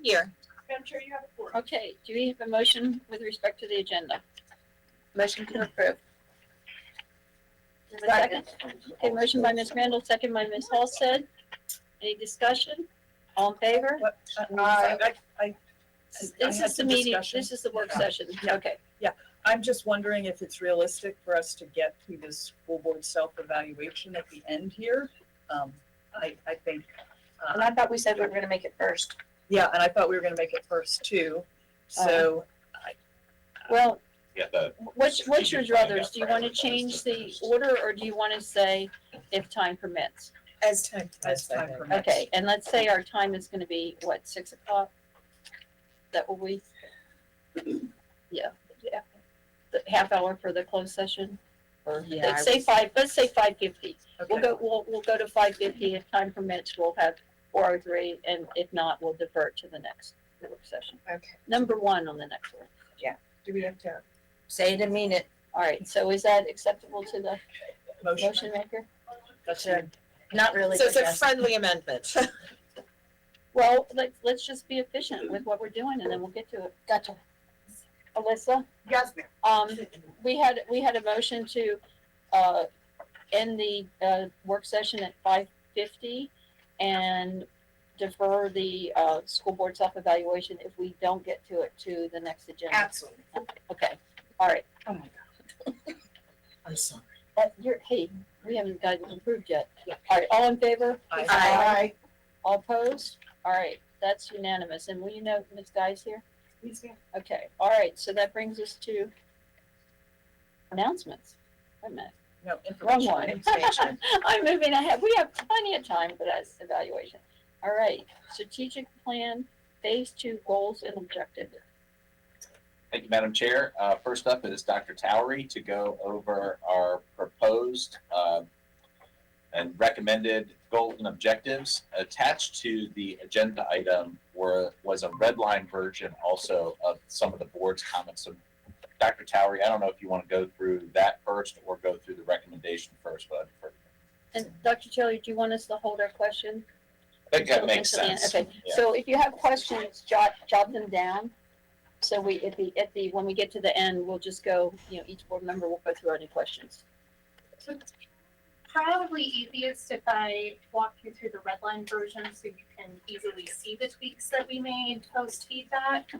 Here. Madam Chair, you have the floor. Okay, do we have a motion with respect to the agenda? Motion to approve. Do we have a second? Okay, motion by Ms. Randall, second by Ms. Halsted. Any discussion? All in favor? This is the meeting, this is the work session. Yeah. Okay. I'm just wondering if it's realistic for us to get to the school board self-evaluation at the end here. I think. And I thought we said we were gonna make it first. Yeah, and I thought we were gonna make it first too. So, Well, Yeah, the what's your strategic plan druthers? got Do you want to prioritized change the first. order, or do you want to say if time permits? As time. as time permits. Okay, and let's say our time is gonna be, what, 6 o'clock? That will we? Yeah. The half hour for the closed session? Or, Yeah, let's say 5:50. We'll Okay. go to 5:50. If time permits, we'll have 4:03, and if not, we'll divert to the next work session. Okay. Number 1 on the next one. Do we have to say it and mean it? All right, so is that acceptable to the Motion. motion maker? That's it. Not really. So it's a but yes. friendly amendment. Well, let's just be efficient with what we're doing, and then we'll get to it. Gotcha. Alyssa? Yes, ma'am. We had a motion to, end the, work session at 5:50 and defer the, school board self-evaluation if we don't get to it to the next agenda. Absolutely. Okay, all right. Oh my God. I'm sorry. Hey, we haven't got it approved yet. All right, all in favor? Aye. Aye. All opposed? All right, that's unanimous. And will you note Ms. Guy's here? Please, yeah. Okay, all right, so that brings us to announcements. Wait a minute. No, Wrong information. one. Information. I'm moving ahead. We have plenty of time for that evaluation. All right, strategic plan, phase 2 goals and objectives. Thank you, Madam Chair. First up is Dr. Towery to go over our proposed and recommended goals and objectives. Attached to the agenda item was a red line version also of some of the board's comments. So, Dr. Towery, I don't know if you want to go through that first or go through the recommendation first, but I'd prefer. And Dr. Taylor, do you want us to hold our question? I think that until- makes until the end? sense. Okay, Yeah. so if you have questions, jot them down. So when we get to the end, we'll just go, each board member will go through any questions. Probably easiest if I walk you through the red line version so you can easily see the tweaks that we made post feedback.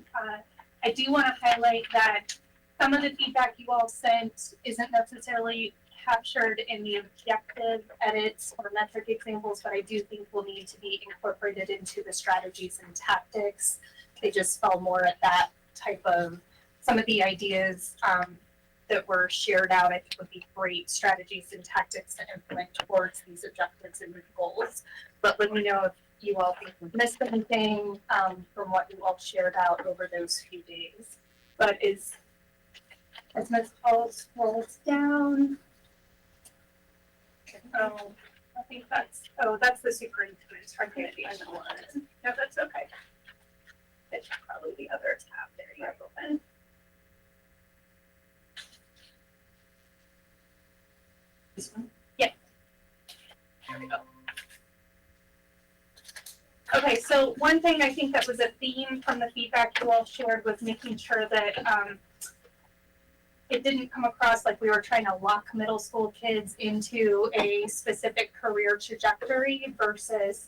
I do want to highlight that some of the feedback you all sent isn't necessarily captured in the objective edits or metric examples, but I do think will need to be incorporated into the strategies and tactics. They just fell more at that type of, some of the ideas that were shared out, I think would be great strategies and tactics to implement towards these objectives and goals. But let me know if you all think we missed anything from what you all shared out over those few days. But as Ms. Paul scrolls down, I think that's the superintendent's recommendation one. No, that's okay. It's probably the other tab there you have open. This one? Yeah. There we go. Okay, so one thing I think that was a theme from the feedback you all shared was making sure that it didn't come across like we were trying to lock middle school kids into a specific career trajectory versus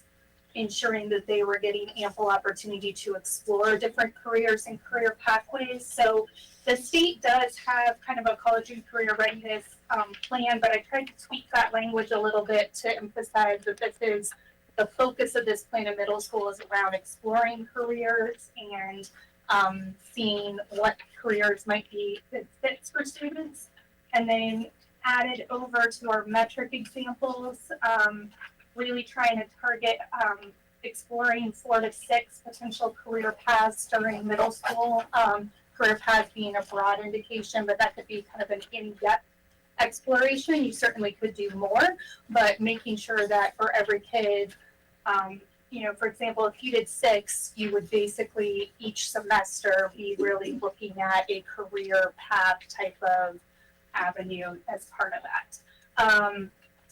ensuring that they were getting ample opportunity to explore different careers and career pathways. So the state does have kind of a college and career readiness plan, but I tried to tweak that language a little bit to emphasize that this is the focus of this plan in middle school is around exploring careers and seeing what careers might be good fits for students. And then added over to our metric examples, really trying to target exploring 4 to 6 potential career paths during middle school. Career paths being a broad indication, but that could be kind of an in-depth exploration. You certainly could do more, but making sure that for every kid, for example, if you did 6, you would basically each semester be really looking at a career path type of avenue as part of that.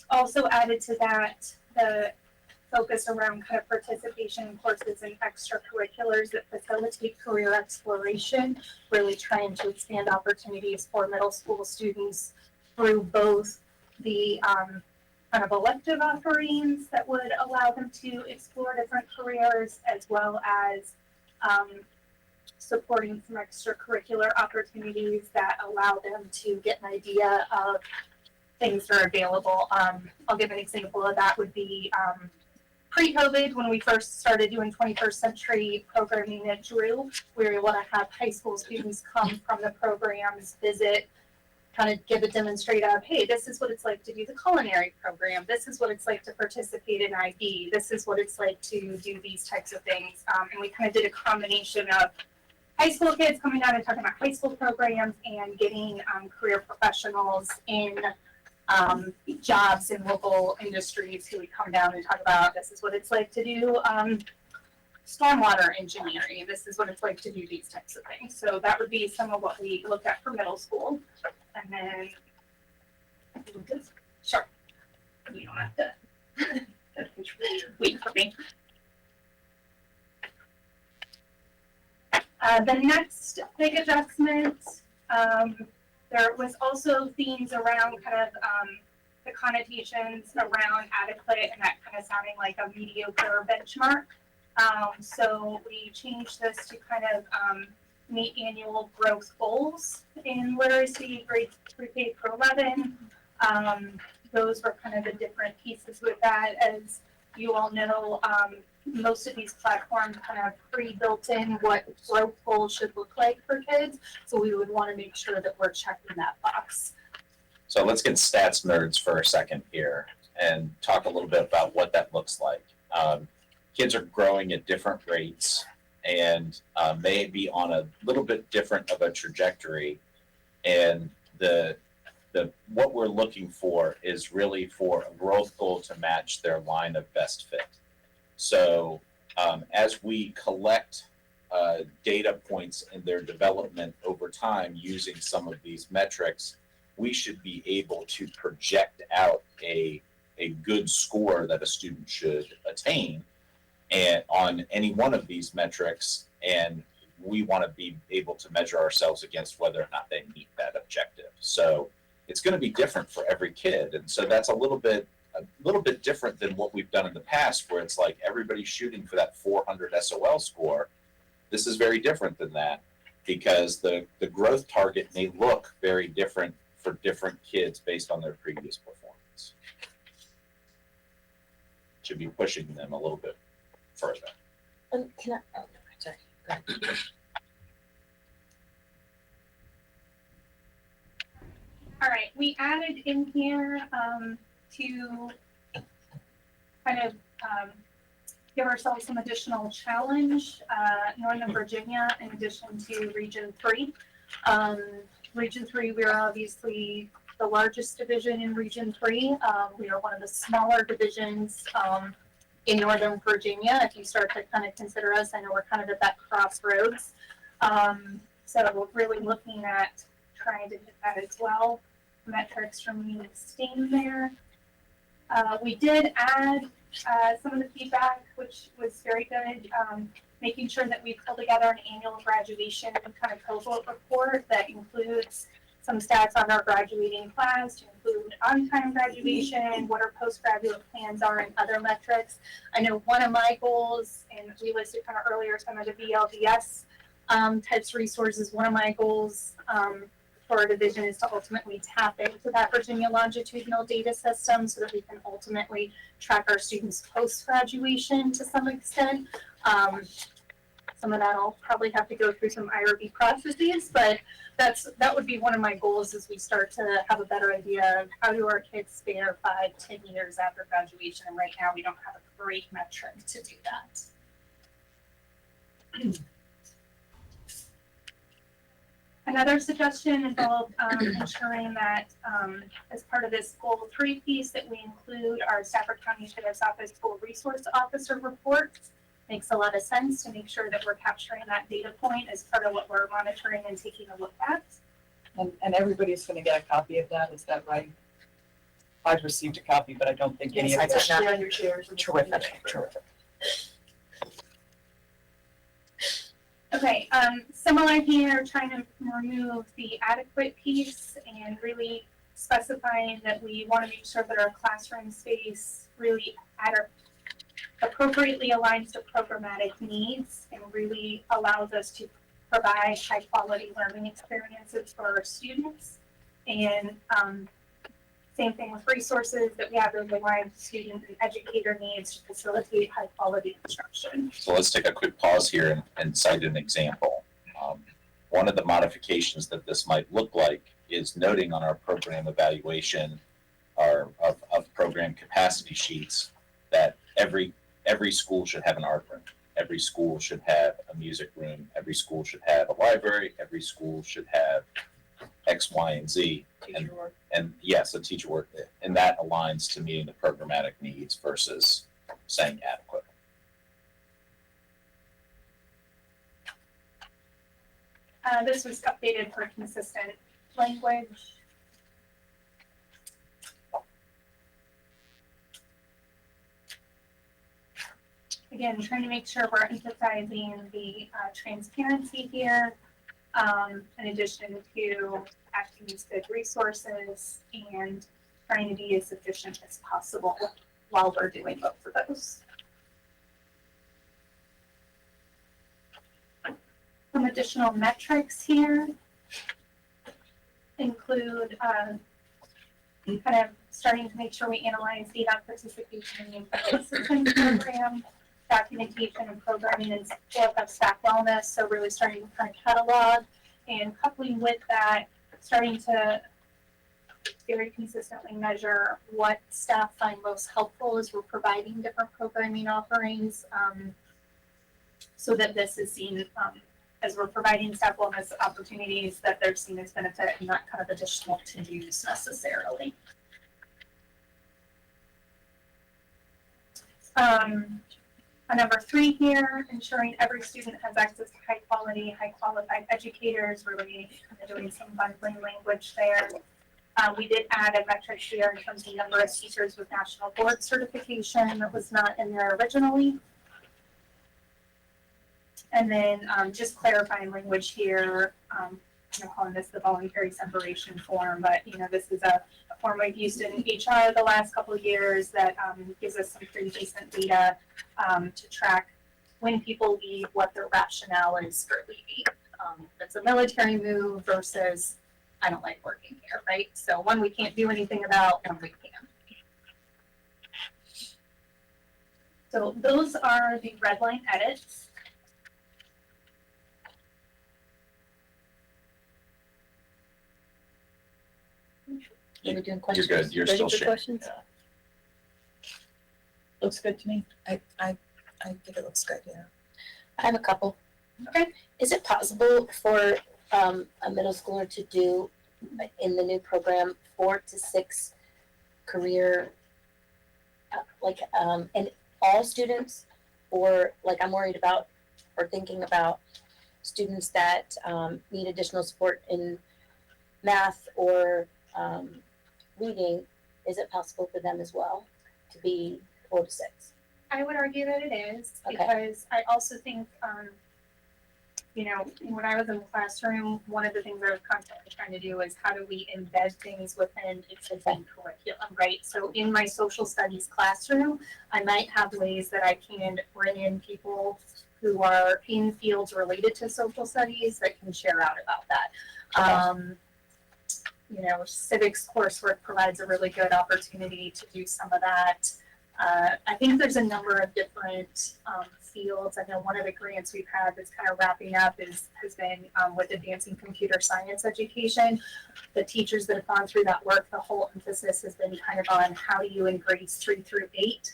Also added to that, the focused around kind of participation in courses and extracurriculars that facilitate career exploration, really trying to expand opportunities for middle school students through both the kind of elective offerings that would allow them to explore different careers, as well as supporting some extracurricular opportunities that allow them to get an idea of things that are available. I'll give an example of that would be pre-COVID, when we first started doing 21st century programming at Drew, we were able to have high school students come from the programs, visit, kind of give a demonstrate of, hey, this is what it's like to do the culinary program. This is what it's like to participate in IB. This is what it's like to do these types of things. And we kind of did a combination of high school kids coming down and talking about high school programs and getting career professionals in jobs in local industries who would come down and talk about, this is what it's like to do stormwater engineering. This is what it's like to do these types of things. So that would be some of what we looked at for middle school. And then, sure, you don't have to wait for me. The next big adjustment, there was also themes around kind of the connotations around adequate and that kind of sounding like a mediocre benchmark. So we changed this to kind of meet annual growth goals in literacy, grades 3K through 11. Those were kind of the different pieces with that. As you all know, most of these platforms kind of pre-built in what growth goals should look like for kids. So we would want to make sure that we're checking that box. So let's get stats nerds for a second here and talk a little bit about what that looks like. Kids are growing at different rates and may be on a little bit different of a trajectory. And the what we're looking for is really for a growth goal to match their line of best fit. So as we collect data points in their development over time using some of these metrics, we should be able to project out a good score that a student should attain and on any one of these metrics, and we want to be able to measure ourselves against whether or not they meet that objective. So it's going to be different for every kid, and so that's a little bit different than what we've done in the past, where it's like everybody's shooting for that 400 SOL score. This is very different than that because the growth target may look very different for different kids based on their previous performance. Should be pushing them a little bit further. Can I, oh, sorry, go ahead. All right, we added in here to kind of give ourselves some additional challenge, Northern Virginia in addition to Region 3. Region 3, we are obviously the largest division in Region 3. We are one of the smaller divisions in Northern Virginia. If you start to kind of consider us, I know we're kind of at that crossroads. So we're really looking at trying to hit that as well. Metrics remain staying there. We did add some of the feedback, which was very good, making sure that we pull together an annual graduation kind of cohort report that includes some stats on our graduating class, to include on-time graduation, what our postgraduate plans are, and other metrics. I know one of my goals, and we listed kind of earlier some of the BLDS types resources, one of my goals for our division is to ultimately tap into that Virginia longitudinal data system so that we can ultimately track our students post-graduation to some extent. Some of that I'll probably have to go through some IRB processes, but that would be one of my goals as we start to have a better idea of how do our kids fare 5-10 years after graduation, and right now we don't have a great metric to do that. Another suggestion involved ensuring that as part of this Goal 3 piece that we include our Stafford County Sheriff's Office School Resource Officer reports. Makes a lot of sense to make sure that we're capturing that data point as part of what we're monitoring and taking a look at. And everybody's gonna get a copy of that, is that right? I've received a copy, but I don't think any of I you. did not. on your chairs. Terrific. Okay, similar here, trying to remove the adequate piece and really specifying that we want to make sure that our classroom space really appropriately aligns to programmatic needs and really allows us to provide high quality learning experiences for our students. And same thing with resources, that we have really aligned student and educator needs to facilitate high quality instruction. So let's take a quick pause here and cite an example. One of the modifications that this might look like is noting on our program evaluation of program capacity sheets that every school should have an art room. Every school should have a music room. Every school should have a library. Every school should have X, Y, and Z. Teacher work. And yes, a teacher work, and that aligns to meeting the programmatic needs versus saying adequate. This was updated for consistent language. Again, trying to make sure we're emphasizing the transparency here, in addition to acting as good resources and trying to be as efficient as possible while we're doing both of those. Some additional metrics here include kind of starting to make sure we analyze data participation in the employee assistance program, documentation and programming and support of staff wellness. So really starting to kind of catalog, and coupling with that, starting to very consistently measure what staff find most helpful as we're providing different programming offerings, so that this is seen as we're providing staff wellness opportunities, that they're seen as benefit and not kind of additional to-dos necessarily. Number 3 here, ensuring every student has access to high quality, high qualified educators, really kind of doing some bundling language there. We did add a metric here in terms of number of teachers with national board certification that was not in there originally. And then just clarifying language here, I'm calling this the voluntary separation form, but this is a form we've used in HR the last couple of years that gives us some pretty decent data to track when people leave, what their rationale is for leaving. It's a military move versus I don't like working here, right? So one we can't do anything about, one we can. So those are the red line edits. Are we doing You're questions? good. You're Ready still for sharing. questions? Yeah. Looks good to me. I think it looks good, yeah. I have a couple. Okay. Is it possible for a middle schooler to do in the new program 4 to 6 career, and all students, or I'm worried about or thinking about students that need additional support in math or reading? Is it possible for them as well to be 4 to 6? I would argue that it is, Okay. because I also think, when I was in the classroom, one of the things I was constantly trying to do is how do we embed things within existing curriculum, right? So in my social studies classroom, I might have ways that I can bring in people who are in fields related to social studies that can share out about that. Civics coursework provides a really good opportunity to do some of that. I think there's a number of different fields. I know one of the grants we've had that's kind of wrapping up has been with advancing computer science education. The teachers that have gone through that work, the whole emphasis has been kind of on how do you in grades 3 through 8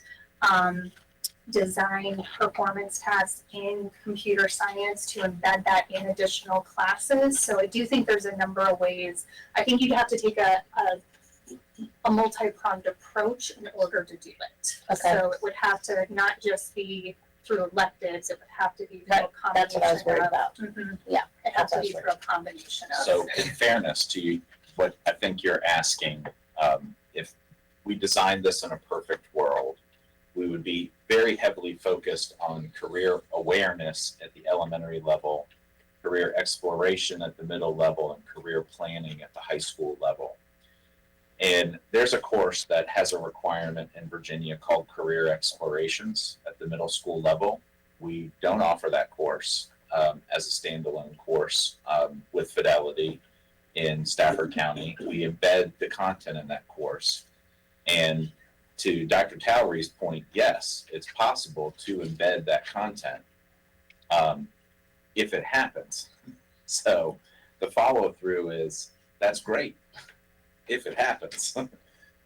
design performance tasks in computer science to embed that in additional classes. So I do think there's a number of ways. I think you'd have to take a multi-pronged approach in order to do it. Okay. So it would have to not just be through electives, it would have to be through a combination That's what I was worried of- about. Mhm. Yeah, It has to that's be what through a combination of. So in fairness to you, what I think you're asking, if we designed this in a perfect world, we would be very heavily focused on career awareness at the elementary level, career exploration at the middle level, and career planning at the high school level. And there's a course that has a requirement in Virginia called Career Explorations at the middle school level. We don't offer that course as a standalone course with Fidelity in Stafford County. We embed the content in that course. And to Dr. Towery's point, yes, it's possible to embed that content if it happens. So the follow through is that's great if it happens.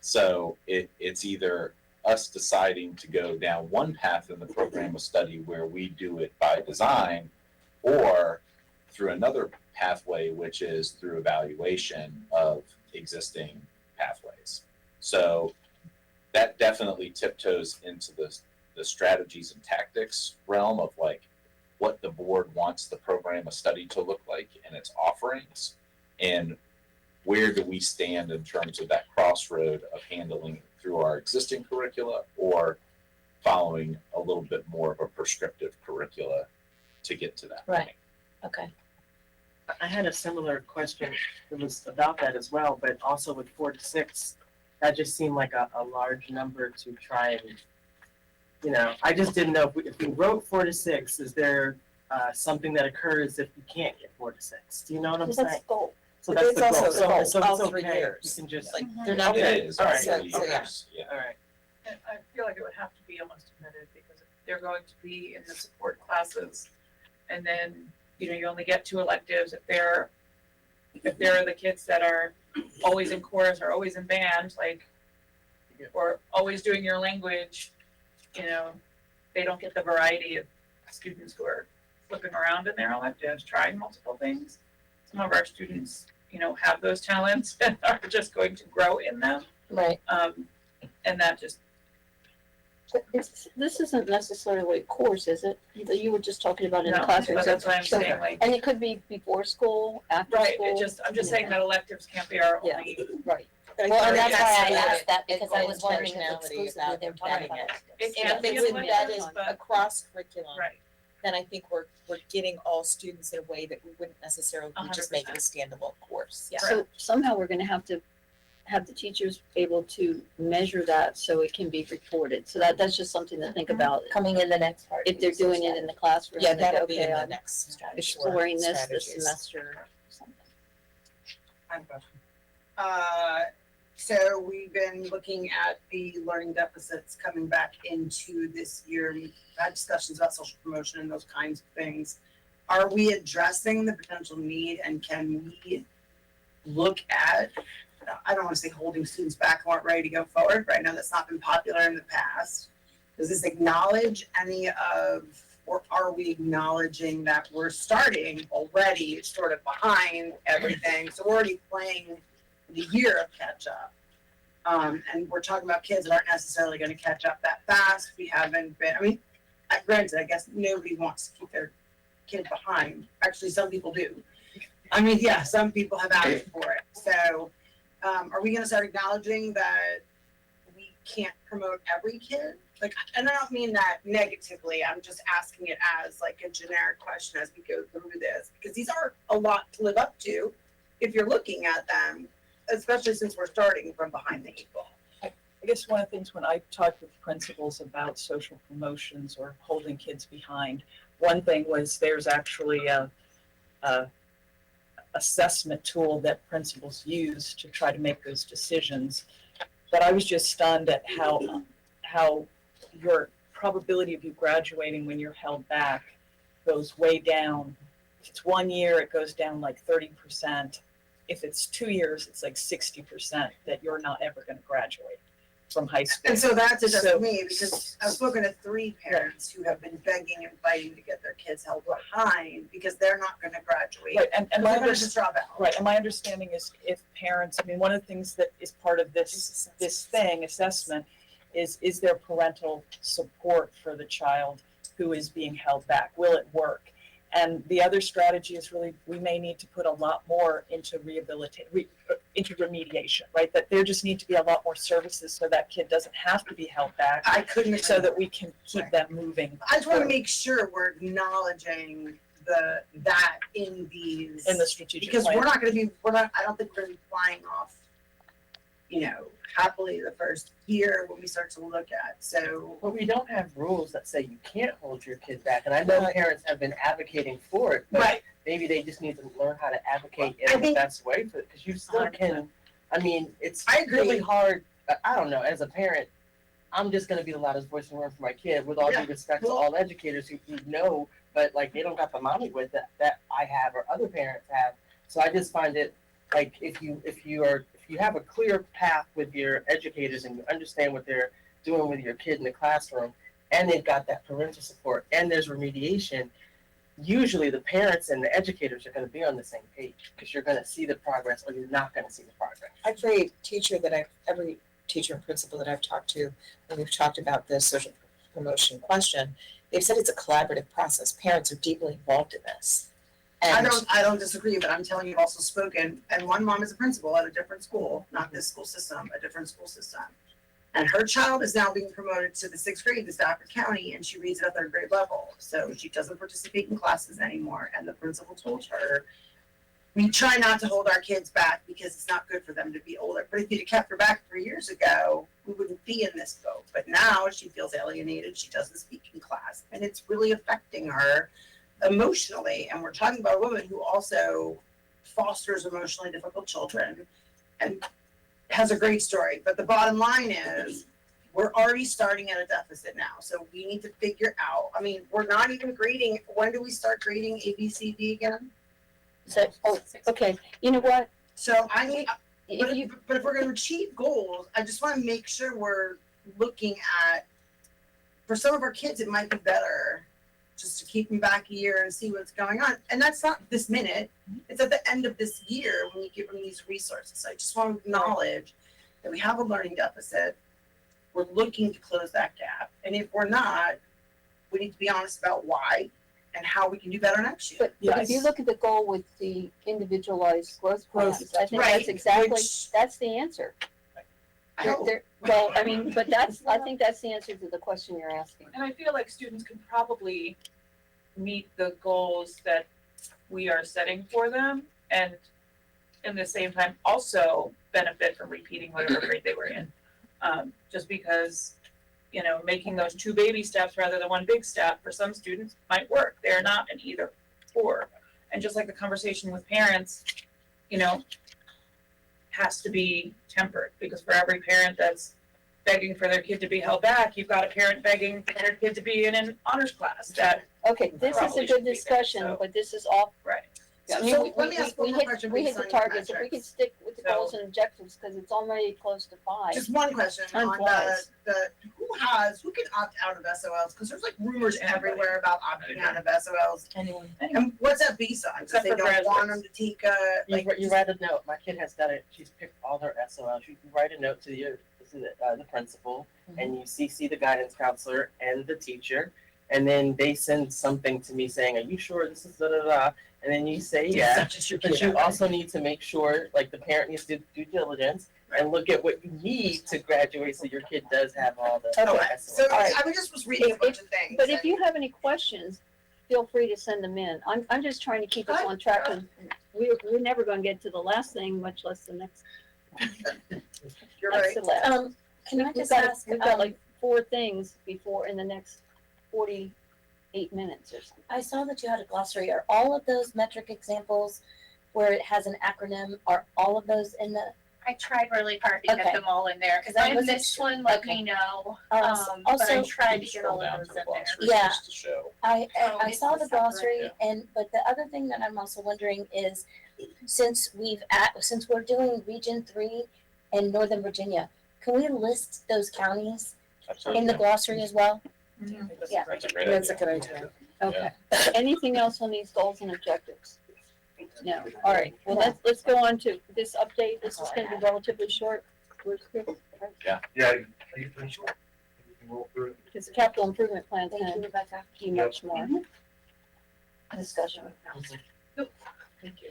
So it's either us deciding to go down one path in the program of study where we do it by design, or through another pathway, which is through evaluation of existing pathways. So that definitely tiptoes into the strategies and tactics realm of like what the board wants the program of study to look like and its offerings, and where do we stand in terms of that crossroad of handling it through our existing curricula or following a little bit more of a prescriptive curricula to get to that Right. point. Okay. I had a similar question. It was about that as well, but also with 4 to 6, that just seemed like a large number to try and, I just didn't know if we wrote 4 to 6, is there something that occurs if you can't get 4 to 6? Do you know what I'm Well, saying? that's the goal. So But that's it's the also goal. the goal, So all it's 3 okay. years. You can just, Like, they're not Okay. It is All all right. 3 So, years. Yeah. all right. And I feel like it would have to be almost admitted because if they're going to be in the support classes, and then, you only get 2 electives if they're the kids that are always in chorus or always in band, like, or always doing your language, they don't get the variety of students who are flipping around in their electives, trying multiple things. Some of our students, have those talents and are just going to grow in them. Right. And that just, But this isn't necessarily a course, is it? You were just talking about in the no, classroom. but that's what I'm So- saying, like, And it could be before school, after right, school. I'm just saying that electives can't be our Yeah. only. Right. Well, and that's why I Yes, asked that, and because I was wondering if intentionality exclusively about they were talking embedding about it. it. It And can if be it's electives, embedded but, across curriculum, right, then I think we're getting all students in a way that we wouldn't necessarily just make it a standalone course. Yeah. So somehow we're gonna have to have the teachers able to measure that so it can be reported. So that's just something to think about. Coming in the next part. If they're doing it in the classroom. Yeah, they go, that'll be in okay, the I'm next. exploring this strategies. semester or something. I have a question. So we've been looking at the learning deficits coming back into this year. We've had discussions about social promotion and those kinds of things. Are we addressing the potential need, and can we look at, I don't want to say holding students back who aren't ready to go forward, but I know that's not been popular in the past. Does this acknowledge any of, or are we acknowledging that we're starting already sort of behind everything? So we're already playing the year of catch up. And we're talking about kids that aren't necessarily going to catch up that fast. We haven't been, granted, I guess nobody wants to keep their kid behind. Actually, some people do. Some people have asked for it. So are we going to start acknowledging that we can't promote every kid? And I don't mean that negatively. I'm just asking it as like a generic question as we go through this, because these are a lot to live up to if you're looking at them, especially since we're starting from behind the 8 ball. I guess one of the things when I talk with principals about social promotions or holding kids behind, one thing was there's actually a assessment tool that principals use to try to make those decisions. But I was just stunned at how your probability of you graduating when you're held back goes way down. If it's 1 year, it goes down like 30%. If it's 2 years, it's like 60% that you're not ever going to graduate from high school. And so that's just So- me, because I've spoken to 3 parents who have been begging and fighting to get their kids held behind because they're not going to graduate. Right, and They're my going to understanding, just drop out. right, and my understanding is if parents, one of the things that is part of this thing, assessment, is there parental support for the child who is being held back? Will it work? And the other strategy is really, we may need to put a lot more into into remediation, right? That there just need to be a lot more services so that kid doesn't have to be held back, I couldn't. so that we can keep them moving I just wanna make sure we're acknowledging that in these. in the strategic Because plan. I don't think we're gonna be flying off, happily the first year when we start to look at, so. But we don't have rules that say you can't hold your kid back, and I know parents have been advocating for it, but Right. maybe they just need to learn how to advocate I in the think- best way for it, because you still 100%. can, I mean, it's I agree. really hard, I don't know, as a parent, I'm just gonna be the loudest voice in the room for my kid, with all Yeah, due respect to well- all educators who know, but like, they don't got the mommy with it that I have or other parents have. So I just find it, like, if you have a clear path with your educators and you understand what they're doing with your kid in the classroom, and they've got that parental support, and there's remediation, usually the parents and the educators are gonna be on the same page, because you're gonna see the progress or you're not gonna see the progress. Every teacher and principal that I've talked to, when we've talked about this social promotion question, they've said it's a collaborative process. Parents are deeply involved in this. And I don't disagree, but I'm telling you, I've also spoken, and one mom is a principal at a different school, not this school system, a different school system. And her child is now being promoted to the 6th grade in Stafford County, and she reads at a 3rd grade level. So she doesn't participate in classes anymore, and the principal told her, we try not to hold our kids back because it's not good for them to be older. But if you'd have kept her back 3 years ago, we wouldn't be in this boat. But now she feels alienated, she doesn't speak in class, and it's really affecting her emotionally. And we're talking about a woman who also fosters emotionally difficult children and has a great story. But the bottom line is, we're already starting at a deficit now, so we need to figure out, we're not even grading, when do we start grading A, B, C, D again? So, okay, you know what? So If but if we're gonna achieve goals, I just wanna make sure we're looking at, for some of our kids, it might be better just to keep them back a year and see what's going on. And that's not this minute, it's at the end of this year when you give them these resources. So I just want to acknowledge that we have a learning deficit. We're looking to close that gap. And if we're not, we need to be honest about why and how we can do better next year. But if you look at the goal with the individualized growth plans, I think Right, that's exactly, which- that's the answer. I hope. Well, but I think that's the answer to the question you're asking. And I feel like students can probably meet the goals that we are setting for them, and in the same time also benefit from repeating whatever grade they were in. Just because, making those 2 baby steps rather than 1 big step for some students might work. They're not an either or. And just like the conversation with parents, has to be tempered, because for every parent that's begging for their kid to be held back, you've got a parent begging for their kid to be in an honors class that, Okay, this is Probably a should good be there, discussion, so. but this is all, right. I So mean, let me ask one more question we hit based the on your targets, if we metrics. could stick with the So- goals and objectives, because it's already close to 5. Just one question Time on flies. who can opt out of SOLs? Because there's like rumors everywhere about opting out of SOLs. Anyone? And what's that based on? Because Except they for don't want graduates. them to take a, You write a note. My kid has done it. She's picked all her SOLs. You write a note to the principal, and you CC the guidance counselor and the teacher, and then they send something to me saying, "Are you sure this is da da da?" And then you say, "Yeah." But you also need to make sure, like, the parent needs to do due diligence and look at what you need to graduate, so your kid does have all the Okay, so SOLs. I just was reading a bunch of things. But if and- you have any questions, feel free to send them in. I'm just trying to keep us on track, and we're never gonna get to the last thing, much less the next. You're That's right. the last. Can I We've just got, ask, we've got like 4 things before in the next 48 minutes or something. I saw that you had a glossary. Are all of those metric examples where it has an acronym, are all of those in the, I tried really hard to Okay. get them all in there. 'Cause If I I wasn't missed sure. one, let Okay. me know. Also- But I tried to get all of those in there. Yeah. Just to show. I Oh, I it's saw the the glossary separate. but the other thing that I'm also wondering is, since we're doing Region 3 and Northern Virginia, can we list those counties in the glossary as well? Yeah. That's a great That's a idea. good idea. Okay. Anything else on these goals and objectives? No. All right. Well, let's go on to this update. This is going to be relatively short. Where's Chris? Yeah, you can roll through it. Because capital improvement plans Thank you, can Rebecca. be much more. discussion. Thank you.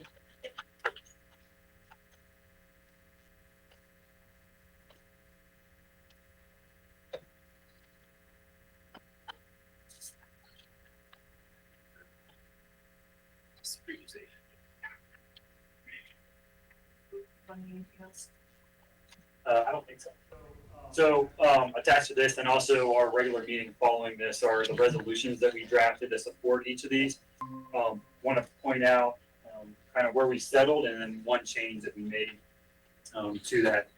Anything else? I don't think so. So, attached to this and also our regular meeting following this are the resolutions that we drafted to support each of these. Want to point out, kind of where we settled and then one change that we made, to that.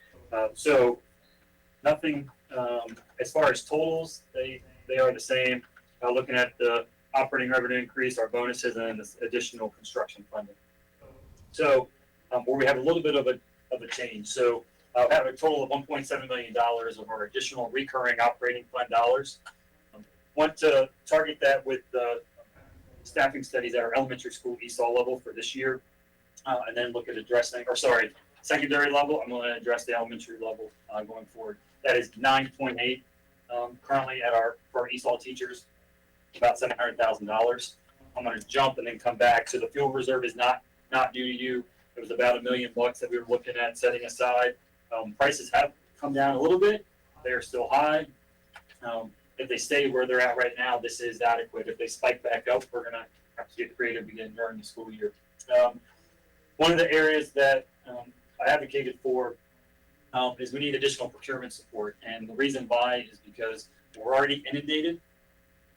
So nothing, as far as totals, they are the same. Looking at the operating revenue increase, our bonuses and this additional construction funding. So, where we have a little bit of a change. So, we have a total of $1.7 million of our additional recurring operating fund dollars. Want to target that with the staffing studies at our elementary school ESOL level for this year, and then look at secondary level. I'm going to address the elementary level going forward. That is 9.8 currently for our ESOL teachers, about $700,000. I'm going to jump and then come back. So the fuel reserve is not new to you. It was about $1 million that we were looking at setting aside. Prices have come down a little bit. They are still high. If they stay where they're at right now, this is adequate. If they spike back up, we're going to have to get creative again during the school year. One of the areas that I advocated for is we need additional procurement support. And the reason why is because we're already inundated.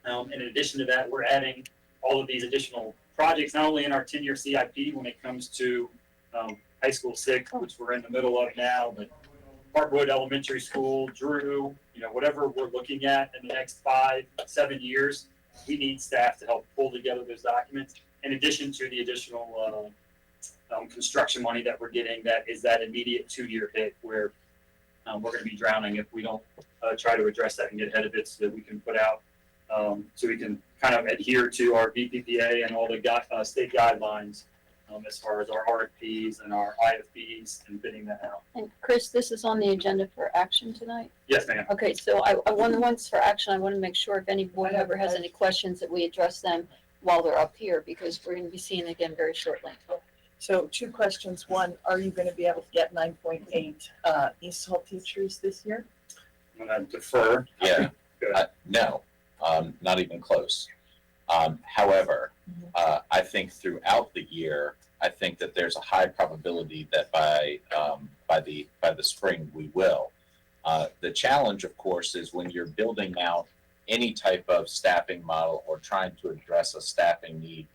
In addition to that, we're adding all of these additional projects, not only in our 10-year CIP when it comes to high school 6, which we're in the middle of now, but Parkwood Elementary School, Drew, whatever we're looking at in the next 5-7 years, we need staff to help pull together those documents. In addition to the additional construction money that we're getting, that is that immediate 2-year hit where we're going to be drowning if we don't try to address that and get ahead of it so that we can put out, so we can kind of adhere to our VPPA and all the state guidelines as far as our RFPs and our IFBs and bidding that out. And Chris, this is on the agenda for action tonight? Yes, ma'am. Okay, so once for action, I want to make sure if any board member has any questions that we address them while they're up here, because we're going to be seeing them again very shortly. So 2 questions. One, are you going to be able to get 9.8 ESOL teachers this year? I'm going to defer. Yeah. Good. No, not even close. However, I think throughout the year, I think that there's a high probability that by the spring we will. The challenge, of course, is when you're building out any type of staffing model or trying to address a staffing need.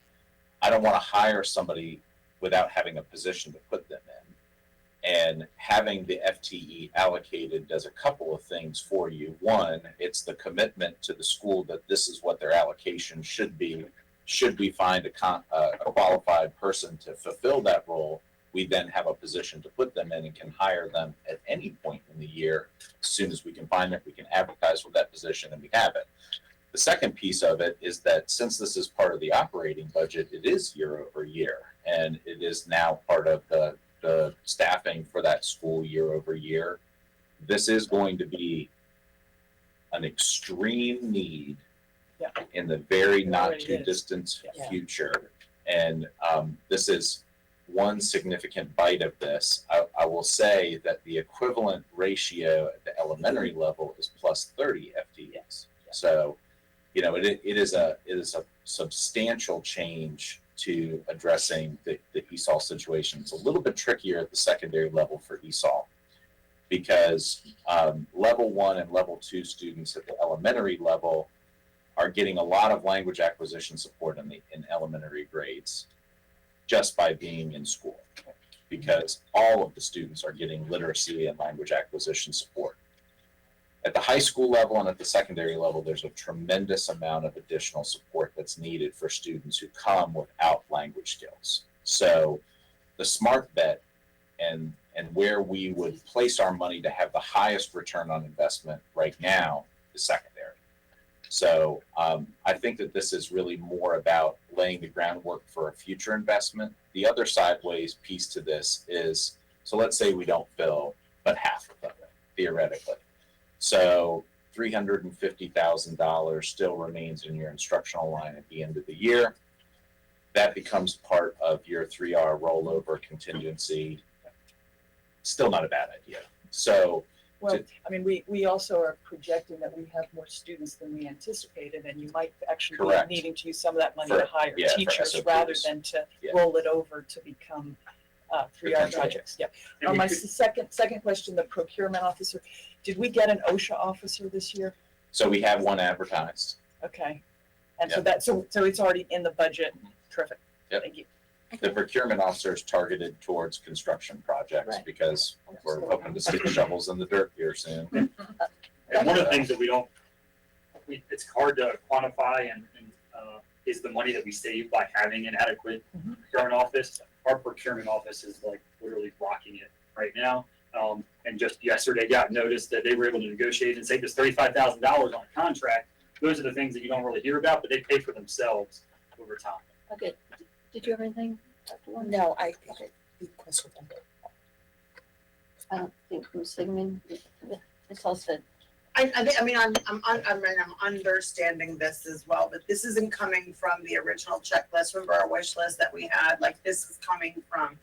I don't want to hire somebody without having a position to put them in. And having the FTE allocated does a couple of things for you. One, it's the commitment to the school that this is what their allocation should be. Should we find a qualified person to fulfill that role, we then have a position to put them in and can hire them at any point in the year. As soon as we can find it, we can advertise for that position and we have it. The second piece of it is that since this is part of the operating budget, it is year over year. And it is now part of the staffing for that school year over year. This is going to be an extreme need in the very not too distant future. And this is one significant bite of this. I will say that the equivalent ratio at the elementary level is plus 30 FTEs. So, it is a substantial change to addressing the ESOL situation. It's a little bit trickier at the secondary level for ESOL because level 1 and level 2 students at the elementary level are getting a lot of language acquisition support in elementary grades just by being in school, because all of the students are getting literacy and language acquisition support. At the high school level and at the secondary level, there's a tremendous amount of additional support that's needed for students who come without language skills. So the smart bet and where we would place our money to have the highest return on investment right now is secondary. So I think that this is really more about laying the groundwork for a future investment. The other sideways piece to this is, so let's say we don't fill but half of it, theoretically. So $350,000 still remains in your instructional line at the end of the year. that becomes part of your 3R rollover contingency. Still not a bad idea. So, Well, I mean, we also are projecting that we have more students than we anticipated, and you might actually Correct. be needing to use some of that money For- to hire yeah, for teachers SOPs. rather than to Yeah. roll it over to become 3R Potentially. projects. Yeah. And we My could- second question, the procurement officer, did we get an OSHA officer this year? so we have one advertised. Okay. And so Yep. that, so it's already in the budget. Terrific. Yep. Thank you. The procurement officer is targeted towards construction projects Right. because we're hoping to stick shovels in the dirt here soon. And one of the things that it's hard to quantify and is the money that we save by having an adequate procurement office. Our procurement office is like literally rocking it right now. And just yesterday got notice that they were able to negotiate and save us $35,000 on a contract. Those are the things that you don't really hear about, but they pay for themselves over time. Okay, did you have anything, Dr. Warren? No, I question. I don't think Ms. Sigmund, it's all said. I mean, I'm understanding this as well, but this isn't coming from the original checklist, remember our wish list that we had, like, this is coming from,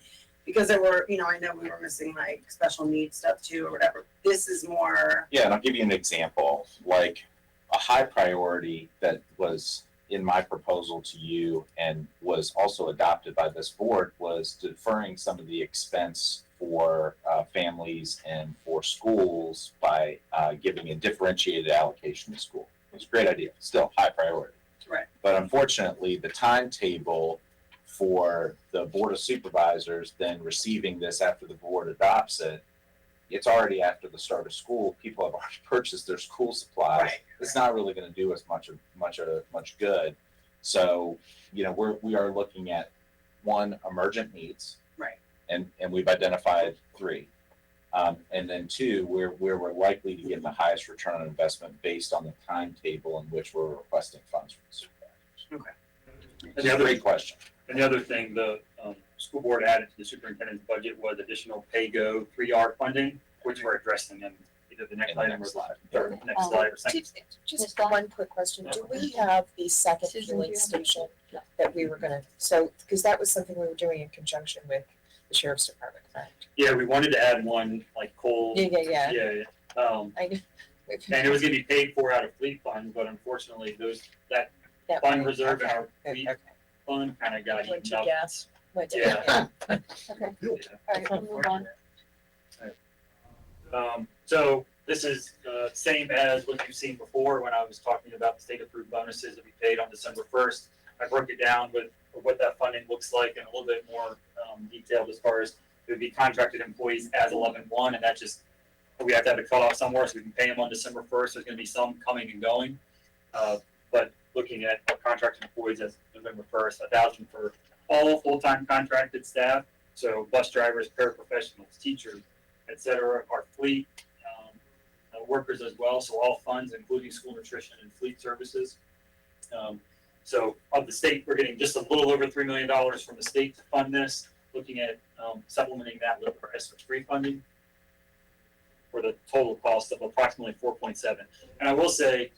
because there were, I know we were missing like special needs stuff too, or whatever, this is more. Yeah, and I'll give you an example, like a high priority that was in my proposal to you and was also adopted by this board was deferring some of the expense for families and for schools by giving a differentiated allocation to school. It was a great idea, still high priority. Right. But unfortunately, the timetable for the Board of Supervisors then receiving this after the board adopts it, it's already after the start of school. People have already purchased their school supplies. Right. It's not really going to do us much good. So, we are looking at one, emergent needs. Right. And we've identified 3. And then 2, where we're likely to get the highest return on investment based on the timetable in which we're requesting funds from the supervisors. Okay. It's a great question. And the other thing, the school board added to the superintendent's budget was additional pay-go 3R funding, which we're addressing in either the next In the item or next slide. third, next slide or second. Just one quick question, do we have the second Susan, fueling do you have- station No. that we were gonna, because that was something we were doing in conjunction with the sheriff's department, correct? Yeah, we wanted to add one like coal. Yeah. Yeah. I knew. And it was gonna be paid for out of fleet funds, but unfortunately that fund reserve in our fleet fund kind of got Went eaten to up. gas. Yeah. Okay, all right, we'll move on. So this is same as what you've seen before when I was talking about the state approved bonuses that we paid on December 1st. I broke it down with what that funding looks like and a little bit more detailed as far as it would be contracted employees as 11/1, and that just, we have to have a cutoff somewhere so we can pay them on December 1st. There's going to be some coming and going. But looking at our contracted employees as November 1st, 1,000 for all full-time contracted staff. So bus drivers, paraprofessionals, teachers, et cetera, our fleet, workers as well. So all funds, including school nutrition and fleet services. So of the state, we're getting just a little over $3 million from the state to fund this, looking at supplementing that with our ESSER funding for the total cost of approximately 4.7. And I will say,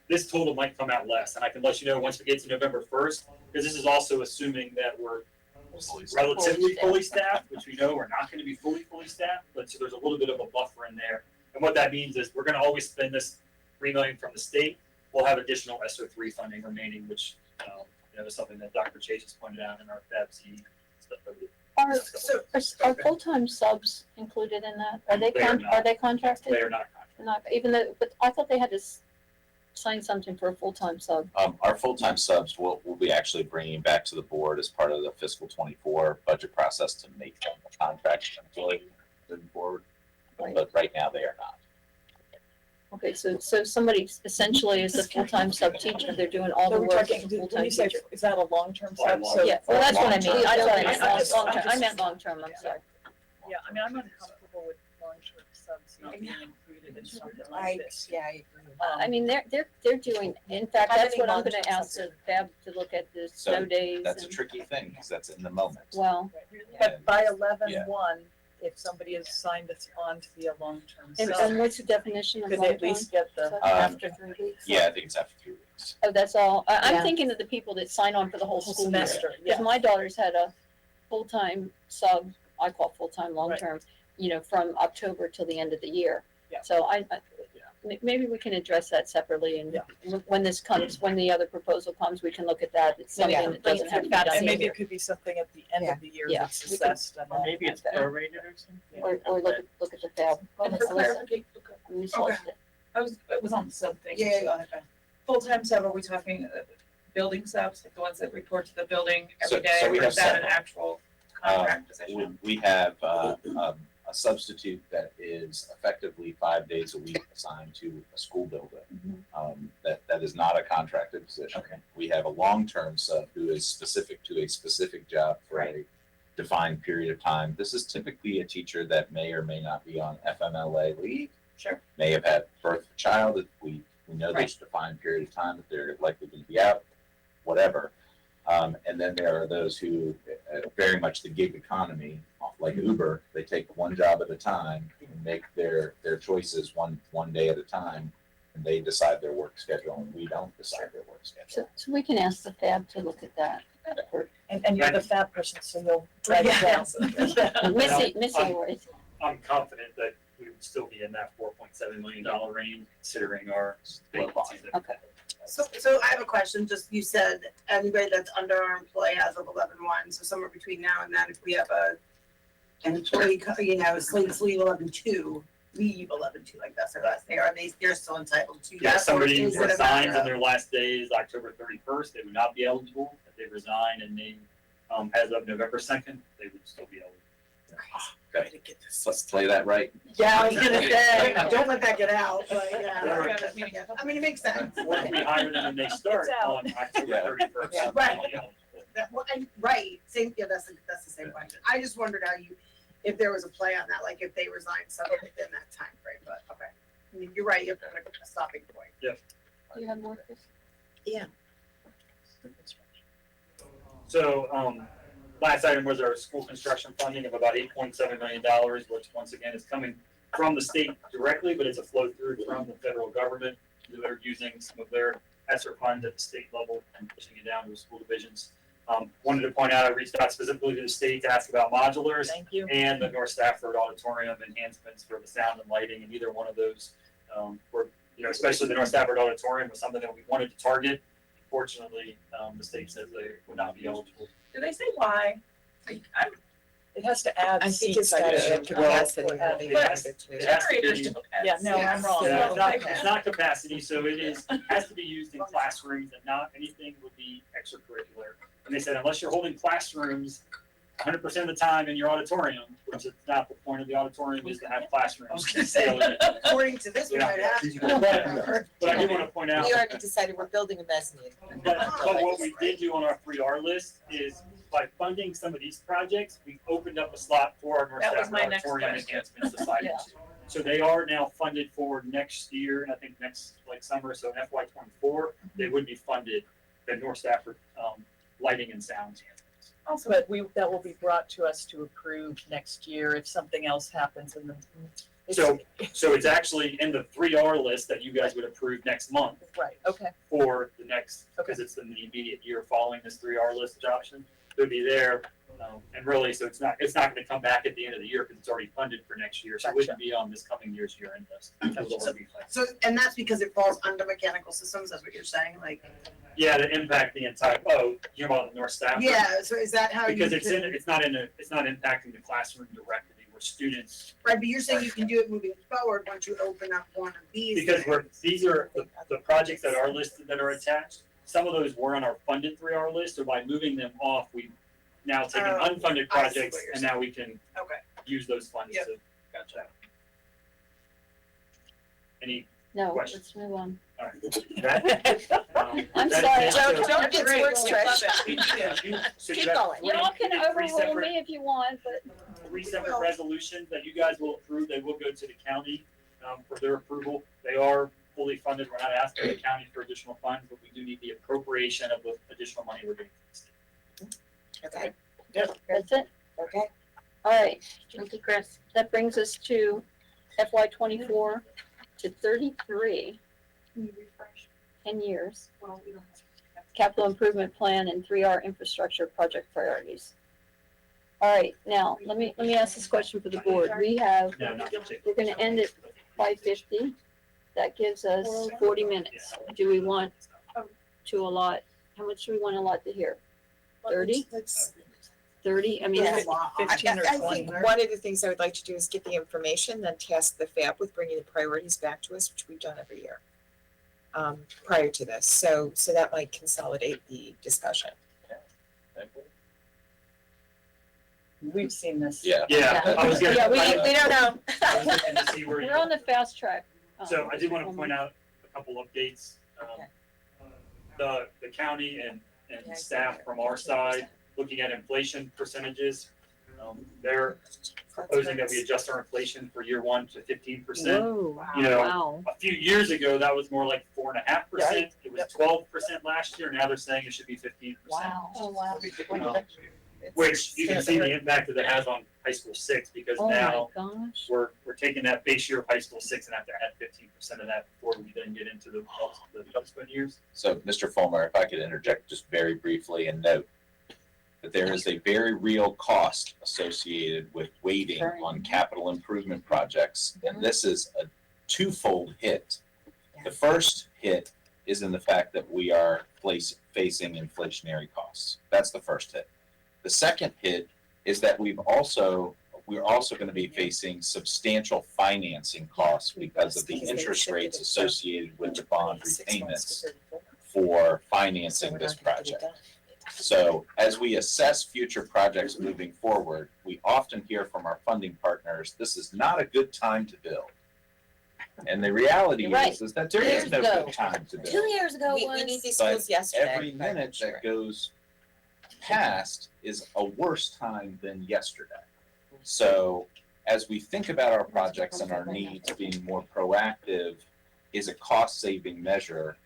this total might come out less, and I can let you know once we get to November 1st, because this is also assuming that we're relatively fully staffed, which we know we're not going to be fully staffed, but so there's a little bit of a buffer in there. And what that means is we're going to always spend this $3 million from the state. We'll have additional ESSER funding remaining, which is something that Dr. Chase has pointed out in our FABC stuff. Are full-time subs included in that? Are they They are not. are they contracted? They are not contracted. Not, even though, but I thought they had to sign something for a full-time sub. Our full-time subs we'll be actually bringing back to the board as part of the fiscal 24 budget process to make them a contract employee moving forward. Right. But right now they are not. Okay, so somebody essentially is a full-time sub teacher, they're doing all the So we're work talking, of a when full-time you say, teacher. is that a long-term Why sub? long? So, Yeah, well, that's what I mean, Long-term. I thought Yeah, I I'm meant long-term, I'm sorry. yeah, I mean, I'm uncomfortable with long-term subs not being included in something like this. I agree. I mean, they're doing, in fact, How that's many what I'm gonna long-term ask the Fab to look at the So, snow days That's a and, tricky thing because that's in the moment. well, But by Yeah. 11/1, if somebody is signed us on to be a long-term and sub, what's the definition of could they at long-term? least get the, After 3 weeks? Yeah, I think it's after 3 weeks. Oh, that's all. I'm Yeah. thinking of the people that sign on for the whole Whole school year. semester, Because yeah. my daughter's had a full-time sub, I call full-time, long-term, from October till the end of the year. Yeah. So maybe we can address that separately, and when this comes, when the other proposal comes, we can look at that. It's something that doesn't have to be done And maybe here. it could be something at the end of the year Yeah. that's assessed and Or maybe it's prorated or something. Or look at the fab. And for clarification, it was on the sub thing. Yeah, go ahead. Full-time sub, are we talking building subs, like the ones that report to the building every So- day, so we or have is that an several. actual contract position? We have a substitute that is effectively 5 days a week assigned to a school building. That is not a contracted position. Okay. We have a long-term sub who is specific to a specific job for a defined period of time. This is typically a teacher that may or may not be on FMLA leave. Sure. May have had birth of a child. We know there's a defined period of time that they're likely going to be out, whatever. And then there are those who very much the gig economy, like Uber. They take one job at a time and make their choices one day at a time, and they decide their work schedule, and we don't decide their work schedule. So we can ask the fab to look at that. And you're the fab person, so you'll write it down. Missy worries. I'm confident that we would still be in that $4.7 million range, considering our vacancies. Okay. So I have a question, just you said anybody that's under our employee as of 11/1, so somewhere between now and then, if we have an employee, slates leave 11/2, leave 11/2, like that's their last day, they're still entitled to that? Yeah, somebody or is it a resigns matter and of- their last day is October 31st, they would not be eligible. If they resign and they, as of November 2nd, they would still be eligible. Okay, let's play that right. Yeah, I was gonna say, don't let that get out, but yeah. Yeah. I mean, it makes sense. Or if we hire them and they start It's out. on October 31st. Yeah, they'll right. be eligible. Right, same, yeah, that's the same question. I just wondered if there was a play on that, like if they resigned something within that time frame. But okay. I mean, you're right, you have a stopping point. Do you have more, Chris? So, last item was our school construction funding of about $8.7 million, which once again is coming from the state directly, but it's a flow through from the federal government. They're using some of their ESSER funds at the state level and pushing it down to the school divisions. Wanted to point out, I reached out specifically to the state to ask about modulars Thank you. and the North Stafford auditorium enhancements for the sound and lighting, and either one of those were, especially the North Stafford auditorium was something that we wanted to target. Unfortunately, the state says they would not be eligible. Do they say why? Like, It has to add I think seats. it's got I a think. capacity. Well, they but- added to It it. has to generators be- don't have. Yeah, no, I'm wrong. Yeah, No, it's not capacity, so it has to be used in classrooms and not anything would be extracurricular. And they said, unless you're holding classrooms 100% of the time in your auditorium, which is not the point of the auditorium, is to have classrooms. I was gonna say, according to this, we might have to. But I do want to point out, We already decided we're building a mezzanine. but what we did do on our 3R list is by funding some of these projects, we opened up a slot for our North That was Stafford my next auditorium question. enhancements to slide into. So they are now funded for next year, and I think next summer, so in FY '24, they would be funded, the North Stafford lighting and sound enhancements. Also, but that will be brought to us to approve next year if something else happens in the. So it's actually in the 3R list that you guys would approve next month Right, okay, for the next, because it's in the immediate year following this 3R list adoption. It would be there, and really, so it's not gonna come back at the end of the year because it's already funded for next year, so it wouldn't be on this coming year's year-end list. That would already be funded. So, and that's because it falls under mechanical systems, that's what you're saying, like, Yeah, to impact the entire, you're about the North Stafford. yeah, so is that how you Because can? it's not impacting the classroom directly, where students, Right, but you're saying you can do it moving forward once you open up one of these. because things. these are the projects that are listed that are attached. Some of those were on our funded 3R list, so by moving them off, we now taken Oh, unfunded I see projects what you're and now we can Okay. use those funds Yep. to. Gotcha. Any, No, Question. let's move on. all right. That, I'm that sorry. is- Don't get Great, words we love stretched. You- so you Keep have going. Y'all can three overrule separate- me if you want, but Three separate resolutions that you guys will approve, they will go to the county, for their approval. They are fully funded, we're not asking the county for additional funds, but we do need the appropriation of the additional money we're getting from the state. Okay, that's it. okay. All right, thank you, Chris. That brings us to FY '24 to 33. Can you refresh? 10 years, capital improvement plan and 3R infrastructure project priorities. All right, now, let me ask this question for the board. No, not We're gonna end at 5:50. That gives us 40 minutes. Do we want to allot, how much do we want to allot to here? 30? 30? I mean, Yeah. that's- 15 or I 20. think one of the things I would like to do is get the information, then task the FAB with bringing the priorities back to us, which we've done every year. Prior to this, so that might consolidate the discussion. We've seen this. Yeah, Yeah. I was gonna. Yeah, we I don't know. was looking to see where you- We're on the fast track. So I did want to point out a couple updates. The county and staff from our side, looking at inflation percentages, they're proposing that we adjust our inflation for year one to 15%. Whoa, You know, wow. a few years ago, that was more like 4.5%. It was 12% last year. Now they're saying it should be 15%. Wow. Oh, wow. Which you can see the impact that it has on high school 6, because Oh now my gosh. we're taking that base year of high school 6 and have to add 15% of that before we then get into the subsequent years. So, Mr. Fulmer, if I could interject just very briefly and note that there is a very real cost associated with waiting on capital improvement projects. And this is a twofold hit. The first hit is in the fact that we are facing inflationary costs. That's the first hit. The second hit is that we're also going to be facing substantial financing costs because of the interest rates associated with the bond repayments for financing this project. So as we assess future projects moving forward, we often hear from our funding partners, this is not a good time to build. And the reality You're right. is that there is no good time to 2 build. years ago We was. need these But schools yesterday. every minute that goes past is a worse time than yesterday. So as we think about our projects and our needs, being more proactive is a cost-saving measure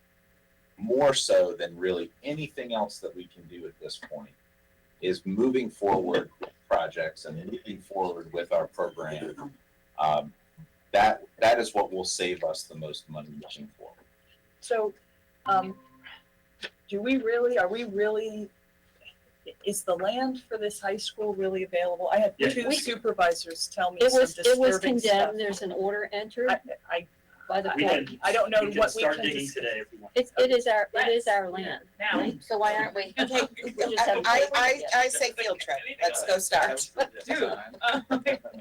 more so than really anything else that we can do at this point, is moving forward with projects and moving forward with our program. That is what will save us the most money moving forward. So, is the land for this high school really available? I had Yeah. two supervisors tell me It some was disturbing stuff. condemned. There's an order entered I by the We court. can, I don't know we can what we start can digging dis- today if we want. It is our land. Now, So why aren't we? Okay, We just haven't- I say field trip, let's go start.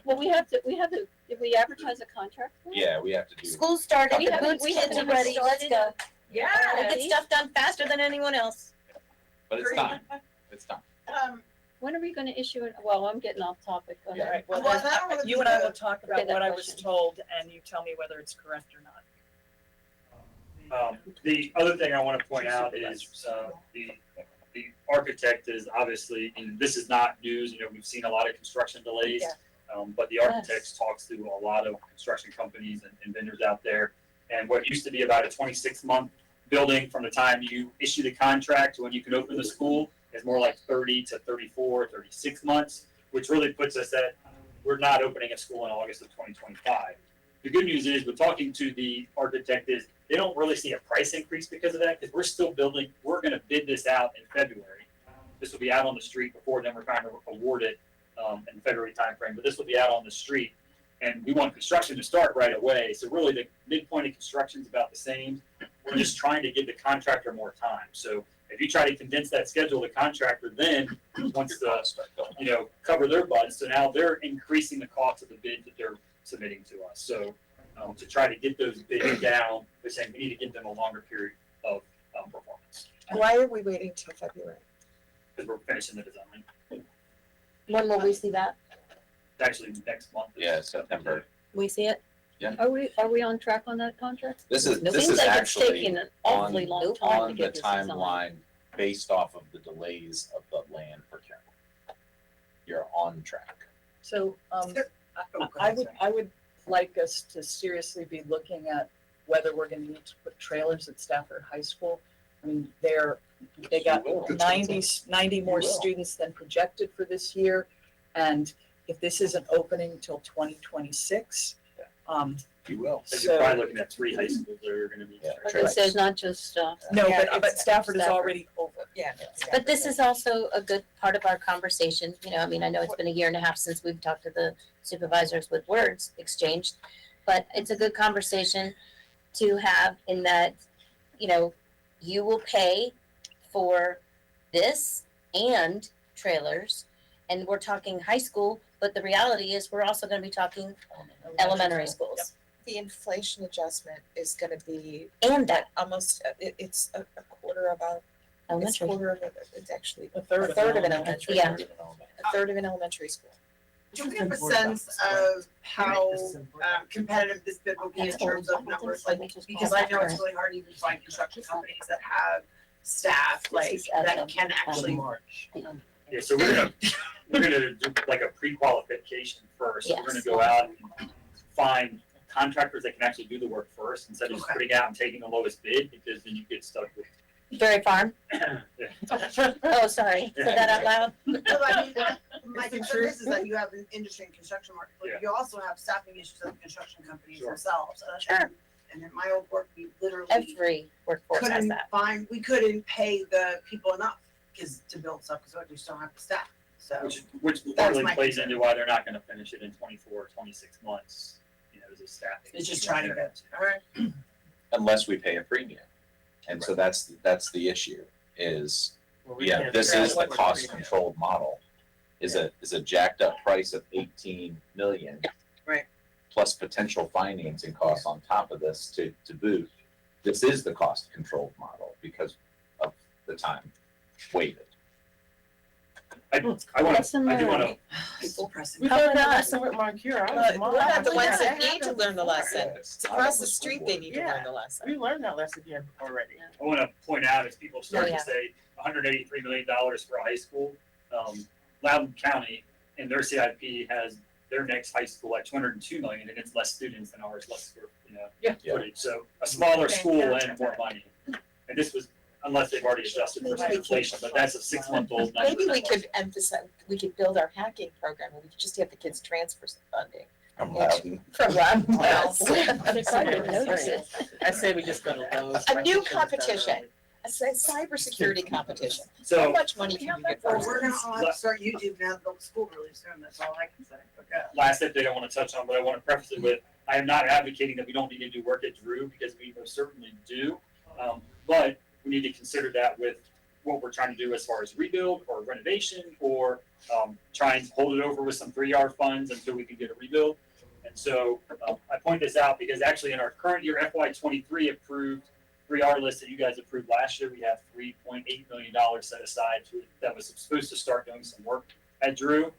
Well, we have to, did we advertise a contract? for it? Yeah, we have to do. School started, We the haven't- boots we kids are haven't ready, let's go. yeah. We get stuff done faster than anyone else. But it's time. It's time. When are we gonna issue it? Well, I'm getting off topic. Go All ahead. right, well, Well, then, that would you be and I the- will talk Okay, about that what I was question. told, and you tell me whether it's correct or not. The other thing I want to point out is the architect is obviously, and this is not news, we've seen a lot of construction delays. But the architect talks to a lot of construction companies and vendors out there. And what used to be about a 26-month building from the time you issue the contract to when you can open the school is more like 30 to 34, 36 months, which really puts us at, we're not opening a school in August of 2025. The good news is, we're talking to the architect, is they don't really see a price increase because of that, because we're still building, we're gonna bid this out in February. This will be out on the street before then we're trying to award it in February timeframe, but this will be out on the street. And we want construction to start right away, so really the midpoint of construction is about the same. We're just trying to give the contractor more time. So if you try to condense that schedule, the contractor then wants to, cover their butts, so now they're increasing the cost of the bid that they're submitting to us. So to try to get those bids down, we're saying we need to give them a longer period of performance, Why are we waiting till February? because we're finishing the design. When will we see that? It's actually next month. Yeah, September. We see it? Are we on track on that contract? This is Seems like it's actually taking an awfully long time to on the get this designed. timeline based off of the delays of the land procurement. You're on track. So, Oh, go I ahead, would like us to seriously be looking at whether we're gonna need to put trailers at Stafford High School. I mean, they got You will. 90 more You will. students than projected for this year. And if this isn't opening till 2026, You will. So you're probably looking at 3 high schools that are gonna be. Yeah. Okay, so it's not just, No, Yeah, but it's- Stafford is Stafford. already over. Yeah. But this is also a good part of our conversation, you know, I mean, I know it's been a year and a half since we've talked to the supervisors with words exchanged, but it's a good conversation to have in that, you know, you will pay for this and trailers, and we're talking high school, but the reality is we're also gonna be talking elementary schools. The inflation adjustment is gonna be And that almost, it's a quarter of a, it's elementary. quarter of a, it's actually A third a third of an elementary. Yeah. A third of an elementary school. Do we have a sense of how competitive this bid will be in That's terms of old. numbers? I think Like, so. We just because call I that know it's current. really hard to even find construction companies that have staff like This is as that of, can actually. March. Yeah, so we're gonna do like a pre-qualification first. So we're gonna Yes. go out and find contractors that can actually do the work first instead of just Okay. putting out and taking the lowest bid, because then you get stuck with. Berry Farm, oh, sorry, said that out loud. No, I mean, my It's the concern truth. is that you have an industry and construction market, Yeah. but you also have staffing issues of construction companies Sure. themselves. Sure. And in my old work, we literally Every workforce has couldn't that. find, we couldn't pay the people enough to build stuff, because we just don't have the staff, so. Which That's partly my plays concern. into why they're not gonna finish it in 24 or 26 months, you know, as a staffing. It's just trying to get, alright. Unless we pay a premium. And so that's the issue is, Well, we yeah, can't this figure out is the what cost premium. controlled model. Is a jacked up price of 18 million. Right. Plus potential findings and costs on top of this to boot. This is the cost controlled model because of the time waited. I do Lesson wanna, learned. It's depressing. We learned that lesson with Mark here. We're not the ones that need to learn. learn the lesson. It's It's across the street, they need to Yeah. learn the lesson. We learned that lesson here already. I wanna point out, as people start yeah. to say $183 million for a high school, Loudoun County in their CIP has their next high school at 202 million, and it's less students than ours, less square, Yeah. footage. So a smaller school and more money. And this was, unless they've already adjusted for some inflation, but that's a 6-month-old number. Maybe we could emphasize, we could build our hacking program, and we could just have the kids transfer some funding. From Loudon. From Loudon Wells. They probably would notice it. I say we just go to Lowe's. A new Right? competition. A cybersecurity competition. How So much money can we get for Well, we're gonna this? all have to start YouTube now, to build the school really soon, that's all I can say, okay? last thing I want to touch on, but I want to preface it with, I am not advocating that we don't need to do work at Drew, because we most certainly do. But we need to consider that with what we're trying to do as far as rebuild or renovation, or try and hold it over with some 3R funds until we can get a rebuild. And so I point this out because actually in our current year FY23 approved 3R list that you guys approved last year, we have $3.8 million set aside that was supposed to start doing some work at Drew.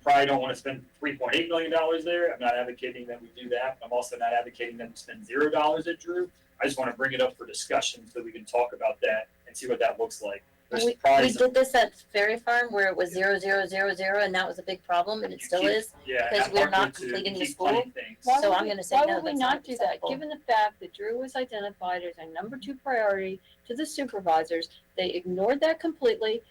Probably don't want to spend $3.8 million there. I'm not advocating that we do that. I'm also not advocating them to spend $0 at Drew. I just want to bring it up for discussion so we can talk about that and see what that looks like. There's We probably some- did this at Ferry Farm where it was 0, 0, 0, 0, and that was a big problem, and it still is. Yeah, because and we're I'm not going to completing the keep school. funding things. Why So would I'm we- gonna say why no, would we that's not not do that, acceptable. given the fact that Drew was identified as our number 2 priority to the supervisors? They ignored that completely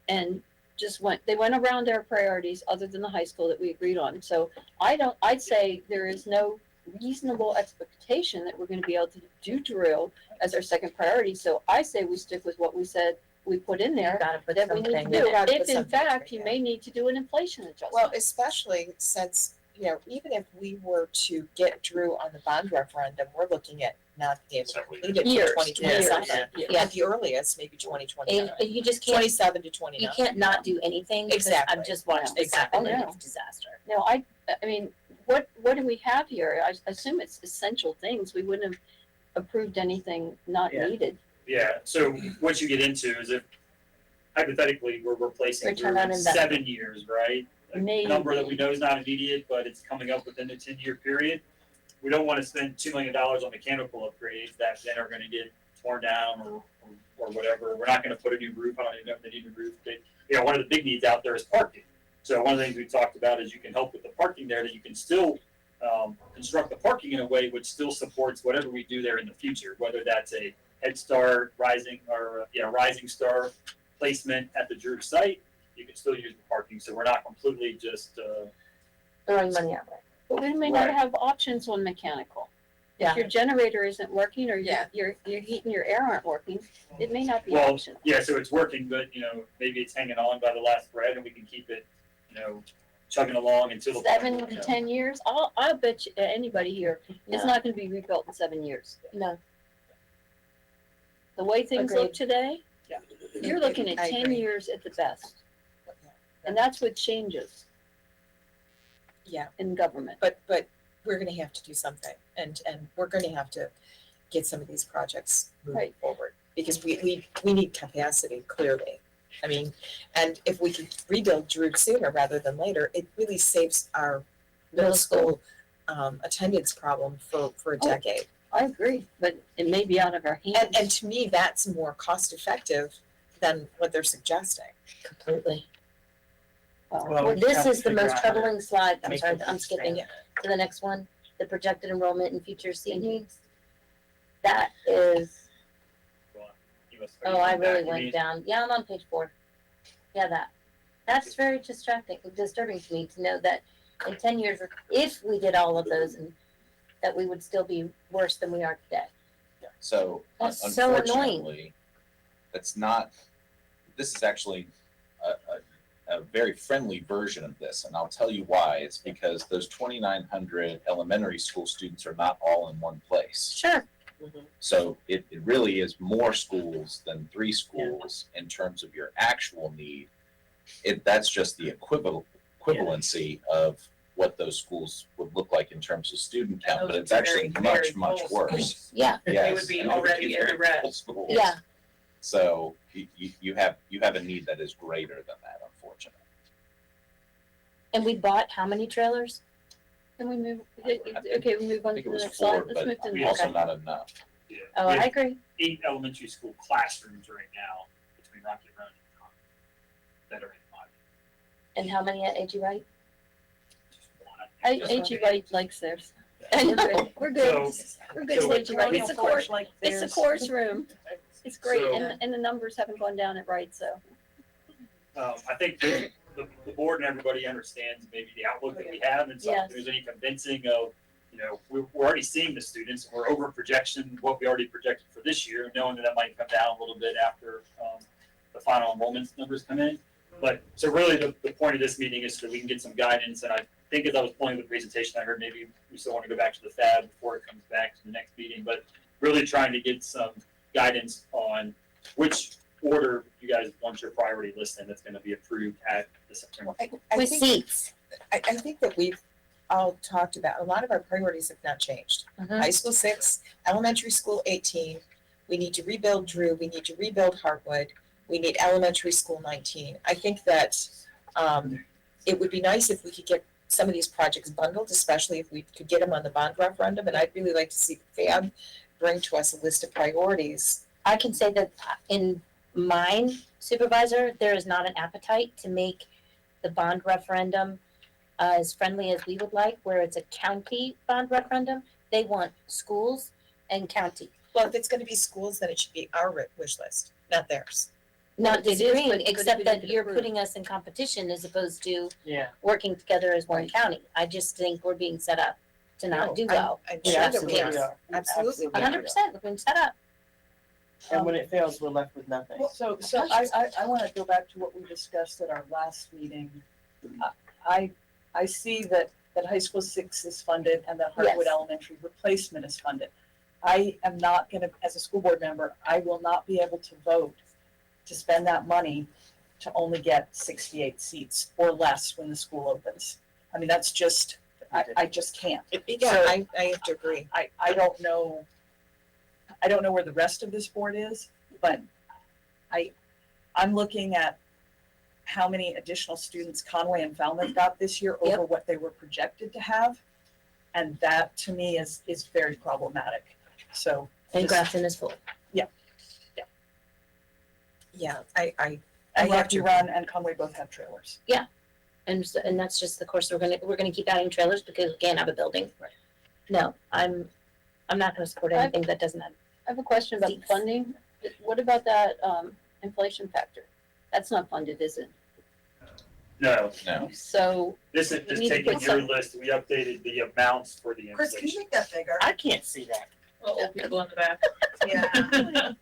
and just they went around our priorities other than the high school that we agreed on. So I'd say there is no reasonable expectation that we're gonna be able to do Drew as our second priority. So I say we stick with what we said we put in there, Gotta put that we need to something do. in it. Gotta If put in something in fact, there, you yeah. may need to do an inflation adjustment. Well, especially since, even if we were to get Drew on the bond referendum, we're looking at not being able to complete it Years, till 2027. years. Yeah. At the earliest, maybe 2029. And you just can't, 27 to you 29. can't not do anything, because Exactly. I've just watched this Exactly. happen, and Oh, it's disaster. No, I mean, what do we have here? I assume it's essential things. We wouldn't have approved anything not Yeah. needed. Yeah, so what you get into is if hypothetically we're replacing Return Drew on in investment. 7 years, right? A Maybe. number that we know is not immediate, but it's coming up within the 10-year period. We don't want to spend $2 million on mechanical upgrades that then are going to get torn down or whatever. We're not going to put a new roof. I don't even know if they need a roof. One of the big needs out there is parking. So one of the things we talked about is you can help with the parking there, that you can still construct the parking in a way which still supports whatever we do there in the future, whether that's a Head Start, Rising Star placement at the Drew site. You can still use the parking, so we're not completely just Throwing money out there. But we may not Right. have options on mechanical. Yeah. If your generator isn't working or Yeah. your heat and your air aren't working, it may not be an Well, option. yeah, so it's working, but, maybe it's hanging on by the last thread and we can keep it, chugging along until. the point 7 where, to 10 years, I'll bet you, anybody here, it's No. not gonna be rebuilt in 7 years. No, The way things look Agreed. today, Yeah. you're looking at I 10 agree. years at the best. And that's with changes Yeah, in government. but we're gonna have to do something, and we're gonna have to get some of these projects moving Right. forward, because we need capacity, clearly. I mean, and if we could rebuild Drew sooner rather than later, it really saves our middle school attendance problem for a Oh. decade. I agree, but it may be out of our hands. And to me, that's more cost effective than what they're suggesting. completely. Well, This is the figure most out how to troubling slide. I'm make sorry, them I'm skipping Yeah. to the next one. The projected enrollment in future seat needs. That is, You must- oh, I back, really you went mean? down. Yeah, I'm on page 4. Yeah, that's very distracting, disturbing to me to know that in 10 years, if we did all of those, and that we would still be worse than we are today. So That's so annoying. unfortunately, this is actually a very friendly version of this. And I'll tell you why. It's because those 2,900 elementary school students are not all in one place. Sure. So it really is more schools than 3 schools in terms of your actual need. That's just the equivalency of what those schools would look like in terms of student count, And but those it's would be actually very, much, very much full worse. schools. Yeah, They Yes, would be and those already kids in are the red. full schools. yeah. So you have a need that is greater than that, unfortunately. And we bought how many trailers? Can we move, okay, we move I on think to it the was next slide. 4, Let's but move to the also next. not enough. Yeah. Oh, We I have agree. 8 elementary school classrooms right now between Rocky Run and Con that are in mod. And how many at AG Wright? Just one. AG White likes theirs. I We're know. good, we're good, So- we're good so- with AG White. It's a course, Like it's a there's- course room. It's great, So- and the numbers haven't gone down at Wright, so. I think the board and everybody understands maybe the outlook that we have, and so Yes. if there's any convincing of, we're already seeing the students, and we're over projection, what we already projected for this year, knowing that might come down a little bit after, the final enrollment numbers come in. But, so really, the point of this meeting is so that we can get some guidance, and I think as I was playing with the presentation, I heard maybe we still want to go back to the FAB before it comes back to the next meeting, but really trying to get some guidance on which order you guys want your priority list in that's gonna be approved at the September. I With think, seats. I think that we've all talked about, a lot of our priorities have not changed. Mhm. High school 6, elementary school 18, we need to rebuild Drew, we need to rebuild Hartwood, we need elementary school 19. I think that it would be nice if we could get some of these projects bundled, especially if we could get them on the bond referendum, and I'd really like to see FAB bring to us a list of priorities. I can say that in mine, supervisor, there is not an appetite to make the bond referendum as friendly as we would like, where it's a county bond referendum. They want schools and county. Well, if it's gonna be schools, then it should be our wish list, not theirs. Not It is, disagreeing, but if except it that is you're approved. putting us in competition as opposed to Yeah. working together as one county. I just think we're being set up to not do well. I'm We sure that we absolutely are, are. absolutely. A 100%, we're being set up. And when it fails, we're left with nothing. So I wanna go back to what we discussed at our last meeting. I see that high school 6 is funded and that Hartwood Yes. Elementary replacement is funded. I am not gonna, as a school board member, I will not be able to vote to spend that money to only get 68 seats or less when the school opens. I mean, that's just, I just can't. Yeah, I have to agree. I don't know where the rest of this board is, but I'm looking at how many additional students Conway and Falmouth got this year over what they were projected to have. And that to me is very problematic. So. And just- Grafton is full. Yeah, I And have Rocky to- Run and Conway both have trailers. And that's just the course we're gonna keep adding trailers because we can't have a building. Right. No, I'm not gonna support anything that doesn't have. I have a question about Seats. funding. What about that, inflation factor? That's not funded, is it? No, No. So this is We just need to taking put your some- list, we updated the amounts for the Chris, can you inflation. make that bigger? I can't see that. Old people in the back. Yeah.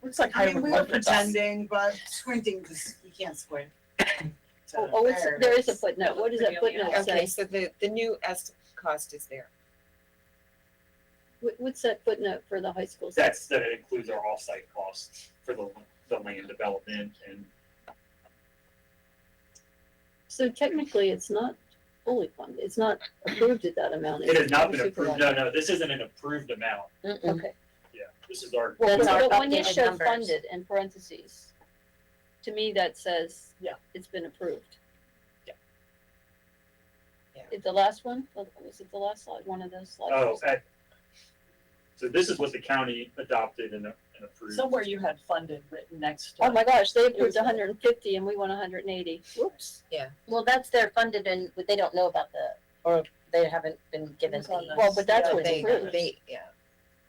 Looks like I mean, we were hieroglyphics. pretending, but squinting, just, you can't squint. there is a footnote. What does that footnote Okay, say? so the new cost is there. What's that footnote for the high school? That it includes our offsite costs for the land development and So technically, it's not fully funded. It's not approved at that amount. it has not been It's approved. supervised. No, this isn't an approved amount. Okay. Yeah, this is our. Well, That's our but when you updated show numbers. funded in parentheses, to me, that says, Yeah. it's been approved. Yeah. Yeah. Is the last one? Was it the last slide? One of those slides? Oh, so this is what the county adopted and approved. Somewhere you had funded written next to Oh it. my gosh, they was- approved 150 and we want 180. Whoops. Well, that's their funded and they don't know about or they haven't been given It's on the. the- Well, but that's Yeah, what's They, approved. they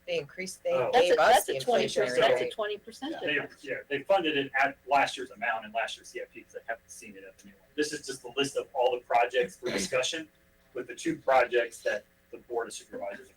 increased, they Oh. gave us That's the a 20%, inflationary that's a rate. 20% They, difference. yeah, they funded it at last year's amount and last year's CIP because I haven't seen it at the new one. This is just a list of all the projects for discussion with the two projects that the Board of Supervisors approved.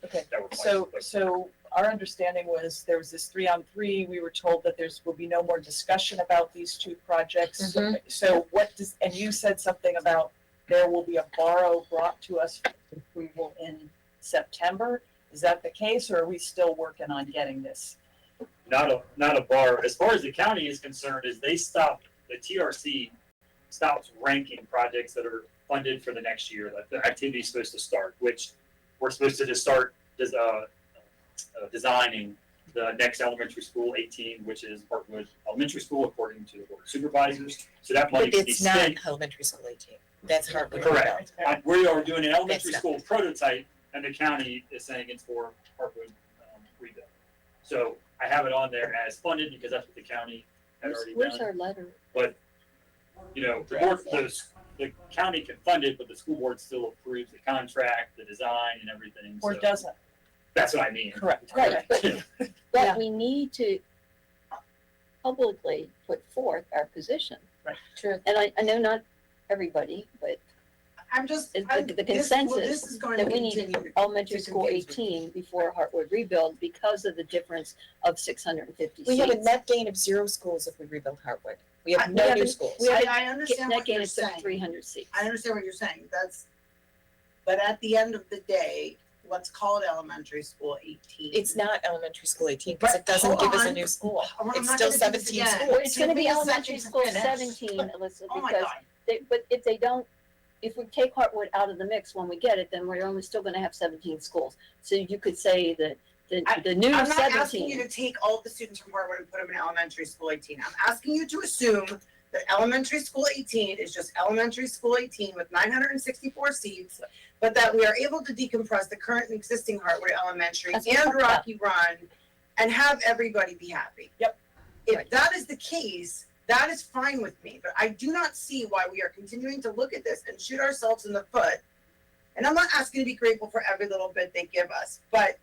Okay, That were so our understanding was there was this 3-on-3. We were told that will be no more discussion about these two projects. So what does, and you said something about there will be a borrow brought to us for approval in September. Is that the case, or are we still working on getting this? not a bar. As far as the county is concerned, is the TRC stops ranking projects that are funded for the next year, that the activity is supposed to start, which we're supposed to just start designing the next elementary school 18, which is Parkwood Elementary School, according to the Board of Supervisors. So that money But can be it's not spent. elementary school 18, that's Hartwood. Correct. We are doing an elementary That's school prototype, and the county is saying it's for Parkwood rebuild. So I have it on there as funded because that's what the county had already Where's done. our letter? You know, the county can fund it, but the school board still approves the contract, the design, and everything. Or So doesn't? that's what I mean. Correct. Right, but Yeah. we need to publicly put forth our position. True. And I know not everybody, but I'm just, It's I'm, the this, well, consensus this is going that to we need continue. elementary to school confuse me. 18 before Hartwood rebuild because of the difference of 650 We have a seats. net gain of 0 schools if we rebuild Hartwood. We have I- no we new haven't- schools. we haven't I understand Net what gain you're of saying. 300 seats. I understand what you're saying, but at the end of the day, let's call it elementary school 18. It's not elementary school 18, because But it doesn't hold give us a on. new school. I'm It's not still gonna do this 17 again. schools. Well, it's gonna Give be me a elementary second to school finish. 17, Alyssa, Oh my because God. but if they don't, if we take Hartwood out of the mix when we get it, then we're only still gonna have 17 schools. So you could say that the new I'm not asking you 17. to take all the students from Hartwood and put them in elementary school 18. I'm asking you to assume that elementary school 18 is just elementary school 18 with 964 seats, but that we are able to decompress the current and existing Hartwood Elementary That's what we and talked about. Rocky Run and have everybody be happy. Yep. If Right. that is the case, that is fine with me, but I do not see why we are continuing to look at this and shoot ourselves in the foot. And I'm not asking to be grateful for every little bit they give us, but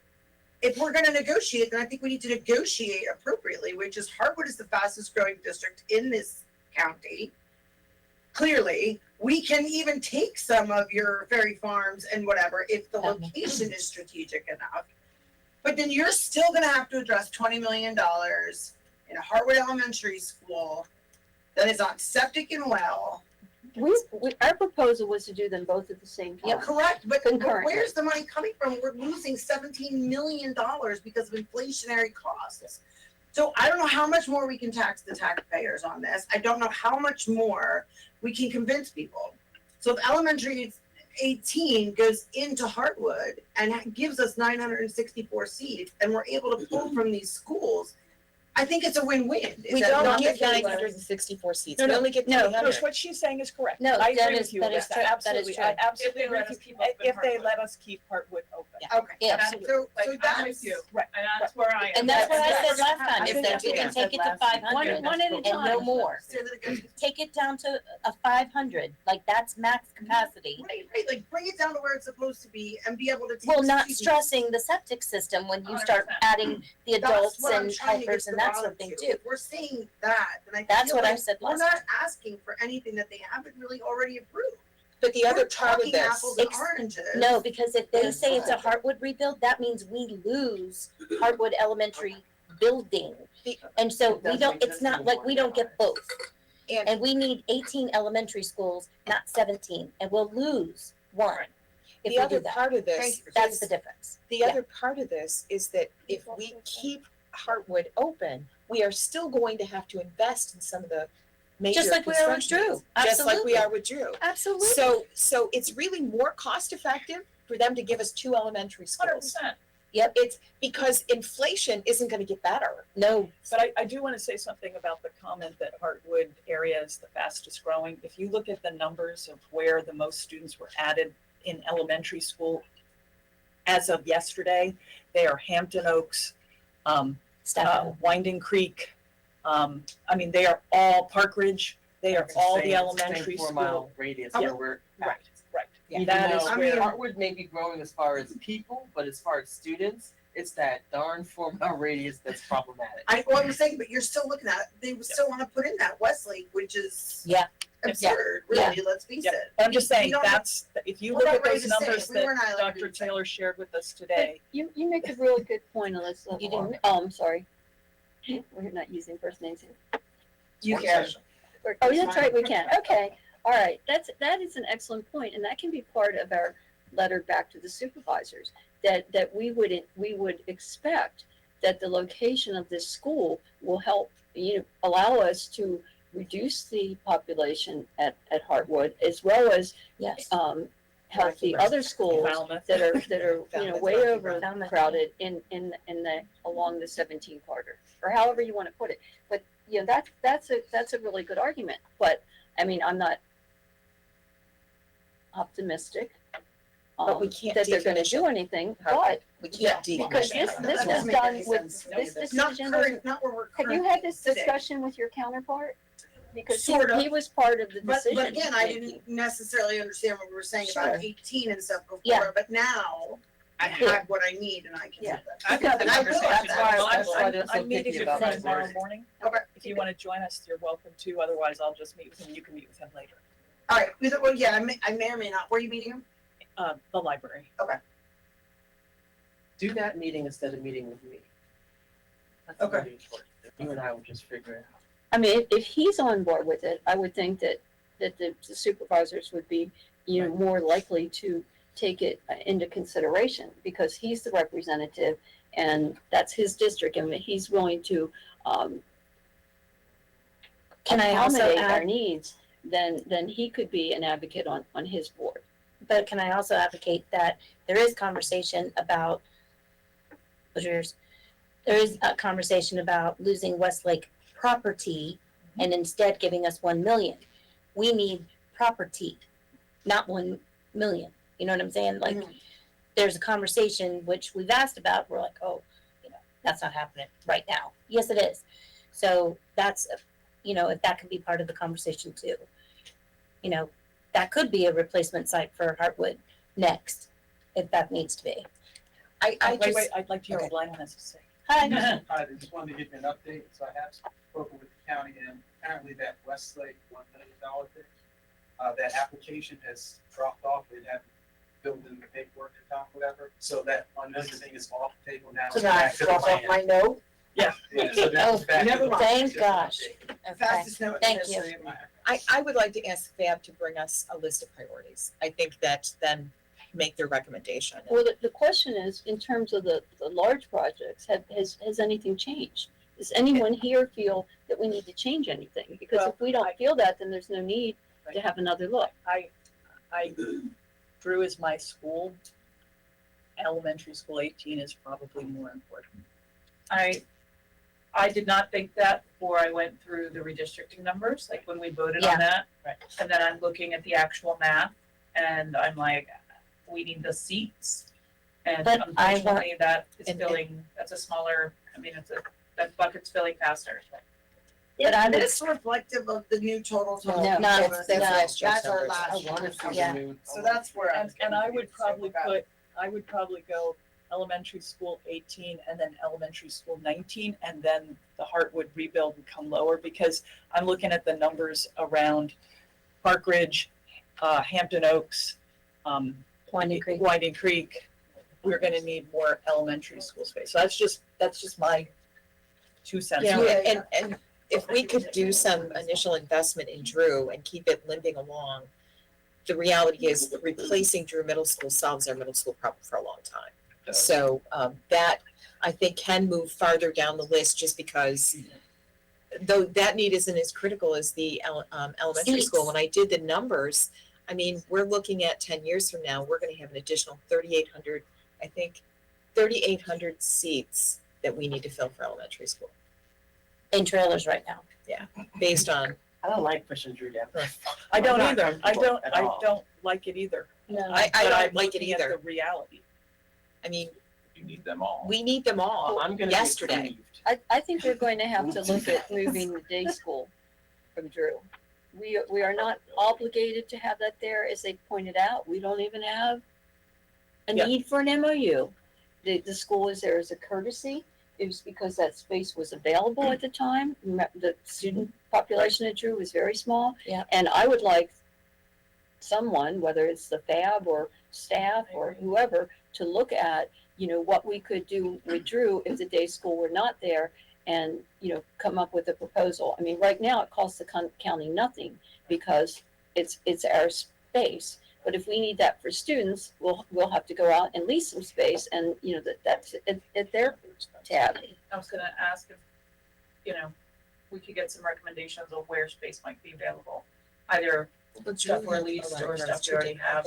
if we're gonna negotiate, then I think we need to negotiate appropriately, which is Hartwood is the fastest growing district in this county. Clearly, we can even take some of your fairy farms and whatever if the location is strategic enough. But then you're still gonna have to address $20 million in a Hartwood Elementary School that is on septic and well. Our proposal was to do them both at the same time. Correct, but Concurrently. where's the money coming from? We're losing $17 million because of inflationary costs. So I don't know how much more we can tax the taxpayers on this. I don't know how much more we can convince people. So if elementary 18 goes into Hartwood and gives us 964 seats and we're able to pull from these schools, I think it's a win-win. Is We that don't not get the case? 964 seats, No, we no, only get No, 300. what she's saying is correct. No, I that agree is- with you that with is that. true. That is Absolutely. true. I absolutely If they agree let with us you. keep up with If they Hartwood. let us keep Hartwood open. Yeah. Okay. Yeah. So I'm that's. with you, Right. and that's where I am. And that's what I That's- said last time, I is think that that's we what can I said take it to last week. 500 One at a and time. no more. Say that again. Take it down to a 500, like that's max capacity. Right, like bring it down to where it's supposed to be and be able to take. Well, the not students. stressing the septic system when you start 100%. adding the That's adults what I'm and trying to get helpers to and the that's bottom something two. too. If we're seeing that, then I That's feel what I like said we're last not asking for anything that they haven't really already approved. But the other We're part of talking this, apples and Ex- oranges. No, because if they Yes. say it's a Heartwood rebuild, that means we lose Heartwood Elementary building. The- And so It we doesn't don't, it's exist not like anymore, we don't get yeah. both. and And we need 18 elementary schools, not 17, and we'll lose one Right. if the we other do that. part of this That's is, the difference. the yeah. other part of this is that if we keep Heartwood open, we are still going to have to invest in some of the major Just like we are with construction Drew. needs, just like we Absolutely. are with Drew. Absolutely. So it's really more cost effective for them to give us 2 elementary 100%. schools. It's because inflation isn't gonna get better. No, But I do want to say something about the comment that Heartwood area is the fastest growing. If you look at the numbers of where the most students were added in elementary school as of yesterday, they are Hampton Oaks, Stafford. Winding Creek. I mean, they are all Park Ridge. They are It's the all same- the it's elementary same 4 school. mile radius Yeah. where we're at. Right, right. Yeah. Even That though is I where, mean, Hartwood may be growing as far as people, but as far as students, it's that darn 4 mile radius that's problematic. I'm saying, but you're still looking at, they would still wanna put in that Westlake, which is Yeah. absurd, Yeah. really, let's face Yep. it. but I'm just saying, We don't- that's, if you we're look not at ready those to say it. numbers We were that not allowed to Dr. do that. Taylor shared with us today, You make a really good point, Alyssa. You do. I'm sorry. We're not using first names here. you Work can, session. Oh, that's right, we can. Okay. All right. That is an excellent point, and that can be part of our letter back to the supervisors, that we would expect that the location of this school will help, allow us to reduce the population at Hartwood, as well as Yes. help the other schools Falmouth. that are Falmouth, way Rocky overcrowded in the along the 17 corridor, or however you want to put it. But that's a really good argument. But I mean, I'm not optimistic But we can't that they're going to decommission do anything. Hartwood. But We can't decommission. because this Hartwood. this That was doesn't make done any with sense. this Not decision. Was, current, not where we're have you currently had this sitting. discussion with your counterpart? Because Sort of. he was part of the decision. But again, I making. didn't necessarily understand what we were saying Sure. about 18 and stuff before, Yeah. but now I have what I need and I can do Yeah. that. I've had the And I will, conversation. that's why that's why they're so I'm meeting picky with about him my tomorrow work. morning. Okay. If you want to join us, you're welcome to. Otherwise, I'll just meet with him. You can meet with him later. All right, well, yeah, I may or may not. Where are you meeting him? The library. Do that meeting instead of meeting with me. That's Okay. really important. You and I will just figure it out. I mean, if he's on board with it, I would think that the supervisors would be, more likely to take it into consideration, because he's the representative and that's his district, and he's willing to Can I also accommodate our add, needs, then he could be an advocate on his board. but can I also advocate that there is conversation about, there is a conversation about losing Westlake property and instead giving us 1 million. We need property, not 1 million. You know what I'm saying? Like, there's a conversation which we've asked about. We're like, oh, that's not happening right now. Yes, it is. So that's, if that could be part of the conversation too. That could be a replacement site for Heartwood next, if that needs to be. I Wait, I'd like to hear okay. what Glenn has to say. Hi. I just wanted to give you an update, so I have spoken with the county, and apparently that Westlake $1 million thing, that application has dropped off, they haven't filled in the paperwork and top, whatever, so that $1 million thing is off the table now. So It's now I back to the drop off plan. my note. Yeah, so that's Oh, back to never the mind. plan. Thank gosh. Okay. Fastest note in Thank you. history. I would like to ask Fab to bring us a list of priorities. I think that then make their recommendation. Well, the question is, in terms of the large projects, has anything changed? Does anyone here feel that we need to change anything? Because Well, if we don't feel that, then there's no need to have another look. I Drew is my school. Elementary school 18 is probably more important. I did not think that before I went through the redistricting numbers, like when we voted Yeah. on that. Right. And then I'm looking at the actual math and I'm like, we need the seats. And But I want- unfortunately, that is And- filling, that's a smaller, that bucket's filling faster. But I Is would, this reflective of the new total? No, No, that's no, last year's That's our numbers. last I year. want to see Yeah. the new. So that's where I was And I getting would confused. probably go elementary school 18 and then elementary school 19, and then the Hartwood rebuild would come lower, because I'm looking at the numbers around Park Ridge, Hampton Oaks, Winding Creek. Winding Creek. We're gonna need more elementary school space. So that's just my 2 cents. You know, and if we could do some initial investment in Drew and keep it limping along, the reality is replacing Drew Middle School solves our middle school problem for a long time. So, that I think can move farther down the list, just because though that need isn't as critical as the elementary school. Seats. When I did the numbers, I mean, we're looking at 10 years from now, we're gonna have an additional 3,800, I think, 3,800 seats that we need to fill for elementary school, In trailers right now. based on, I don't like pushing Drew down. I don't I'm not either. I comfortable don't, at I all. don't like it either. No. I But don't I'm like it looking at either. The reality. I mean, You need them all. we need them all I'm gonna be yesterday. grieved. I think we're going to have to look at moving the day school from Drew. We are not obligated to have that there, as they pointed out. We don't even have a Yeah. need for an MOU. The school is there as a courtesy. It was because that space was available at the time. The student population at Drew was very small. Yeah. And I would like someone, whether it's the FAB or staff or whoever, to look at, what we could do with Drew if the day school were not there, and, come up with a proposal. I mean, right now it costs the county nothing because it's our space. But if we need that for students, we'll have to go out and lease some space, and, that's at their tab. I was gonna ask if, we could get some recommendations of where space might be available, either stuff we're leased or stuff we already have.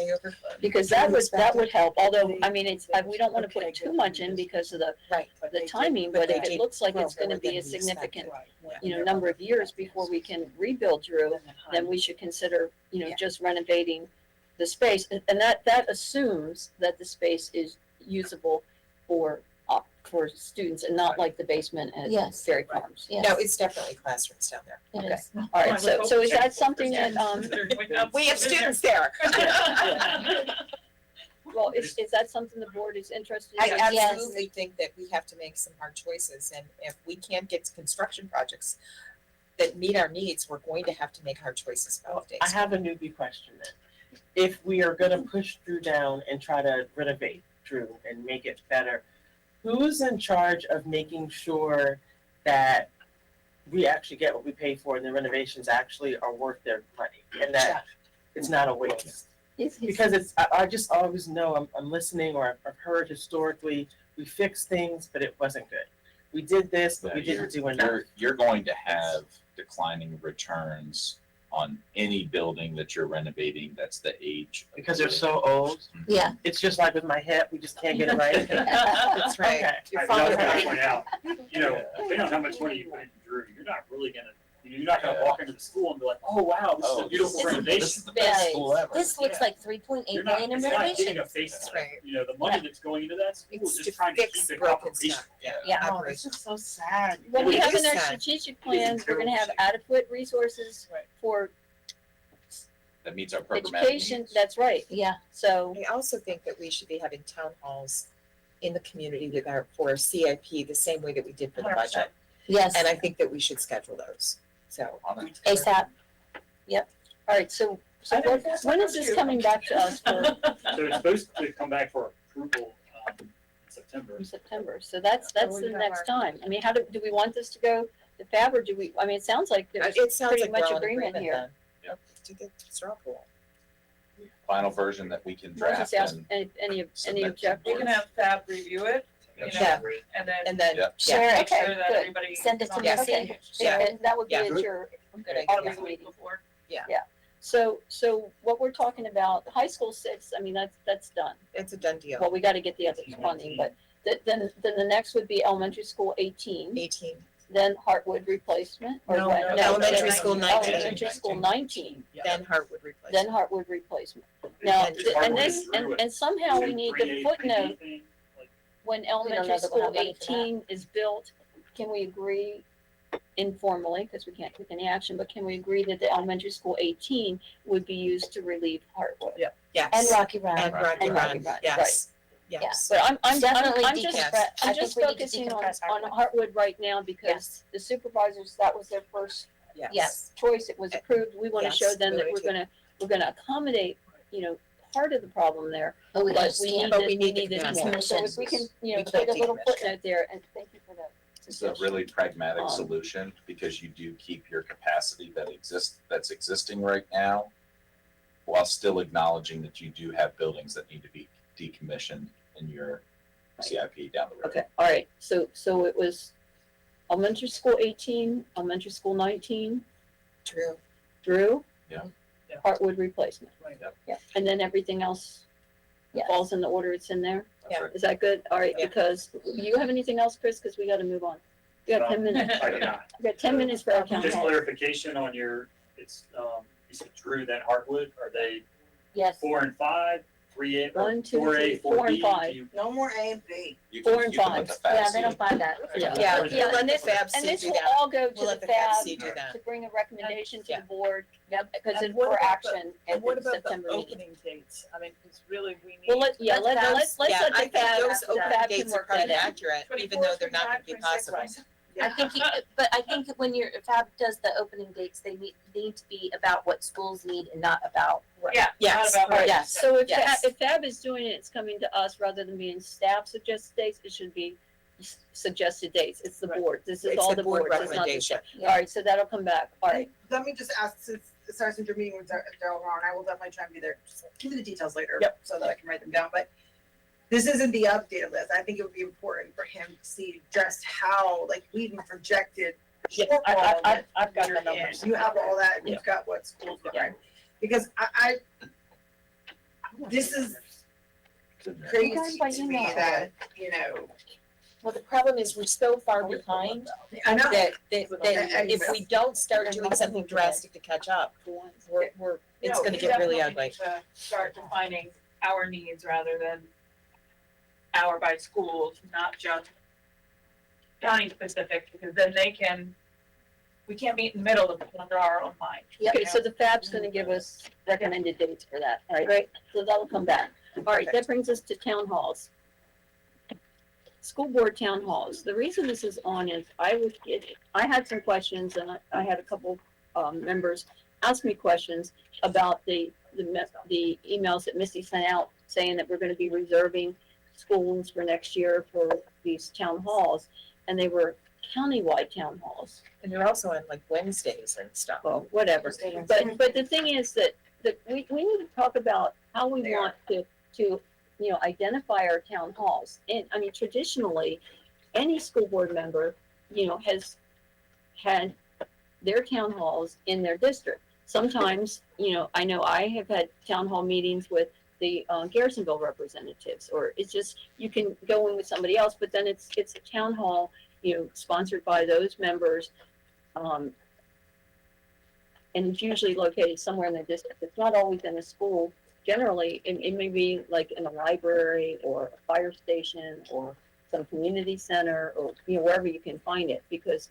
Because that would help, although, I mean, we don't wanna put too much in because of the timing, but if it looks like it's gonna be a significant, number of years before we can rebuild Drew, then we should consider, just renovating the space. And that assumes that the space is usable for students and not like the basement at Yes. Dairy Farms. Yes. No, it's definitely classrooms down there. It Okay. is. All right, so is that something that, We have students there. well, is that something the board is interested in? I Yes. absolutely think that we have to make some hard choices, and if we can't get construction projects that meet our needs, we're going to have to make hard choices about days. I have a newbie question then. If we are gonna push Drew down and try to renovate Drew and make it better, who's in charge of making sure that we actually get what we pay for and the renovations actually are worth their money and that it's not a waste? Because I just always know I'm listening, or I've heard historically, we fixed things, but it wasn't good. We did this, but we didn't do enough. You're going to have declining returns on any building that you're renovating that's the age. of Because the they're so old. Yeah. It's just like with my hip, we just can't get it right. That's right. Okay. You're I following was gonna right. point out, depending on how much money you put into Drew, you're not really gonna, you're not gonna walk into the school and be like, oh, wow, this is a beautiful renovation. This is the best school ever. This looks like 3.8 You're not, million in it's not getting a renovations. facelift. Right. The money that's going into that school It's is to just trying to fix keep it broken operational. stuff. Yeah. Oh, this is so sad. Well, we It have is in our sad. strategic plans, we're gonna have adequate resources Right. for That meets our programmatic education, needs. that's right. Yeah. So, I also think that we should be having town halls in the community for our CIP, the same way that we did for the budget. Yes. And I think that we should schedule those, so. On it. ASAP. all right, so when is this coming back to us for So it's supposed to come back for approval, in September. in September? So that's the next time. I mean, how do we want this to go to FAB, or do we, I mean, it sounds like there's It sounds pretty like we're much all in agreement agreement here. then. To the straw poll. Final version that we can We'll draft just ask and any submit to objections. We can have Fab review it, Yeah. and then And then, Yeah. Share it. make sure Okay, that good. everybody. Send it to Yeah. me. Okay, Yeah. and that would be Yeah. at your good idea. August Week meeting. before. So what we're talking about, high school 6, I mean, that's done. It's a done deal. Well, we gotta get the other funding, but then the next would be elementary school 18, 18. then Hartwood replacement, or No, what? no, elementary school 19. Elementary school 19, Then Hartwood replacement. then Hartwood replacement. Now, And- and this, and somehow we need the footnote, when elementary that we'll school have money for that. 18 is built, can we agree informally, because we can't take any action, but can we agree that the elementary school 18 would be used to relieve Hartwood? Yes. And Rocky Run. And Rocky And Rocky Run, Run, yes. Yes. But I'm Definitely I'm just, decompress. I I'm think just we need to focusing decompress on Heartwood. Heartwood right now because Yes. the supervisors, that was their first Yes. choice. It was approved. We want to show Yes, them we that would we're gonna accommodate, part of the problem there. But we But we need But it, we need the it capacity. more. So if we can, We put can't a little decommission. footnote there, and thank you for that. It's a really pragmatic Um, solution because you do keep your capacity that's existing right now, while still acknowledging that you do have buildings that need to be decommissioned in your CIP down the road. Okay, all right, so it was elementary school 18, elementary school 19, True. Drew. Yeah. Yeah. Heartwood replacement. Right. Yeah, and then everything else Yes. falls in the order it's in there. That's Yeah. right. Is that good? All right, Yeah. because you have anything else, Chris? Because we got to move on. You got 10 minutes. I do not. We got 10 minutes for our town Just hall. clarification on your, you said Drew, then Hartwood, are they Yes. 4 and 5, 3A, or 1, 2, 4A, 3, 4, and 4B? 5. Do you- No more A and B. You 4 and you can let 5. the Yeah, FAFSA they don't find that. Yeah. Yeah, Yeah. we'll let the Fab And C this do will that. all go to We'll let the the Fab FAB C do that. to bring a recommendation to Yeah. the board. Yep. Because And it's what for about the- action at And what the about the September meeting. opening dates? I mean, because really we need. Well, let's Fabs- let Yeah, the I think FAB, those the open FAB can dates are work probably that out. accurate, even though they're not gonna be possible. I think, but I think when your FAB does the opening dates, they need to be about what schools need and not about. Yeah, Yes, not about. yes. So if Yes. if FAB is doing it, it's coming to us rather than being staff suggested dates, it should be suggested dates. It's the Right. board. This is It's all the the board boards, it's not the recommendation. staff. All right, so that'll come back. All right. Let me just ask, since you're meeting with Daryl Ron, I will definitely try and be there. Just give me the details later. Yep. So that I can write them down, but this isn't the updated list. I think it would be important for him to see just how, like, we even projected Yeah, shortfall. I've got you're the numbers. in. You have all that, and Yeah. you've got what schools are, because I this is crazy by to me email. that, Well, the problem is we're so far behind I know. that if we don't start doing something drastic to catch up, it's No, gonna we get really definitely ugly. need to start defining our needs rather than hour by schools, not just county specific, because then we can't meet in the middle of under our own mind. Okay, so the FAB's gonna give us recommended dates for that, all right? Great. So that'll come back. All right, that brings us to town halls. School board town halls. The reason this is on is I had some questions and I had a couple, members ask me questions about the emails that Missy sent out saying that we're gonna be reserving schools for next year for these town halls. And they were countywide town halls. And they're also on like Wednesdays and stuff. Well, whatever. But the thing is that we need to talk about how we want to identify our town halls. And I mean, traditionally, any school board member, has had their town halls in their district. Sometimes, I know I have had town hall meetings with the Garrisonville representatives, or it's just, you can go in with somebody else, but then it's a town hall, sponsored by those members. And it's usually located somewhere in the district. It's not always in a school. Generally, it may be like in a library or a fire station or some community center or, wherever you can find it, because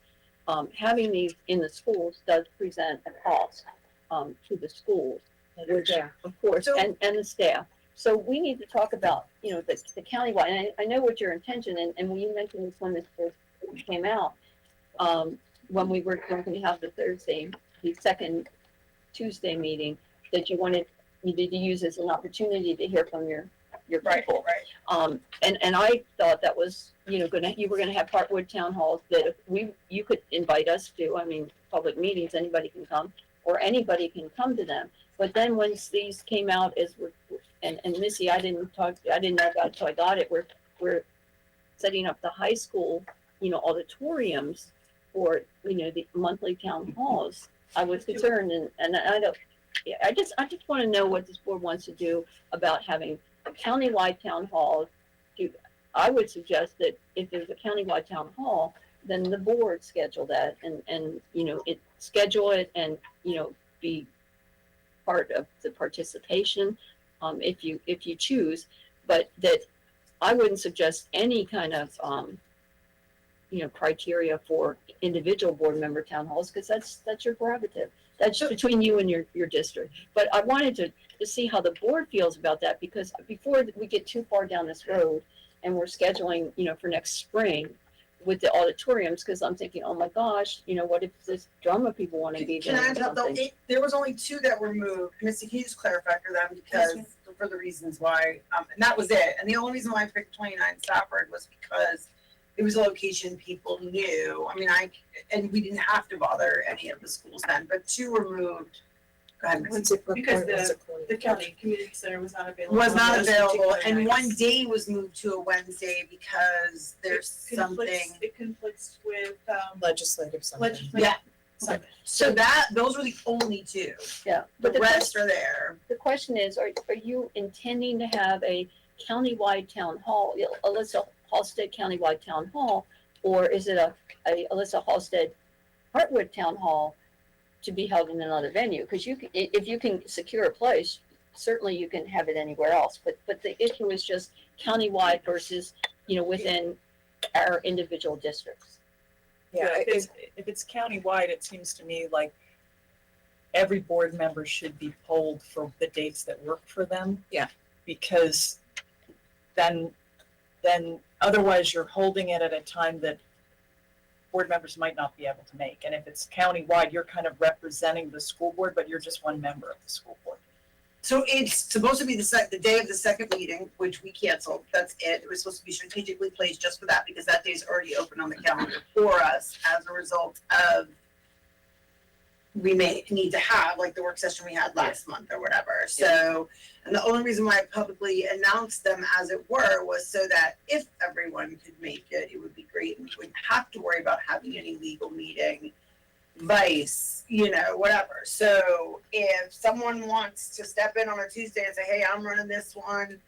having these in the schools does present a cost to the schools, which, of course, So- and the staff. So we need to talk about, the countywide, and I know what your intention, and when you mentioned this when this first came out, when we were going to have the second Tuesday meeting, that you needed to use as an opportunity to hear from your people. Right. And I thought that was, you were gonna have Heartwood town halls that you could invite us to, I mean, public meetings, anybody can come, or anybody can come to them. But then once these came out and Missy, I didn't know about it, so I got it, we're setting up the high school, auditoriums for, the monthly town halls. I was concerned and I don't, I just want to know what this board wants to do about having a countywide town hall. I would suggest that if there's a countywide town hall, then the board schedule that and schedule it and, be part of the participation, if you choose, but that I wouldn't suggest any kind of, criteria for individual board member town halls, because that's your prerogative. That's between you and your district. But I wanted to see how the board feels about that, because before we get too far down this road and we're scheduling, for next spring with the auditoriums, because I'm thinking, oh my gosh, what if this drama people want to be Can there I or interrupt though? something? There was only 2 that were moved. Missy, can you just clarify for them because for the reasons why, and that was it. And the only reason why I picked 29 Stafford was because it was a location people knew. I mean, and we didn't have to bother any of the schools then, but 2 were moved. Go ahead, Missy. Because The county community center was not available. Was not on those available, particular and nights. one day was moved to a Wednesday because there's something. It conflicts with, legislative something. Yeah. So those were the only 2. Yeah, The but the rest are there. question is, are you intending to have a countywide town hall, Alyssa Halstead countywide town hall, or is it a Alyssa Halstead Hartwood town hall to be held in another venue? Because if you can secure a place, certainly you can have it anywhere else. But the issue is just countywide versus, within our individual districts. Yeah, If it's countywide, it seems to me like every board member should be polled for the dates that work for them. Yeah. Because then otherwise you're holding it at a time that board members might not be able to make. And if it's countywide, you're kind of representing the school board, but you're just one member of the school board. So it's supposed to be the day of the second meeting, which we canceled. That's it. It was supposed to be strategically placed just for that because that day is already open on the calendar for us as a result of we may need to have like the work session we had last month or whatever. So, and the only reason why I publicly announced them as it were was so that if everyone could make it, it would be great and we wouldn't have to worry about having any legal meeting, vice, whatever. So if someone wants to step in on a Tuesday and say, hey, I'm running this one,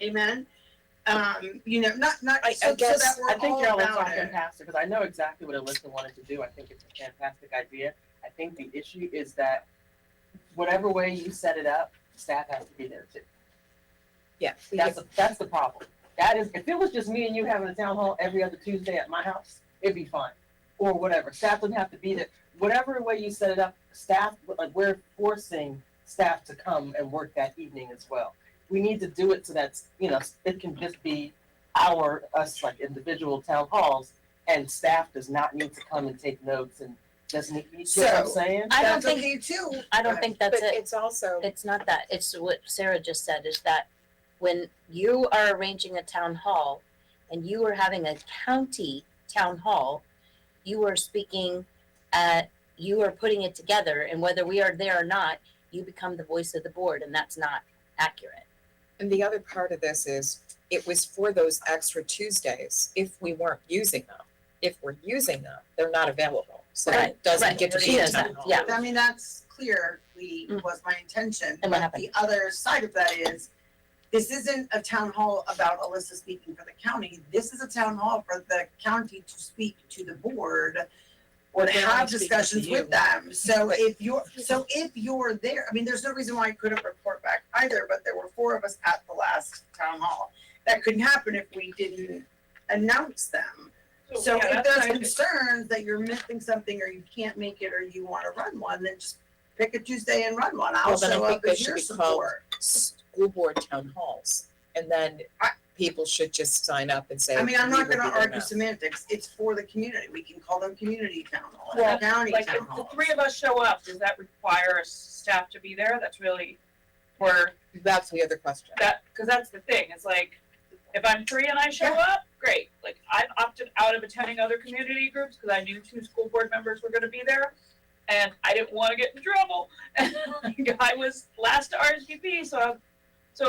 amen. Not I so guess, that we're I think all y'all are about talking it. past it, because I know exactly what Alyssa wanted to do. I think it's a fantastic idea. I think the issue is that whatever way you set it up, staff has to be there too. Yeah. That's the problem. That is, if it was just me and you having a town hall every other Tuesday at my house, it'd be fine. Or whatever, staff doesn't have to be there. Whatever way you set it up, staff, like we're forcing staff to come and work that evening as well. We need to do it so that, it can just be us like individual town halls, and staff does not need to come and take notes and doesn't need, you know what I'm saying? I don't That's think, okay too. I don't think that's But it. it's also, It's not that. It's what Sarah just said, is that when you are arranging a town hall and you are having a county town hall, you are speaking you are putting it together, and whether we are there or not, you become the voice of the board, and that's not accurate. and the other part of this is, it was for those extra Tuesdays, if we weren't using them. If we're using them, they're not available, so Right, it doesn't right. get to She be a knows town that, hall. yeah. I mean, that's clearly Mm. was my intention. And what But happened? the other side of that is, this isn't a town hall about Alyssa speaking for the county. This is a town hall for the county to speak to the board or to They're have only speaking discussions to with you. them. So if you're there, I mean, there's no reason why I couldn't report back either, but there were 4 of us at the last town hall. That couldn't happen if we didn't announce them. So yeah, if that's there's what I think. concerns that you're missing something or you can't make it or you wanna run one, then just pick a Tuesday and run one. I'll Well, then I show think up they as should your be called support. school board town halls, and then people should just sign up and say. I mean, I'm "We not will gonna be there argue now." semantics. It's for the community. We can call them community town hall, Well, county Like, town if the hall. 3 of us show up, does that require staff to be there? That's really, or That's the other question. because that's the thing, it's like, if I'm free and I show up, great. Like, I've opted out of attending other community groups because I knew 2 school board members were gonna be there. And I didn't wanna get in trouble. And I was last to RSVP, so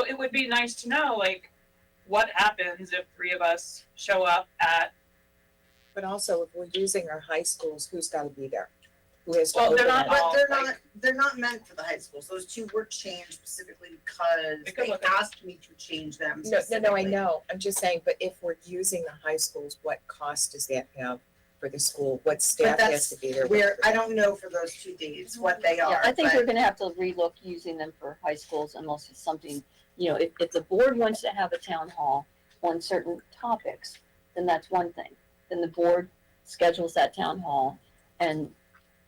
it would be nice to know, like, what happens if 3 of us show up at, But also, if we're using our high schools, who's gotta be there? Who has to Well, open they're not it? But all, they're not meant for the high schools. Those 2 were changed specifically because They could they look at- asked me to change them No, I specifically. know, I'm just saying, but if we're using the high schools, what cost does that have for the school? What staff has that's to be there? I don't know for those 2 dates what they Yeah, are, I think but- we're gonna have to relook using them for high schools unless it's something, if the board wants to have a town hall on certain topics, then that's one thing. then the board schedules that town hall. And,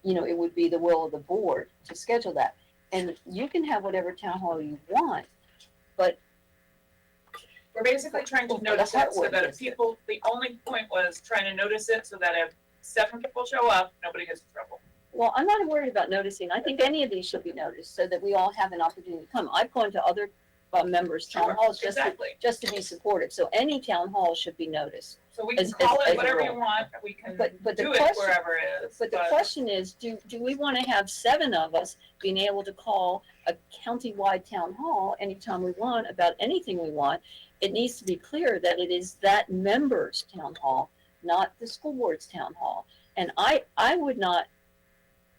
you know, it would be the will of the board to schedule that. And you can have whatever town hall you want, but We're basically trying to Well, notice the it so that Heartwood if people, the only point was trying to notice it so that if 7 people show up, nobody gets in trouble. well, I'm not worried about noticing. I think any of these should be noticed so that we all have an opportunity to come. I've gone to other members' town Sure, halls exactly. just to be supported. So any town hall should be noticed. So we can As- call as it a whatever you rule. want, we can But the do it question- wherever it is. But the question is, do we want to have 7 of us being able to call a county-wide town hall anytime we want about anything we want? It needs to be clear that it is that member's town hall, not the school board's town hall. And I would not,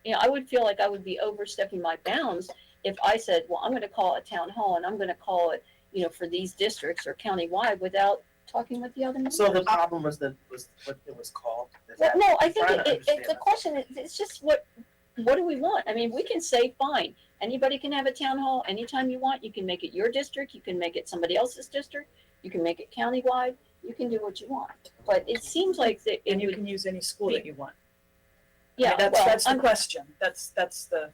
you know, I would feel like I would be overstepping my bounds if I said, well, I'm going to call a town hall and I'm going to call it, you know, for these districts or countywide without talking with the other members. So the problem was what it was called? Is Well, that- no, I I'm think trying to understand the that. question is, it's just what do we want? I mean, we can say, fine, anybody can have a town hall anytime you want. You can make it your district, you can make it somebody else's district, you can make it countywide, you can do what you want. But it seems like that it And you would, can use any school that you want. I yeah, mean, well, that's the I'm, question. That's the,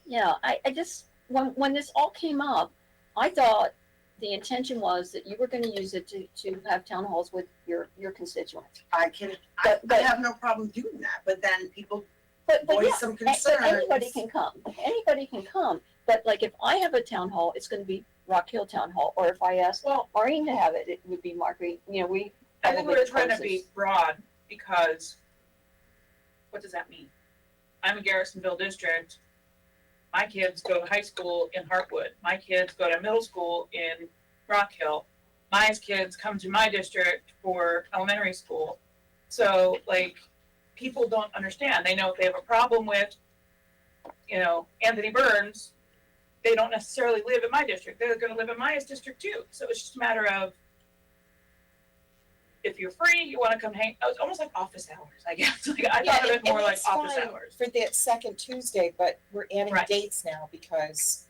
yeah, I just, when this all came up, I thought the intention was that you were gonna use it to have town halls with your constituents. I But- have no problem doing that, but then people But yeah, voice some but concerns. anybody can come, anybody can come, but like if I have a town hall, it's gonna be Rock Hill Town Hall, or if I ask Well, Maureen to have it, it would be Marguerite, you know, we. I think we probably were trying to be closest. broad because what does that mean? I'm a Garrisonville district. My kids go to high school in Hartwood. My kids go to middle school in Rock Hill. My kids come to my district for elementary school. So like, people don't understand. They know if they have a problem with, you know, Anthony Burns, they don't necessarily live in my district. They're gonna live in my district too. So it's just a matter of, if you're free, you wanna come hang, it's almost like office hours, I guess. Like, I thought of it more like office hours. For that second Tuesday, but we're adding Right. dates now because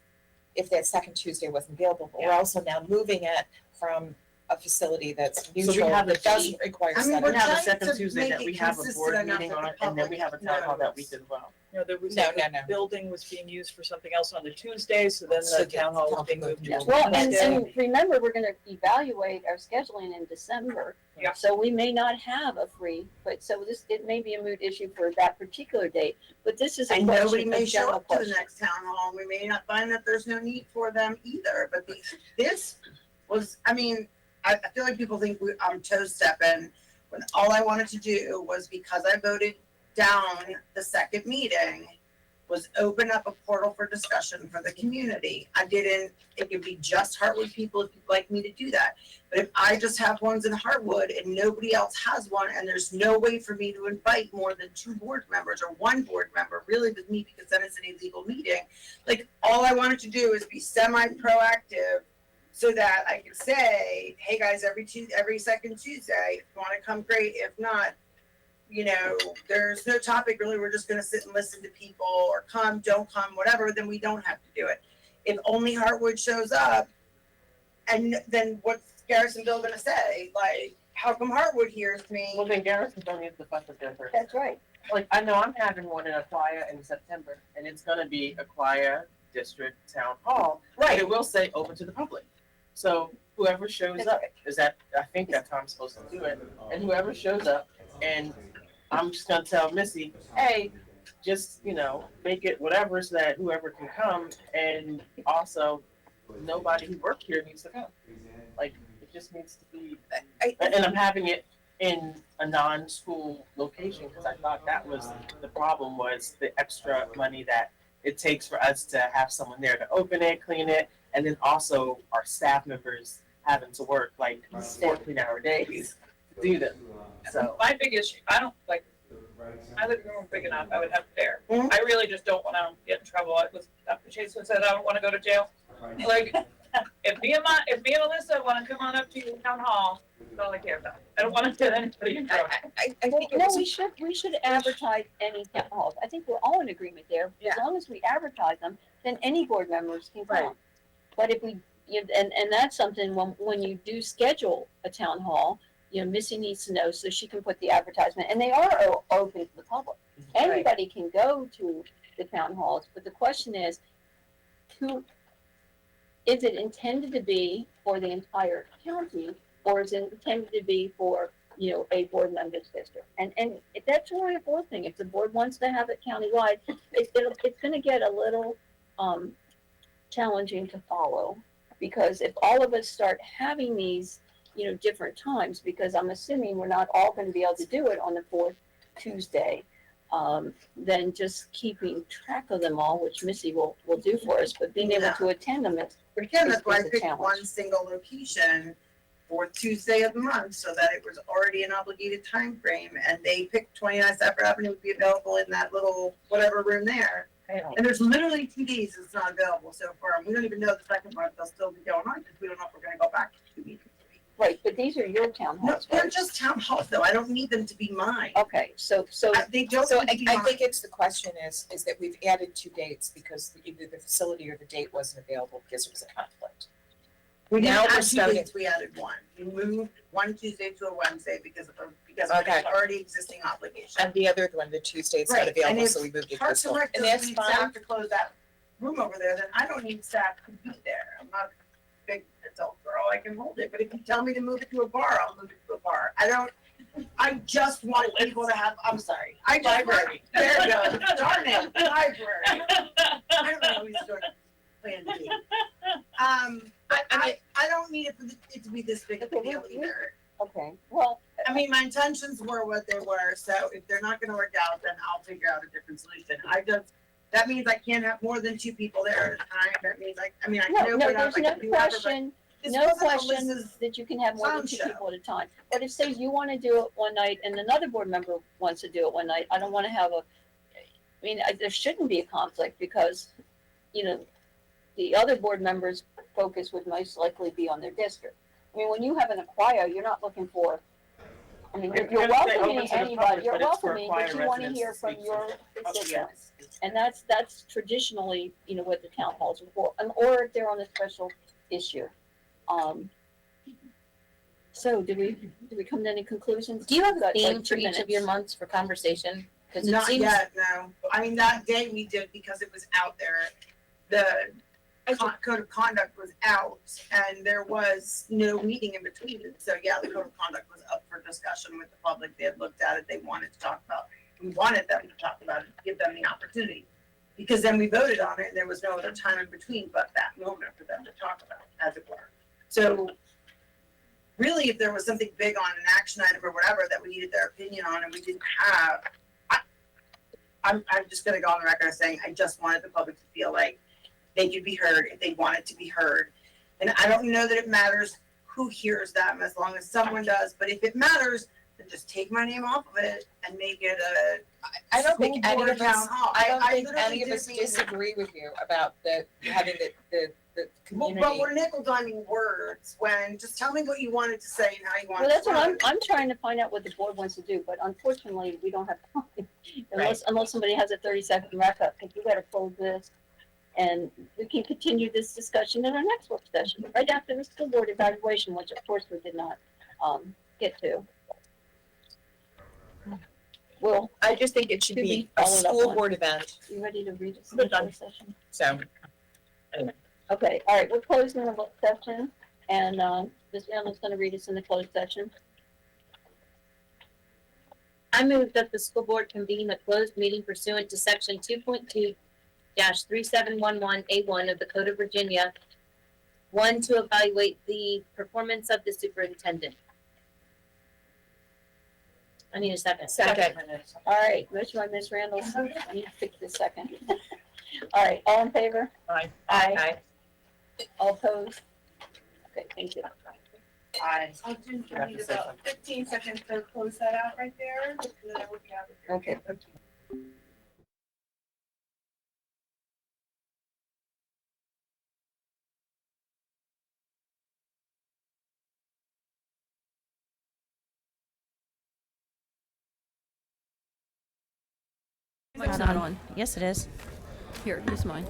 if that second Tuesday wasn't available, but we're Yeah. also now moving it from a facility that's we neutral, have that a doesn't date. require I mean, seven. we're We have a trying second to Tuesday make that it we have a consistent board enough meeting that the on, and then we have a town hall that week public as well. you know, there was, No, the no. building was being used for something else on the Tuesday, so then So the the town hall was town being hall moved to moved. Well, and Wednesday. remember, we're gonna evaluate our scheduling in December. Yeah. So we may not have a free, but so this, it may be a moot issue for that particular date, but this is a And question, nobody may a show general up to the question. next town hall, we may not find that there's no need for them either, but this was, I mean, I feel like people think I'm toe stepping, when all I wanted to do was, because I voted down the second meeting, was open up a portal for discussion for the community. It could be just Hartwood people if you'd like me to do that. But if I just have ones in Hartwood and nobody else has one, and there's no way for me to invite more than 2 board members or 1 board member, really with me, because then it's an illegal meeting. Like, all I wanted to do is be semi-proactive so that I could say, hey guys, every second Tuesday, if you wanna come, great. If not, you know, there's no topic really, we're just gonna sit and listen to people, or come, don't come, whatever, then we don't have to do it. If only Hartwood shows up, and then what's Garrisonville gonna say? Like, how come Hartwood hears me? Well, then Garrison don't need to fuss with their person. That's right. Like, I know I'm having one in Aquia in September, and it's gonna be Aquia District Town Hall. Right. It will say open to the public. So whoever shows That's up, right. is that, I think that's how I'm supposed to do it, and whoever shows up, and I'm just gonna tell Missy, hey, just, you know, make it whatever so that whoever can come, and also, nobody who worked here needs to come. Like, it just needs to be, and I'm having it in a non-school location, because I thought that was, the problem was the extra money that it takes for us to have someone there to open it, clean it, and then also our staff members having to work like 14-hour days to do them. So, My big issue, I don't like, my living room is big enough, I would have it there. Mhm. I really just don't wanna get in trouble. It was, Jason said, I don't wanna go to jail. Like, if me and Alyssa wanna come on up to town hall, that's all I care about. I don't wanna get anybody in trouble. I Well, think it no, was, we should advertise any town halls. I think we're all in agreement there. As long as we advertise them, then any board members can come. Right. But if we, and that's something when you do schedule a town hall, Missy needs to know so she can put the advertisement, and they are open to the public. Anybody can go to the town halls, but the question is, who, is it intended to be for the entire county, or is it intended to be for, a board member's district? And that's really a board thing. If the board wants to have it countywide, it's gonna get a little, challenging to follow. Because if all of us start having these, different times, because I'm assuming we're not all gonna be able to do it on the fourth Tuesday, then just keeping track of them all, which Missy will do for us, but being able to attend them, Again, that's why I It's a picked challenge. one single location for Tuesday of the month, so that it was already an obligated time frame, and they picked 29 Stafford Avenue would be available in that little whatever room there. And there's literally 2 days it's not available so far, and we don't even know the second month they'll still be going on, because we don't know if we're gonna go back to 2 meetings a week. right, but these are your town No, halls, they're right? just town halls though, I don't need them to be mine. Okay, so They don't So need to be I mine. think it's the question is that we've added 2 dates because either the facility or the date wasn't available because it was a conflict. We Now didn't we're add 2 starting- dates, we added one. We moved one Tuesday to a Wednesday because of Okay. an already existing obligation. And the other one, the Tuesday, it's not Right, and available, if so we moved it to Parks this and one. Rec And doesn't that's need fine. staff to close that room over there, then I don't need staff to be there. I'm not a big adult girl, I can hold it, but if you tell me to move it to a bar, I'll move it to a bar. I just want people to have, I'm sorry, I just want, Library. there you go, darn it, library. I don't know who's doing plan B. I don't need it to be this big of a deal either. okay, well, I mean, my intentions were what they were, so if they're not gonna work out, then I'll figure out a different solution. That means I can't have more than 2 people there at a time, that means I can no, open up, there's I no can do whatever, but question, this no wasn't question Alyssa's. that you can have more than clown 2 show. people at a time. But if, say, you wanna do it one night and another board member wants to do it one night, I don't wanna have there shouldn't be a conflict because, the other board members' focus would most likely be on their district. I mean, when you have an acquire, you're not looking for, you're It's gonna stay open welcoming to the anybody, public, you're but it's for welcoming, but acquired you wanna residents hear to from speak to. your Oh, constituents. yes. And that's traditionally, what the town halls are for, or if they're on a special issue. So do we come to any conclusions? Do you have a Got, like, theme 2 for each minutes. of your months for conversation? Cause it Not seems, yet, no. I mean, that day we did because it was out there. The code of conduct was out and there was no meeting in between. So yeah, the code of conduct was up for discussion with the public. They had looked at it, they wanted to talk about it. We wanted them to talk about it, give them the opportunity. Because then we voted on it and there was no other time in between but that moment for them to talk about it, as it were. So really, if there was something big on an action item or whatever that we needed their opinion on and we didn't have, I'm just gonna go on the record as saying, I just wanted the public to feel like they could be heard if they wanted to be heard. And I don't know that it matters who hears them, as long as someone does, but if it matters, then just take my name off of it and make it a I don't think school any board of us, town hall. I don't think literally any of us didn't mean- disagree with you about having the Well, community. but we're nickel diming words when, just tell me what you wanted to say and how you Well, wanted to that's what word it. I'm trying to find out what the board wants to do, but unfortunately, we don't have time. Unless somebody has a 30-second wrap up, because we gotta close this. And we can continue this discussion in our next work session, right after the school board evaluation, which of course we did not, get to. Well, I just think it should Should be be a followed up school on. board event, you ready to read this in the closed session? so. Okay, all right, we're closing the work session, and, Ms. Randall's gonna read us in the closed session. I move that the school board convene a closed meeting pursuant to section 2.2-3711A1 of the Code of Virginia. 1, to evaluate the performance of the superintendent. I need a second. All right, motion by Ms. Randall, I need to fix this second. All right, all in favor? Aye. Aye. All opposed? Okay, thank you. I'll just need about 15 seconds to close that out right there, and then I will be out of here. Okay. It's not on. Yes, it is. Here, here's mine.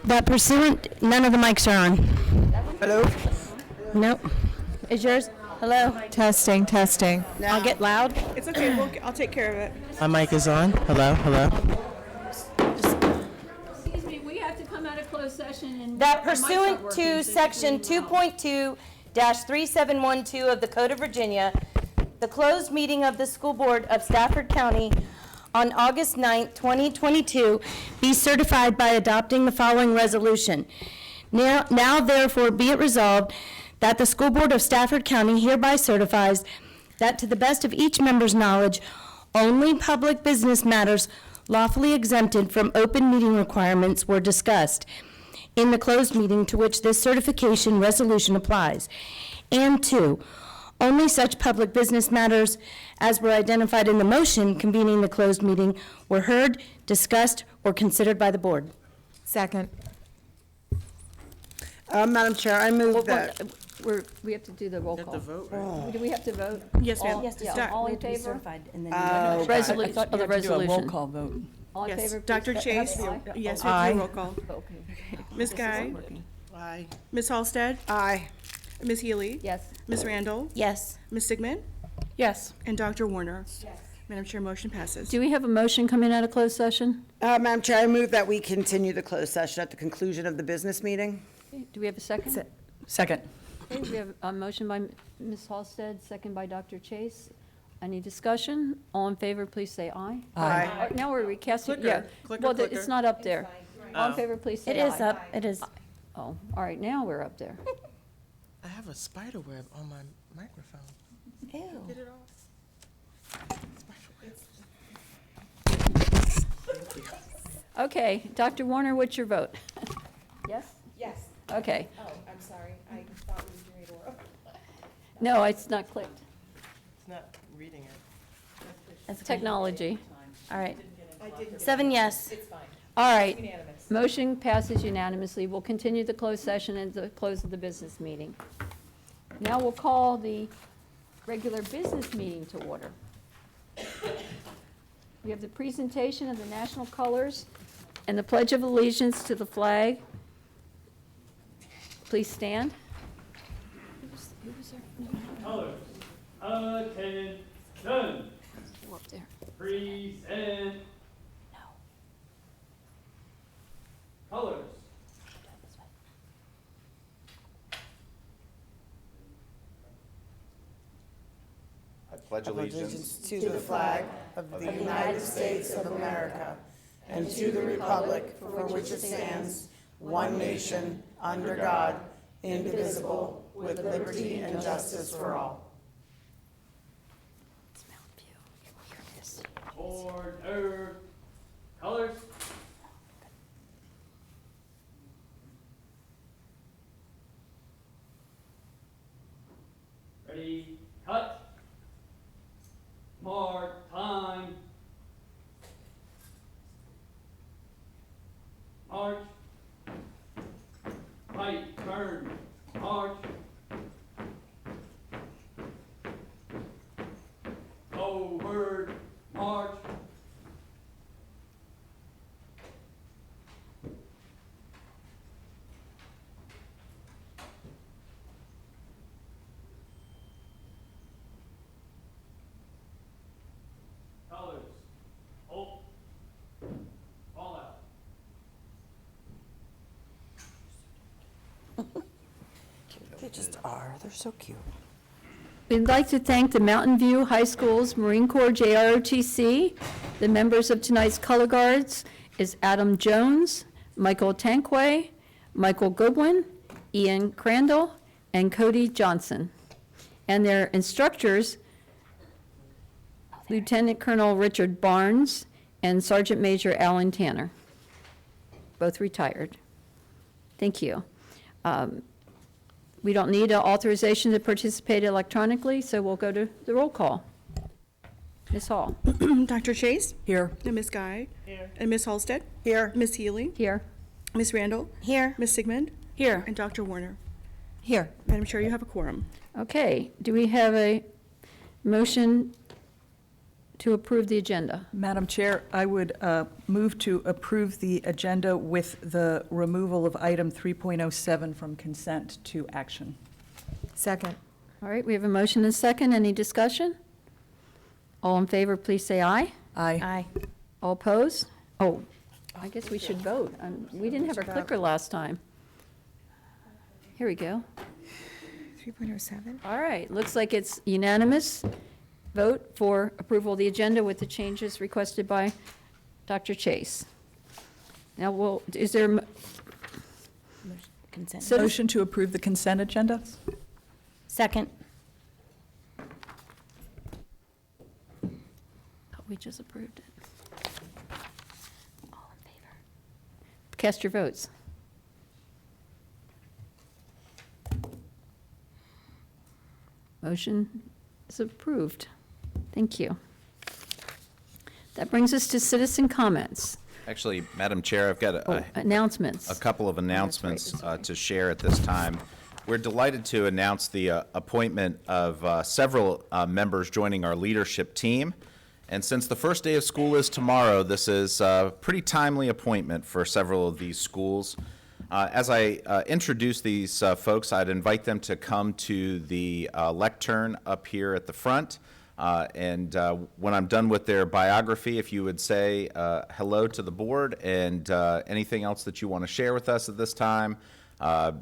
But pursuant, none of the mics are on. Hello? Nope. Is yours? Hello? Testing, testing. I'll get loud. It's okay, I'll take care of it. My mic is on. Hello, hello. Excuse me, we have to come out of closed session and. That pursuant to section 2.2-3712 of the Code of Virginia, the closed meeting of the School Board of Stafford County on August 9th, 2022, be certified by adopting the following resolution. Now therefore be it resolved that the School Board of Stafford County hereby certifies that to the best of each member's knowledge, only public business matters lawfully exempted from open meeting requirements were discussed in the closed meeting to which this certification resolution applies. And two, only such public business matters as were identified in the motion convening the closed meeting were heard, discussed, or considered by the board. Second. Madam Chair, I move that. We have to do the roll call. vote, Do we have to vote? Yes, ma'am. All- Yes, yeah, Staff- all in favor? Oh, Resolution, thought you the had to do a roll resolution. call vote. All in Yes, favor? please Dr. say Chase? aye. Yes, we Aye. have to do roll call. Okay. Ms. Guy? Aye. Ms. Halsted? Aye. Ms. Healy? Yes. Ms. Randall? Yes. Ms. Sigmund? Yes. And Dr. Warner? Yes. Madam Chair, motion passes. Do we have a motion coming out of closed session? Madam Chair, I move that we continue the closed session at the conclusion of the business meeting. Do we have a second? Second. Okay, we have a motion by Ms. Halsted, second by Dr. Chase. Any discussion? All in favor, please say aye. Aye. Now we're recasting, Clicker, yeah. clicker, Well, clicker. it's not up there. All in Oh. favor, please say It aye. is up, it is. Oh, all right, now we're up there. I have a spider web on my microphone. Ew. Get it off. Okay, Dr. Warner, what's your vote? Yes? Yes. Okay. Oh, I'm sorry. I thought we were doing oral. No, it's not clicked. It's not reading it. That's okay. Technology. All right. I didn't. 7 yes. It's fine. All right. Unanimous. Motion passes unanimously. We'll continue the closed session at the close of the business meeting. Now we'll call the regular business meeting to order. We have the presentation of the national colors and the Pledge of Allegiance to the flag. Please stand. Who was there? Colors, attention, Go up there. present. No. Colors. I pledge allegiance to the flag of the United States of America and to the republic for which it stands, one nation, under God, indivisible, with liberty and justice for all. It's Mountain View. Here it is. Order. Colors. Ready, cut. Mark, time. March. Right, turn, march. Forward, march. Colors. Hold. Fall out. They just are, they're so cute. We'd like to thank the Mountain View High School's Marine Corps JROTC. The members of tonight's color guards is Adam Jones, Michael Tanquay, Michael Goodwin, Ian Crandall, and Cody Johnson. And their instructors, Lieutenant Colonel Richard Barnes and Sergeant Major Alan Tanner, both retired. Thank you. We don't need an authorization to participate electronically, so we'll go to the roll call. Ms. Hall? Dr. Chase? Here. And Ms. Guy? Here. And Ms. Halsted? Here. Ms. Healy? Here. Ms. Randall? Here. Ms. Sigmund? Here. And Dr. Warner? Here. Madam Chair, you have a quorum. Okay, do we have a motion to approve the agenda? Madam Chair, I would move to approve the agenda with the removal of item 3.07 from consent to action. Second. All right, we have a motion and a second. Any discussion? All in favor, please say aye. Aye. Aye. All opposed? Oh, I guess we should vote. We didn't have our Vote. clicker last time. Here we go. 3.07. All right, looks like it's unanimous vote for approval of the agenda with the changes requested by Dr. Chase. Now, is there, Consent. Motion to approve the consent agenda? Second. we just approved it. All in favor? Cast your votes. Motion is approved. Thank you. That brings us to citizen comments. Actually, Madam Chair, I've got Announcements. a couple of announcements to share at this time. We're delighted to announce the appointment of several members joining our leadership team. And since the first day of school is tomorrow, this is a pretty timely appointment for several of these schools. As I introduce these folks, I'd invite them to come to the lectern up here at the front. And when I'm done with their biography, if you would say hello to the board and anything else that you want to share with us at this time,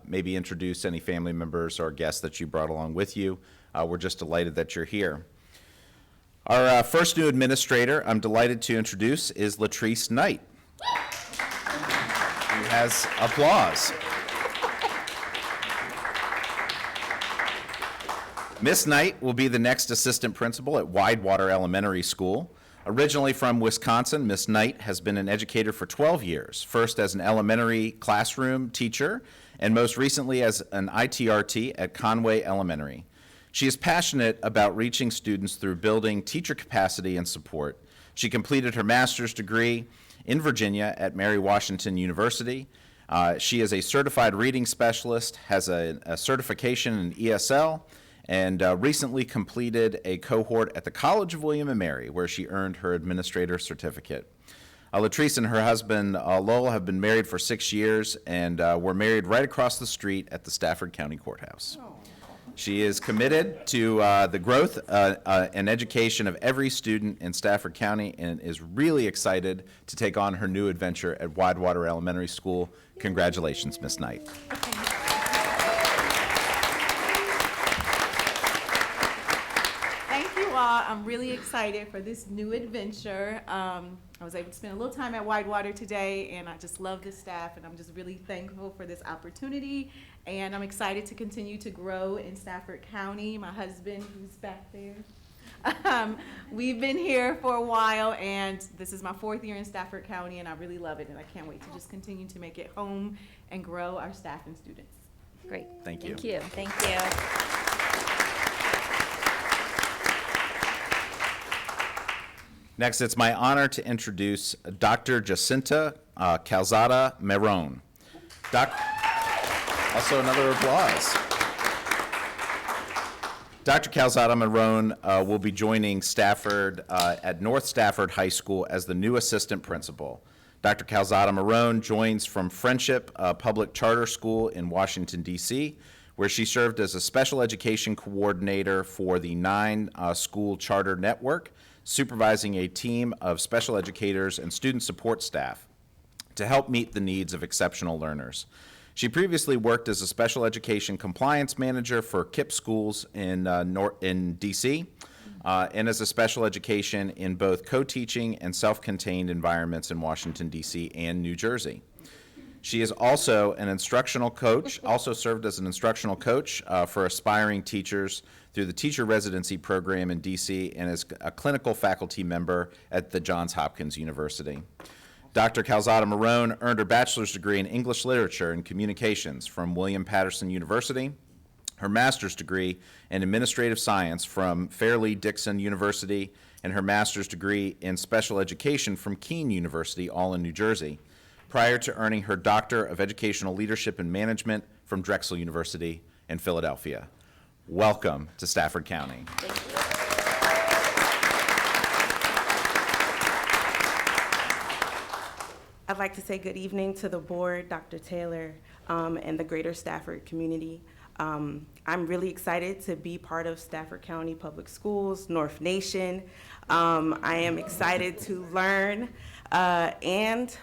maybe introduce any family members or guests that you brought along with you. We're just delighted that you're here. Our first new administrator I'm delighted to introduce is Latrice Knight, who has applause. Miss Knight will be the next assistant principal at Widewater Elementary School. Originally from Wisconsin, Miss Knight has been an educator for 12 years, first as an elementary classroom teacher, and most recently as an ITRT at Conway Elementary. She is passionate about reaching students through building teacher capacity and support. She completed her master's degree in Virginia at Mary Washington University. She is a certified reading specialist, has a certification in ESL, and recently completed a cohort at the College of William & Mary, where she earned her administrator certificate. Latrice and her husband, Lowell, have been married for 6 years and were married right across the street at the Stafford County Courthouse. She is committed to the growth and education of every student in Stafford County and is really excited to take on her new adventure at Widewater Elementary School. Congratulations, Miss Knight. Thank you all. I'm really excited for this new adventure. I was able to spend a little time at Widewater today, and I just love the staff, and I'm just really thankful for this opportunity. And I'm excited to continue to grow in Stafford County. My husband, who's back there, we've been here for a while, and this is my 4th year in Stafford County, and I really love it, and I can't wait to just continue to make it home and grow our staff and students. Great. Thank you. Thank you. Thank you. Next, it's my honor to introduce Dr. Jacinta Calzada Marron. Also another applause. Dr. Calzada Marron will be joining Stafford at North Stafford High School as the new assistant principal. Dr. Calzada Marron joins from Friendship Public Charter School in Washington, D.C., where she served as a special education coordinator for the 9-school charter network, supervising a team of special educators and student support staff to help meet the needs of exceptional learners. She previously worked as a special education compliance manager for KIPP schools in D.C. And as a special education in both co-teaching and self-contained environments in Washington, D.C. and New Jersey. She is also an instructional coach, also served as an instructional coach for aspiring teachers through the teacher residency program in D.C. and is a clinical faculty member at the Johns Hopkins University. Dr. Calzada Marron earned her bachelor's degree in English Literature and Communications from William Patterson University, her master's degree in Administrative Science from Fairleigh-Dickinson University, and her master's degree in Special Education from Keene University, all in New Jersey, prior to earning her Doctor of Educational Leadership and Management from Drexel University in Philadelphia. Welcome to Stafford County. I'd like to say good evening to the board, Dr. Taylor, and the greater Stafford community. I'm really excited to be part of Stafford County Public Schools, North Nation. I am excited to learn and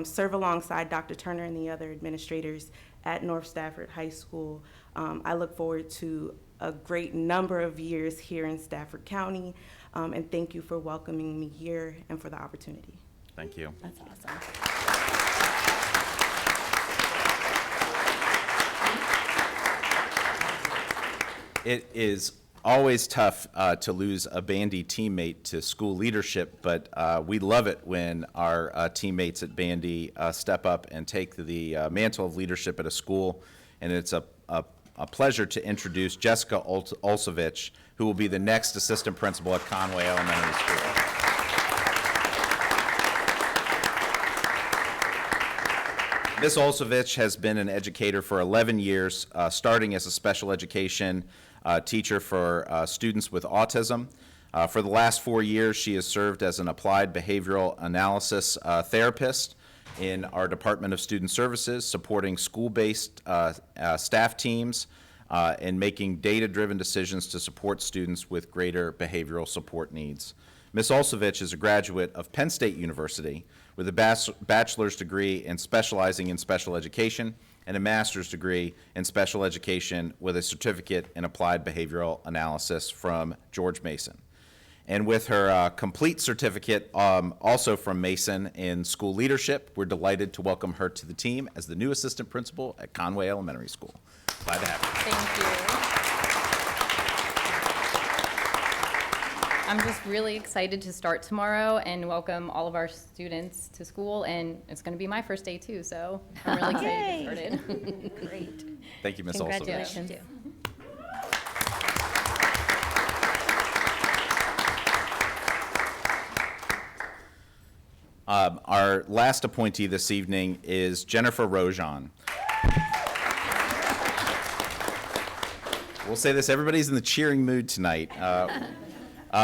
serve alongside Dr. Turner and the other administrators at North Stafford High School. I look forward to a great number of years here in Stafford County, and thank you for welcoming me here and for the opportunity. Thank you. That's awesome. It is always tough to lose a Bandy teammate to school leadership, but we love it when our teammates at Bandy step up and take the mantle of leadership at a school. And it's a pleasure to introduce Jessica Olsovich, who will be the next assistant principal at Conway Elementary School. Ms. Olsovich has been an educator for 11 years, starting as a special education teacher for students with autism. For the last 4 years, she has served as an applied behavioral analysis therapist in our Department of Student Services, supporting school-based staff teams and making data-driven decisions to support students with greater behavioral support needs. Ms. Olsovich is a graduate of Penn State University with a bachelor's degree in specializing in special education and a master's degree in special education with a certificate in applied behavioral analysis from George Mason. And with her complete certificate also from Mason in school leadership, we're delighted to welcome her to the team as the new assistant principal at Conway Elementary School. Glad to have you. Thank you. I'm just really excited to start tomorrow and welcome all of our students to school, and it's going to be my first day too, so I'm really excited to get started. Great. Thank you, Ms. Olsovich. Congratulations. Our last appointee this evening is Jennifer Rojon. We'll say this, everybody's in the cheering mood tonight.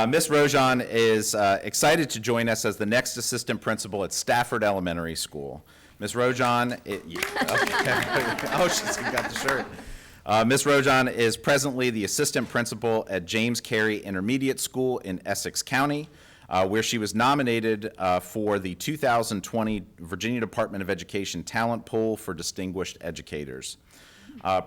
Ms. Rojon is excited to join us as the next assistant principal at Stafford Elementary School. Ms. Rojon, oh, she's got the shirt. Ms. Rojon is presently the assistant principal at James Carey Intermediate School in Essex County, where she was nominated for the 2020 Virginia Department of Education Talent Pool for Distinguished Educators.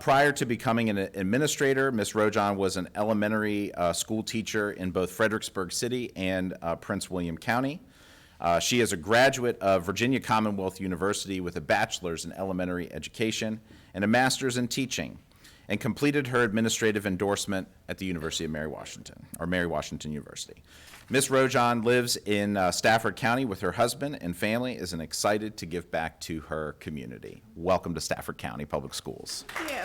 Prior to becoming an administrator, Ms. Rojon was an elementary school teacher in both Fredericksburg City and Prince William County. She is a graduate of Virginia Commonwealth University with a bachelor's in elementary education and a master's in teaching, and completed her administrative endorsement at the University of Mary Washington University. Ms. Rojon lives in Stafford County with her husband and family, is excited to give back to her community. Welcome to Stafford County Public Schools. Thank you.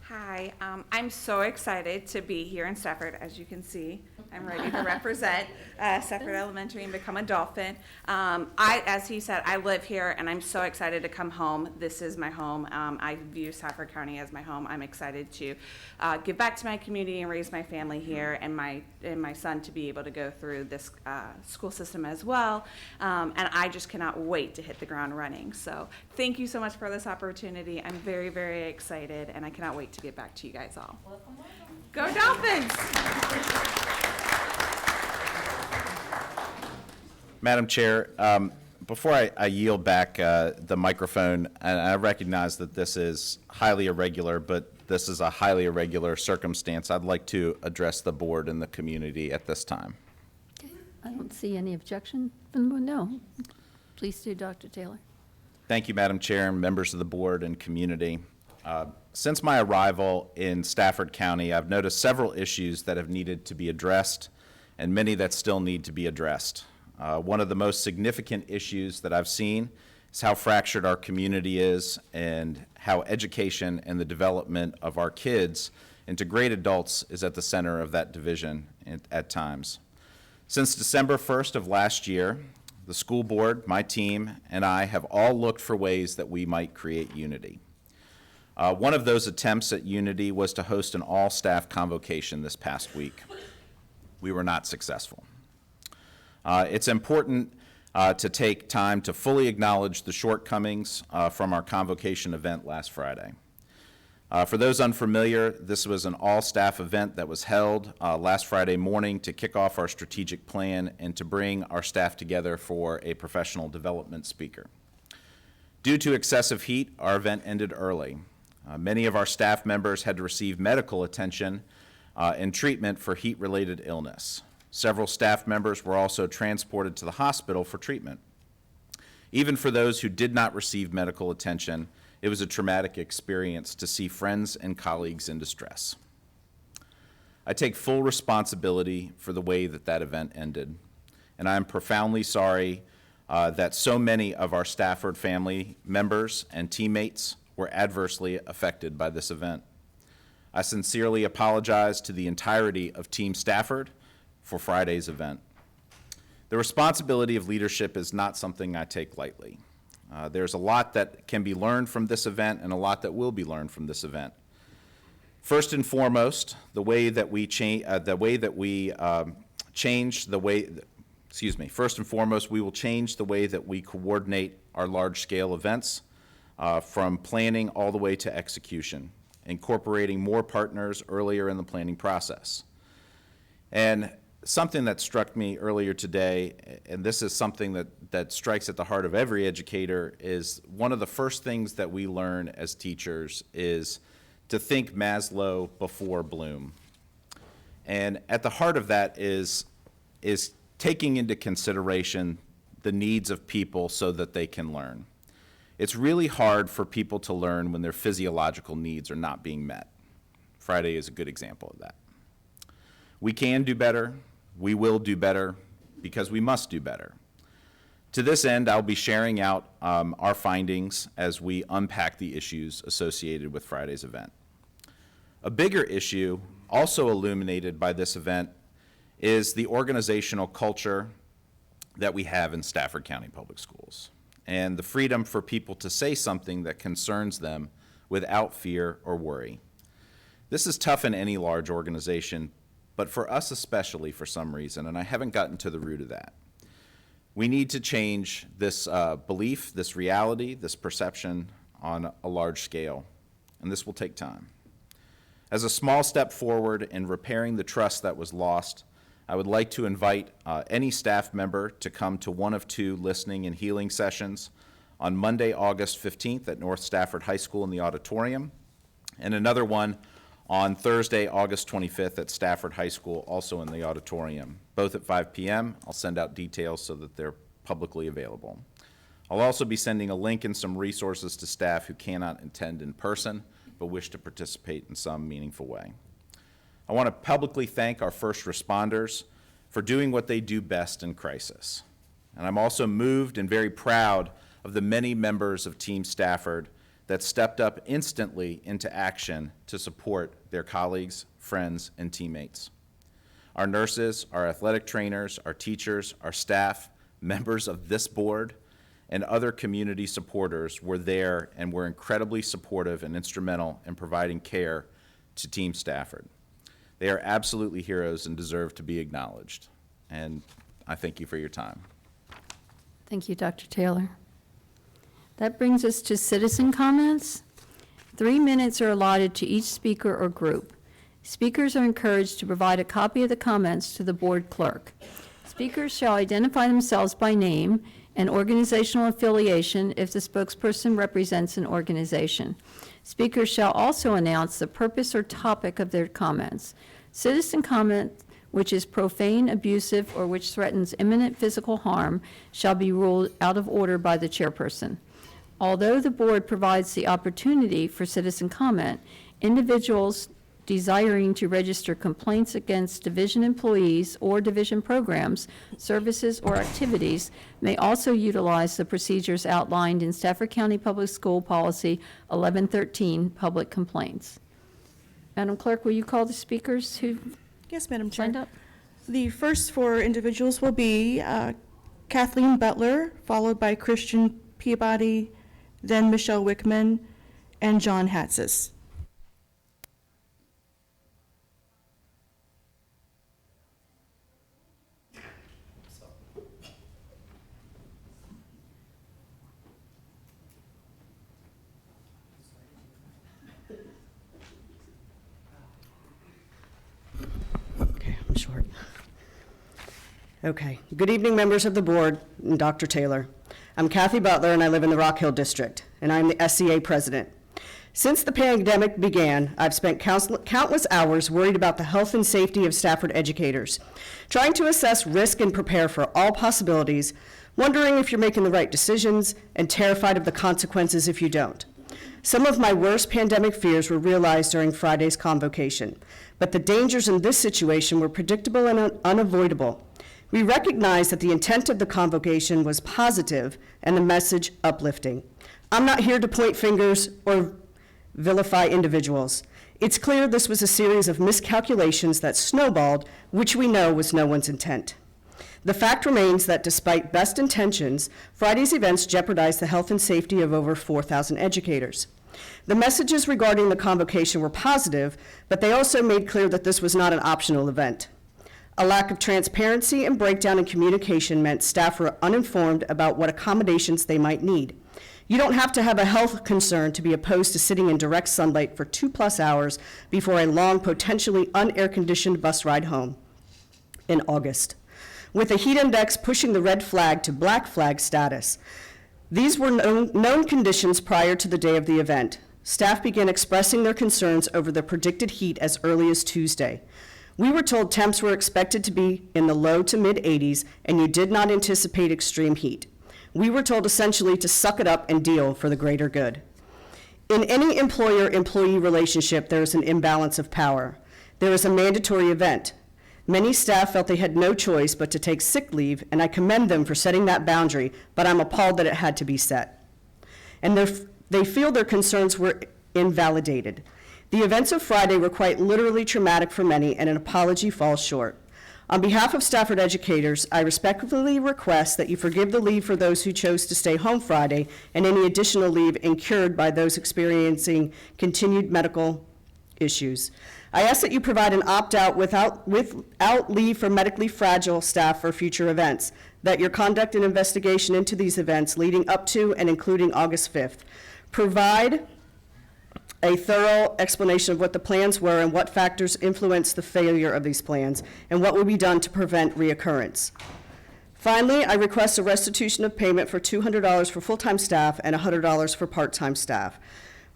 Hi, I'm so excited to be here in Stafford. As you can see, I'm ready to represent Stafford Elementary and become a Dolphin. As he said, I live here and I'm so excited to come home. This is my home. I view Stafford County as my home. I'm excited to give back to my community and raise my family here, and my son to be able to go through this school system as well. And I just cannot wait to hit the ground running. So thank you so much for this opportunity. I'm very, very excited, and I cannot wait to get back to you guys all. Go Dolphins! Madam Chair, before I yield back the microphone, and I recognize that this is highly irregular, but this is a highly irregular circumstance, I'd like to address the board and the community at this time. Okay, I don't see any objection from the board. No. Please do, Dr. Taylor. Thank you, Madam Chair, and members of the board and community. Since my arrival in Stafford County, I've noticed several issues that have needed to be addressed and many that still need to be addressed. One of the most significant issues that I've seen is how fractured our community is and how education and the development of our kids into great adults is at the center of that division at times. Since December 1st of last year, the school board, my team, and I have all looked for ways that we might create unity. One of those attempts at unity was to host an all-staff convocation this past week. We were not successful. It's important to take time to fully acknowledge the shortcomings from our convocation event last Friday. For those unfamiliar, this was an all-staff event that was held last Friday morning to kick off our strategic plan and to bring our staff together for a professional development speaker. Due to excessive heat, our event ended early. Many of our staff members had to receive medical attention and treatment for heat-related illness. Several staff members were also transported to the hospital for treatment. Even for those who did not receive medical attention, it was a traumatic experience to see friends and colleagues in distress. I take full responsibility for the way that event ended, and I am profoundly sorry that so many of our Stafford family members and teammates were adversely affected by this event. I sincerely apologize to the entirety of Team Stafford for Friday's event. The responsibility of leadership is not something I take lightly. There's a lot that can be learned from this event and a lot that will be learned from this event. First and foremost, first and foremost, we will change the way that we coordinate our large-scale events from planning all the way to execution, incorporating more partners earlier in the planning process. And something that struck me earlier today, and this is something that strikes at the heart of every educator, is one of the first things that we learn as teachers is to think Maslow before Bloom. And at the heart of that is taking into consideration the needs of people so that they can learn. It's really hard for people to learn when their physiological needs are not being met. Friday is a good example of that. We can do better. We will do better because we must do better. To this end, I'll be sharing out our findings as we unpack the issues associated with Friday's event. A bigger issue also illuminated by this event is the organizational culture that we have in Stafford County Public Schools and the freedom for people to say something that concerns them without fear or worry. This is tough in any large organization, but for us especially for some reason, and I haven't gotten to the root of that. We need to change this belief, this reality, this perception on a large scale, and this will take time. As a small step forward in repairing the trust that was lost, I would like to invite any staff member to come to one of 2 listening and healing sessions on Monday, August 15th at North Stafford High School in the auditorium, and another one on Thursday, August 25th at Stafford High School, also in the auditorium, both at 5 p.m. I'll send out details so that they're publicly available. I'll also be sending a link and some resources to staff who cannot attend in person but wish to participate in some meaningful way. I want to publicly thank our first responders for doing what they do best in crisis. And I'm also moved and very proud of the many members of Team Stafford that stepped up instantly into action to support their colleagues, friends, and teammates. Our nurses, our athletic trainers, our teachers, our staff, members of this board, and other community supporters were there and were incredibly supportive and instrumental in providing care to Team Stafford. They are absolutely heroes and deserve to be acknowledged. And I thank you for your time. Thank you, Dr. Taylor. That brings us to citizen comments. 3 minutes are allotted to each speaker or group. Speakers are encouraged to provide a copy of the comments to the board clerk. Speakers shall identify themselves by name and organizational affiliation if the spokesperson represents an organization. Speakers shall also announce the purpose or topic of their comments. Citizen comment which is profane, abusive, or which threatens imminent physical harm shall be ruled out of order by the chairperson. Although the board provides the opportunity for citizen comment, individuals desiring to register complaints against division employees or division programs, services, or activities may also utilize the procedures outlined in Stafford County Public School Policy 1113, Public Complaints. Madam Clerk, will you call the speakers who Yes, Madam Chair. signed up? The first 4 individuals will be Kathleen Butler, followed by Christian Peabody, then Michelle Wickman, and John Hatzis. short. Okay. Good evening, members of the board and Dr. Taylor. I'm Kathy Butler, and I live in the Rock Hill District, and I'm the SCA president. Since the pandemic began, I've spent countless hours worried about the health and safety of Stafford educators, trying to assess risk and prepare for all possibilities, wondering if you're making the right decisions, and terrified of the consequences if you don't. Some of my worst pandemic fears were realized during Friday's convocation, but the dangers in this situation were predictable and unavoidable. We recognize that the intent of the convocation was positive and the message uplifting. I'm not here to point fingers or vilify individuals. It's clear this was a series of miscalculations that snowballed, which we know was no one's intent. The fact remains that despite best intentions, Friday's events jeopardized the health and safety of over 4,000 educators. The messages regarding the convocation were positive, but they also made clear that this was not an optional event. A lack of transparency and breakdown in communication meant staff were uninformed about what accommodations they might need. You don't have to have a health concern to be opposed to sitting in direct sunlight for 2+ hours before a long, potentially unair-conditioned bus ride home in August, with a heat index pushing the red flag to black flag status. These were known conditions prior to the day of the event. Staff began expressing their concerns over the predicted heat as early as Tuesday. We were told temps were expected to be in the low to mid 80s, and you did not anticipate extreme heat. We were told essentially to suck it up and deal for the greater good. In any employer-employee relationship, there is an imbalance of power. There is a mandatory event. Many staff felt they had no choice but to take sick leave, and I commend them for setting that boundary, but I'm appalled that it had to be set. And they feel their concerns were invalidated. The events of Friday were quite literally traumatic for many, and an apology falls short. On behalf of Stafford educators, I respectfully request that you forgive the leave for those who chose to stay home Friday and any additional leave incurred by those experiencing continued medical issues. I ask that you provide an opt-out without leave for medically fragile staff for future events, that your conduct and investigation into these events leading up to and including August 5th provide a thorough explanation of what the plans were and what factors influenced the failure of these plans, and what will be done to prevent reoccurrence. Finally, I request a restitution of payment for $200 for full-time staff and $100 for part-time staff.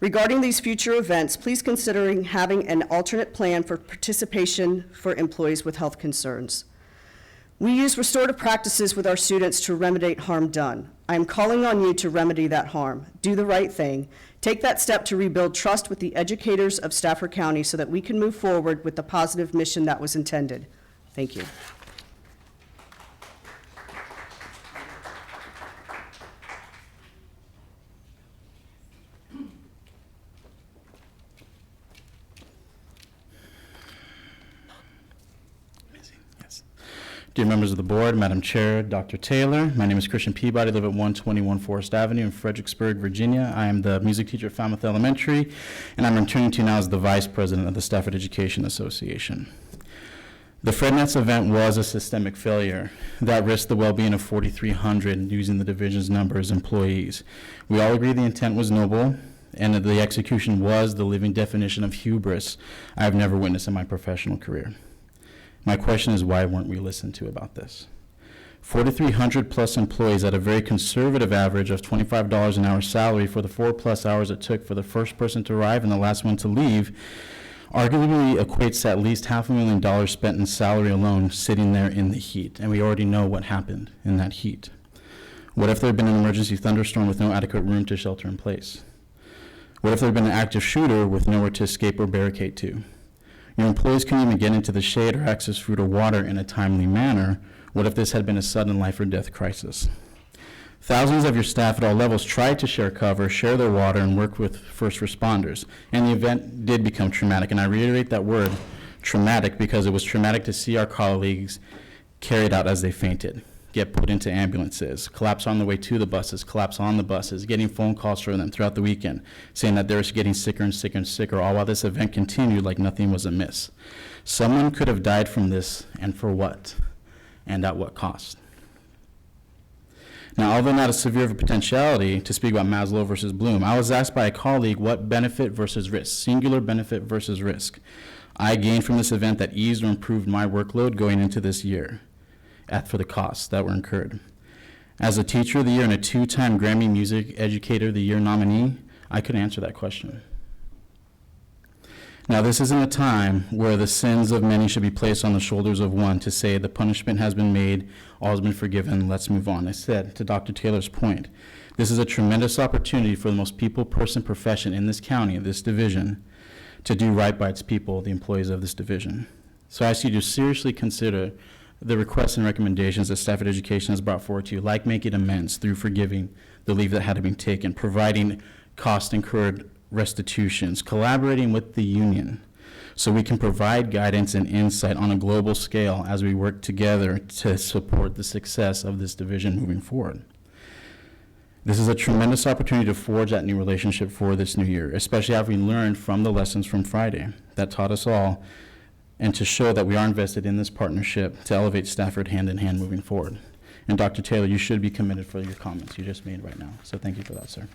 Regarding these future events, please consider having an alternate plan for participation for employees with health concerns. We use restorative practices with our students to remedy harm done. I am calling on you to remedy that harm. Do the right thing. Take that step to rebuild trust with the educators of Stafford County so that we can move forward with the positive mission that was intended. Thank you. Dear members of the board, Madam Chair, Dr. Taylor, my name is Christian Peabody. I live at 121 Forest Avenue in Fredericksburg, Virginia. I am the music teacher at Falmouth Elementary, and I'm returning to you now as the Vice President of the Stafford Education Association. The FredNets event was a systemic failure that risked the well-being of 4,300 using the division's number as employees. We all agree the intent was noble, and that the execution was the living definition of hubris I have never witnessed in my professional career. My question is, why weren't we listened to about this? 4,300 plus employees at a very conservative average of $25 an hour salary for the 4+ hours it took for the first person to arrive and the last one to leave arguably equates to at least $500,000 spent in salary alone sitting there in the heat. And we already know what happened in that heat. What if there had been an emergency thunderstorm with no adequate room to shelter in place? What if there had been an active shooter with nowhere to escape or barricade to? Your employees couldn't even get into the shade or access food or water in a timely manner. What if this had been a sudden life or death crisis? Thousands of your staff at all levels tried to share cover, share their water, and work with first responders. And the event did become traumatic. And I reiterate that word, traumatic, because it was traumatic to see our colleagues carried out as they fainted, get put into ambulances, collapse on the way to the buses, collapse on the buses, getting phone calls from them throughout the weekend, saying that they're getting sicker and sicker and sicker, all while this event continued like nothing was amiss. Someone could have died from this, and for what? And at what cost? Now, although not as severe of a potentiality to speak about Maslow versus Bloom, I was asked by a colleague what benefit versus risk, singular benefit versus risk. I gained from this event that eased or improved my workload going into this year for the costs that were incurred. As a Teacher of the Year and a 2-time Grammy Music Educator of the Year nominee, I could answer that question. Now, this isn't a time where the sins of many should be placed on the shoulders of one to say the punishment has been made, all has been forgiven, let's move on. I said, to Dr. Taylor's point, this is a tremendous opportunity for the most people-person profession in this county, this division, to do right by its people, the employees of this division. So I ask you to seriously consider the requests and recommendations that Stafford Education has brought forward to you, like making amends through forgiving the leave that had to be taken, providing cost incurred restitutions, collaborating with the union so we can provide guidance and insight on a global scale as we work together to support the success of this division moving forward. This is a tremendous opportunity to forge that new relationship for this new year, especially after we learned from the lessons from Friday that taught us all, and to show that we are invested in this partnership to elevate Stafford hand in hand moving forward. And Dr. Taylor, you should be committed for your comments you just made right now. So thank you for that, sir.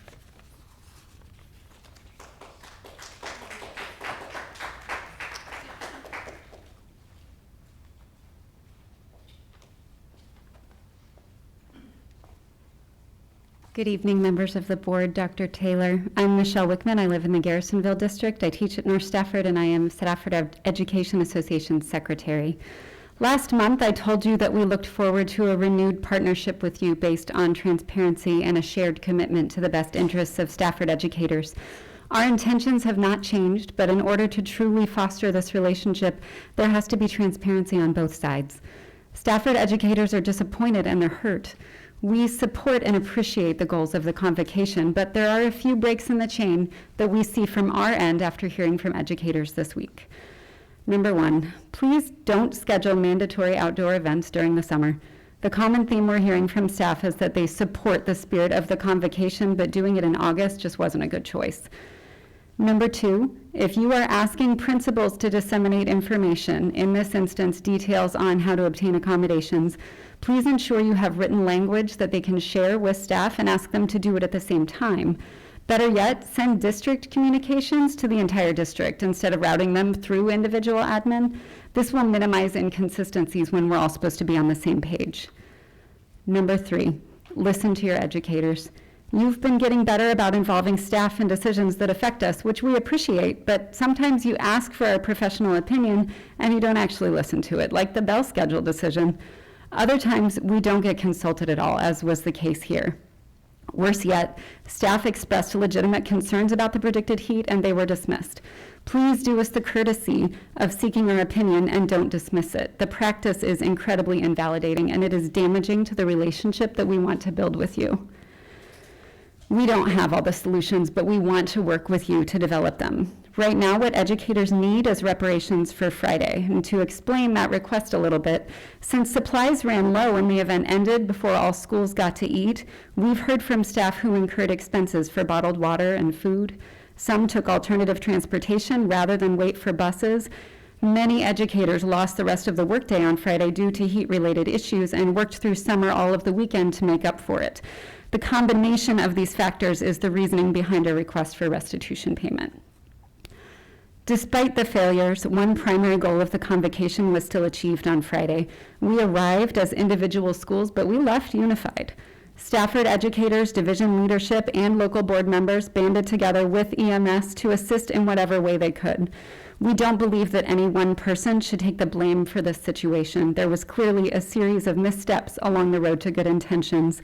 Good evening, members of the board, Dr. Taylor. I'm Michelle Wickman. I live in the Garrisonville district. I teach at North Stafford, and I am Stafford Education Association secretary. Last month, I told you that we looked forward to a renewed partnership with you based on transparency and a shared commitment to the best interests of Stafford educators. Our intentions have not changed, but in order to truly foster this relationship, there has to be transparency on both sides. Stafford educators are disappointed and they're hurt. We support and appreciate the goals of the convocation, but there are a few breaks in the chain that we see from our end after hearing from educators this week. Number one, please don't schedule mandatory outdoor events during the summer. The common theme we're hearing from staff is that they support the spirit of the convocation, but doing it in August just wasn't a good choice. Number two, if you are asking principals to disseminate information, in this instance details on how to obtain accommodations, please ensure you have written language that they can share with staff and ask them to do it at the same time. Better yet, send district communications to the entire district instead of routing them through individual admin. This will minimize inconsistencies when we're all supposed to be on the same page. Number three, listen to your educators. You've been getting better about involving staff in decisions that affect us, which we appreciate, but sometimes you ask for a professional opinion and you don't actually listen to it, like the bell schedule decision. Other times, we don't get consulted at all, as was the case here. Worse yet, staff expressed legitimate concerns about the predicted heat and they were dismissed. Please do us the courtesy of seeking our opinion and don't dismiss it. The practice is incredibly invalidating and it is damaging to the relationship that we want to build with you. We don't have all the solutions, but we want to work with you to develop them. Right now, what educators need is reparations for Friday. And to explain that request a little bit, since supplies ran low when the event ended before all schools got to eat, we've heard from staff who incurred expenses for bottled water and food. Some took alternative transportation rather than wait for buses. Many educators lost the rest of the workday on Friday due to heat-related issues and worked through summer all of the weekend to make up for it. The combination of these factors is the reasoning behind our request for restitution payment. Despite the failures, one primary goal of the convocation was still achieved on Friday. We arrived as individual schools, but we left unified. Stafford educators, division leadership, and local board members banded together with EMS to assist in whatever way they could. We don't believe that any one person should take the blame for this situation. There was clearly a series of missteps along the road to good intentions.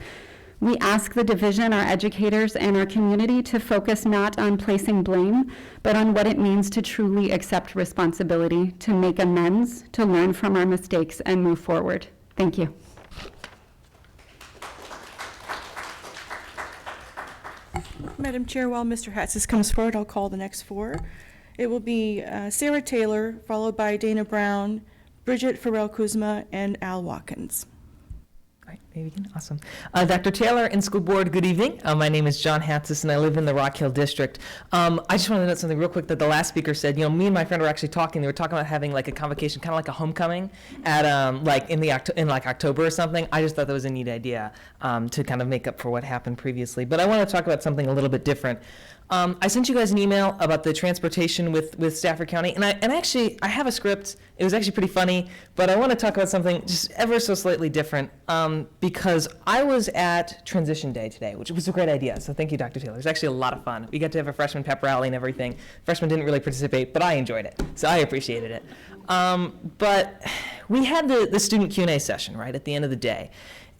We ask the division, our educators, and our community to focus not on placing blame, but on what it means to truly accept responsibility, to make amends, to learn from our mistakes, and move forward. Thank you. Madam Chair, while Mr. Hatzis comes forward, I'll call the next four. It will be Sarah Taylor, followed by Dana Brown, Bridget Farrell Kuzma, and Al Watkins. Maybe again? Awesome. Dr. Taylor and School Board, good evening. My name is John Hatzis, and I live in the Rock Hill District. I just want to note something real quick that the last speaker said. You know, me and my friend were actually talking. They were talking about having like a convocation, kind of like a homecoming, at like in October or something. I just thought that was a neat idea to kind of make up for what happened previously. But I want to talk about something a little bit different. I sent you guys an email about the transportation with Stafford County, and actually I have a script. It was actually pretty funny, but I want to talk about something just ever so slightly different because I was at Transition Day today, which was a great idea. So thank you, Dr. Taylor. It was actually a lot of fun. We got to have a freshman pep rally and everything. Freshmen didn't really participate, but I enjoyed it, so I appreciated it. But we had the student Q&A session right at the end of the day.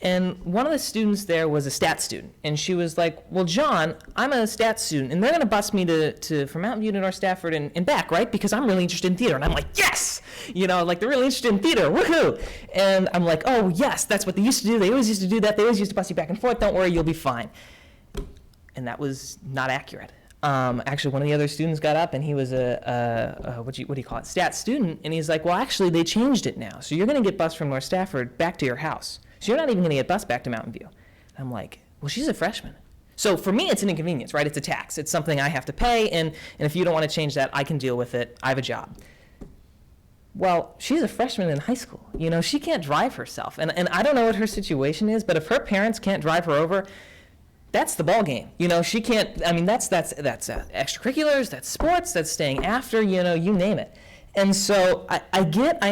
And one of the students there was a stats student, and she was like, well, John, I'm a stats student, and they're going to bus me from Mountain View to North Stafford and back, right? Because I'm really interested in theater. And I'm like, yes! You know, like, they're really interested in theater. Woohoo! And I'm like, oh, yes, that's what they used to do. They always used to do that. They always used to bus you back and forth. Don't worry, you'll be fine. And that was not accurate. Actually, one of the other students got up, and he was what do you call it, stats student, and he's like, well, actually, they changed it now. So you're going to get bused from North Stafford back to your house. So you're not even going to get bused back to Mountain View. I'm like, well, she's a freshman. So for me, it's an inconvenience, right? It's a tax. It's something I have to pay, and if you don't want to change that, I can deal with it. I have a job. Well, she's a freshman in high school. You know, she can't drive herself. And I don't know what her situation is, but if her parents can't drive her over, that's the ball game. You know, she can't, I mean, that's extracurriculars, that's sports, that's staying after, you know, you name it. And so I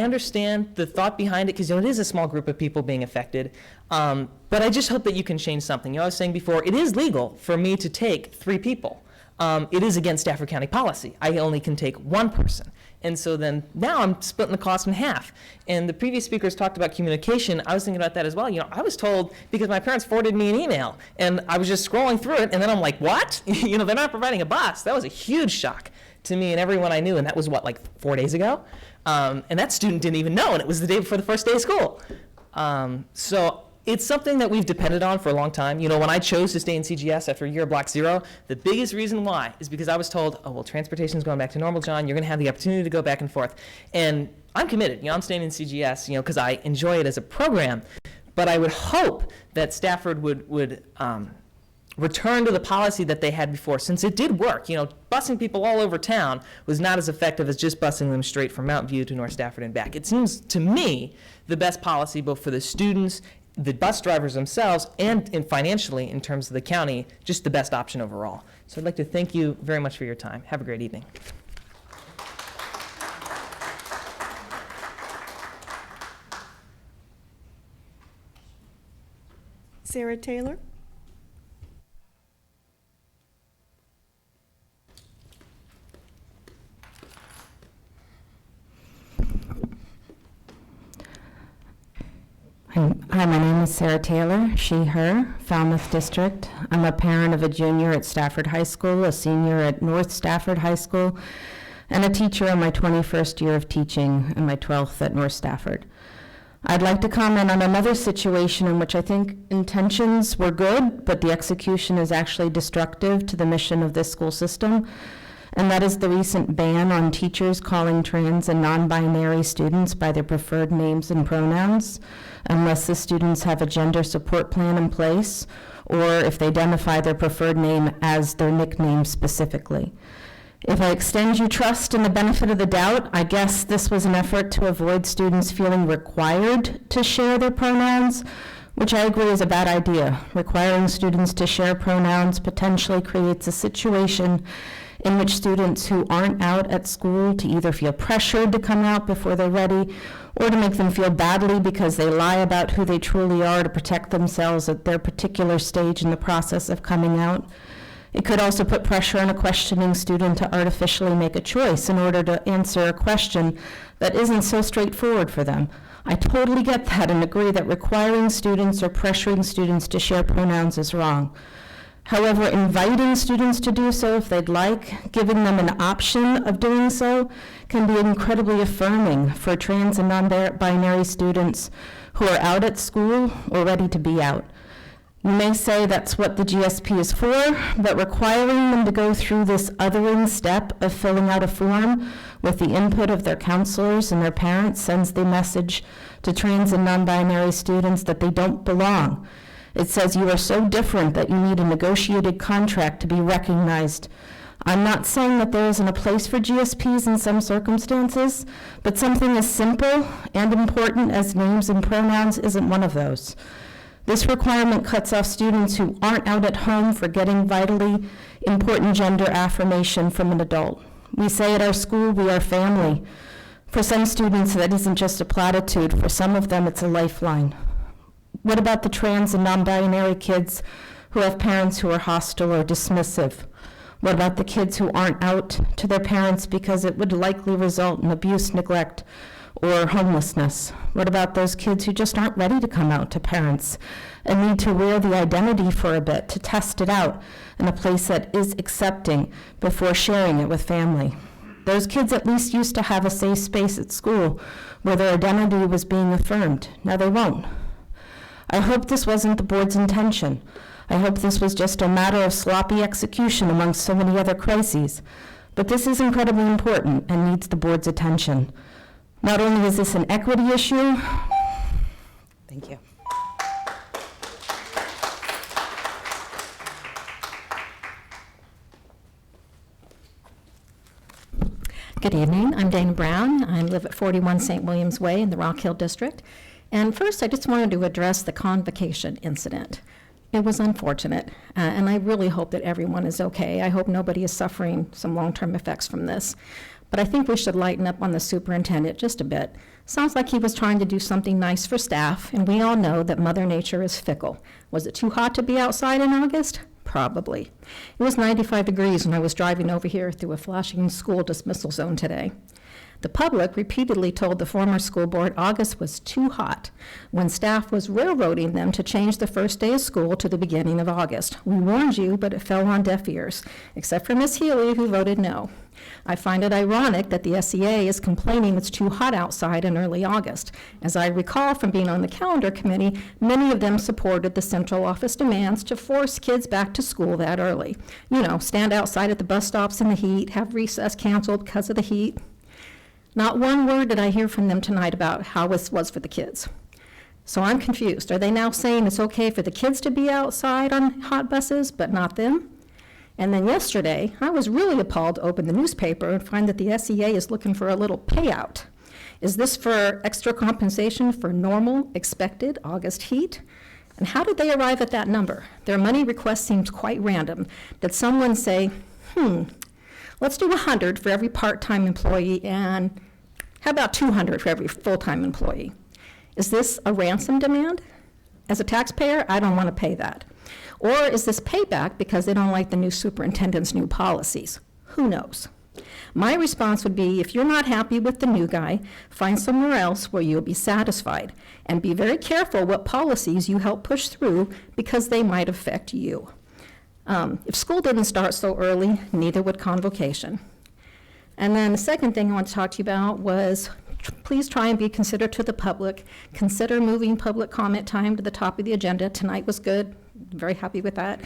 understand the thought behind it, because it is a small group of people being affected. But I just hope that you can change something. You know, I was saying before, it is legal for me to take 3 people. It is against Stafford County policy. I only can take 1 person. And so then now I'm splitting the cost in half. And the previous speakers talked about communication. I was thinking about that as well. You know, I was told because my parents forwarded me an email, and I was just scrolling through it, and then I'm like, what? You know, they're not providing a bus. That was a huge shock to me and everyone I knew, and that was what, like 4 days ago? And that student didn't even know, and it was the day before the first day of school. So it's something that we've depended on for a long time. You know, when I chose to stay in CGS after a year of Block 0, the biggest reason why is because I was told, oh, well, transportation's going back to normal, John. You're going to have the opportunity to go back and forth. And I'm committed. You know, I'm staying in CGS, you know, because I enjoy it as a program. But I would hope that Stafford would return to the policy that they had before, since it did work. You know, busing people all over town was not as effective as just busing them straight from Mountain View to North Stafford and back. It seems to me the best policy, both for the students, the bus drivers themselves, and financially in terms of the county, just the best option overall. So I'd like to thank you very much for your time. Have a great evening. Sarah Taylor. Hi, my name is Sarah Taylor, she, her, Falmouth District. I'm a parent of a junior at Stafford High School, a senior at North Stafford High School, and a teacher in my 21st year of teaching and my 12th at North Stafford. I'd like to comment on another situation in which I think intentions were good, but the execution is actually destructive to the mission of this school system, and that is the recent ban on teachers calling trans and non-binary students by their preferred names and pronouns, unless the students have a gender support plan in place, or if they identify their preferred name as their nickname specifically. If I extend you trust and the benefit of the doubt, I guess this was an effort to avoid students feeling required to share their pronouns, which I agree is a bad idea. Requiring students to share pronouns potentially creates a situation in which students who aren't out at school to either feel pressured to come out before they're ready, or to make them feel badly because they lie about who they truly are to protect themselves at their particular stage in the process of coming out. It could also put pressure on a questioning student to artificially make a choice in order to answer a question that isn't so straightforward for them. I totally get that and agree that requiring students or pressuring students to share pronouns is wrong. However, inviting students to do so if they'd like, giving them an option of doing so, can be incredibly affirming for trans and non-binary students who are out at school or ready to be out. You may say that's what the GSP is for, but requiring them to go through this othering step of filling out a form with the input of their counselors and their parents, sends the message to trans and non-binary students that they don't belong. It says you are so different that you need a negotiated contract to be recognized. I'm not saying that there isn't a place for GSPs in some circumstances, but something as simple and important as names and pronouns isn't one of those. This requirement cuts off students who aren't out at home for getting vitally important gender affirmation from an adult. We say at our school, we are family. For some students, that isn't just a platitude. For some of them, it's a lifeline. What about the trans and non-binary kids who have parents who are hostile or dismissive? What about the kids who aren't out to their parents because it would likely result in abuse, neglect, or homelessness? What about those kids who just aren't ready to come out to parents and need to wear the identity for a bit to test it out in a place that is accepting before sharing it with family? Those kids at least used to have a safe space at school where their identity was being affirmed. Now they won't. I hope this wasn't the board's intention. I hope this was just a matter of sloppy execution amongst so many other crises. But this is incredibly important and needs the board's attention. Not only is this an equity issue, thank you. Good evening. I'm Dana Brown. I live at 41 St. William's Way in the Rock Hill District. And first, I just wanted to address the convocation incident. It was unfortunate, and I really hope that everyone is okay. I hope nobody is suffering some long-term effects from this. But I think we should lighten up on the superintendent just a bit. Sounds like he was trying to do something nice for staff, and we all know that Mother Nature is fickle. Was it too hot to be outside in August? Probably. It was 95 degrees when I was driving over here through a flashing school dismissal zone today. The public repeatedly told the former school board August was too hot when staff was railroading them to change the first day of school to the beginning of August. We warned you, but it fell on deaf ears, except for Ms. Healy, who voted no. I find it ironic that the SEA is complaining it's too hot outside in early August. As I recall from being on the calendar committee, many of them supported the central office demands to force kids back to school that early. You know, stand outside at the bus stops in the heat, have recess canceled because of the heat. Not one word did I hear from them tonight about how this was for the kids. So I'm confused. Are they now saying it's okay for the kids to be outside on hot buses, but not them? And then yesterday, I was really appalled to open the newspaper and find that the SEA is looking for a little payout. Is this for extra compensation for normal, expected August heat? And how did they arrive at that number? Their money request seems quite random. Did someone say, let's do 100 for every part-time employee, and how about 200 for every full-time employee? Is this a ransom demand? As a taxpayer, I don't want to pay that. Or is this payback because they don't like the new superintendent's new policies? Who knows? My response would be, if you're not happy with the new guy, find somewhere else where you'll be satisfied, and be very careful what policies you help push through because they might affect you. If school didn't start so early, neither would convocation. And then the second thing I want to talk to you about was, please try and be considerate to the public. Consider moving public comment time to the top of the agenda. Tonight was good. Very happy with that.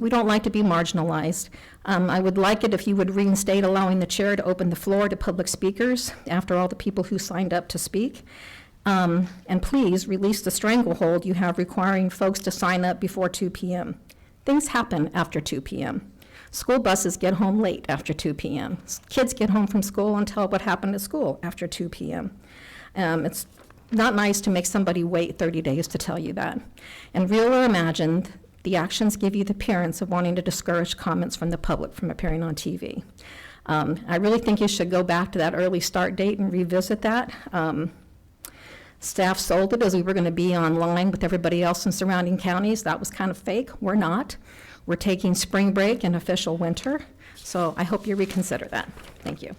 We don't like to be marginalized. I would like it if you would reinstate allowing the chair to open the floor to public speakers after all the people who signed up to speak. And please release the stranglehold you have requiring folks to sign up before 2 p.m. Things happen after 2 p.m. School buses get home late after 2 p.m. Kids get home from school and tell what happened at school after 2 p.m. It's not nice to make somebody wait 30 days to tell you that. And real or imagined, the actions give you the appearance of wanting to discourage comments from the public from appearing on TV. I really think you should go back to that early start date and revisit that. Staff sold it as we were going to be online with everybody else in surrounding counties. That was kind of fake. We're not. We're taking spring break and official winter. So I hope you reconsider that. Thank you.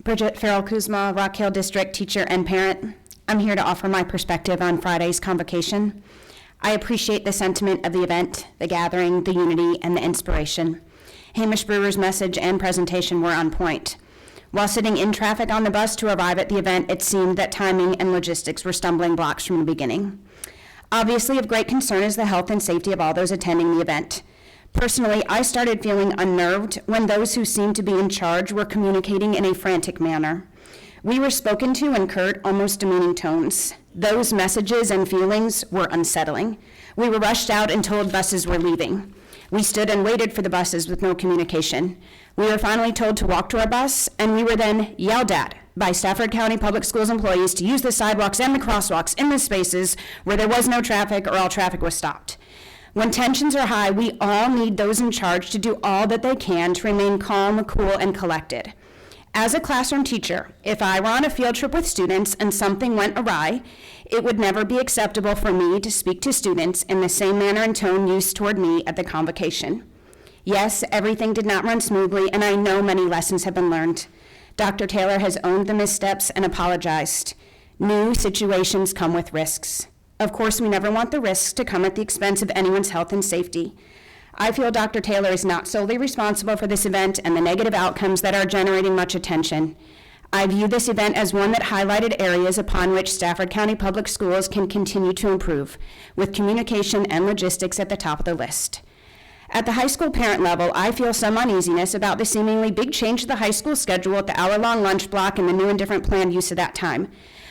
Bridget Farrell-Kuzma, Rock Hill District teacher and parent. I'm here to offer my perspective on Friday's convocation. I appreciate the sentiment of the event, the gathering, the unity, and the inspiration. Hamish Brewer's message and presentation were on point. While sitting in traffic on the bus to arrive at the event, it seemed that timing and logistics were stumbling blocks from the beginning. Obviously, of great concern is the health and safety of all those attending the event. Personally, I started feeling unnerved when those who seemed to be in charge were communicating in a frantic manner. We were spoken to in curt, almost demeaning tones. Those messages and feelings were unsettling. We were rushed out and told buses were leaving. We stood and waited for the buses with no communication. We were finally told to walk to our bus, and we were then yelled at by Stafford County Public Schools employees to use the sidewalks and the crosswalks in the spaces where there was no traffic or all traffic was stopped. When tensions are high, we all need those in charge to do all that they can to remain calm, cool, and collected. As a classroom teacher, if I were on a field trip with students and something went awry, it would never be acceptable for me to speak to students in the same manner and tone used toward me at the convocation. Yes, everything did not run smoothly, and I know many lessons have been learned. Dr. Taylor has owned the missteps and apologized. New situations come with risks. Of course, we never want the risks to come at the expense of anyone's health and safety. I feel Dr. Taylor is not solely responsible for this event and the negative outcomes that are generating much attention. I view this event as one that highlighted areas upon which Stafford County Public Schools can continue to improve, with communication and logistics at the top of the list. At the high school parent level, I feel some uneasiness about the seemingly big change to the high school schedule at the hour-long lunch block and the new and different planned use of that time.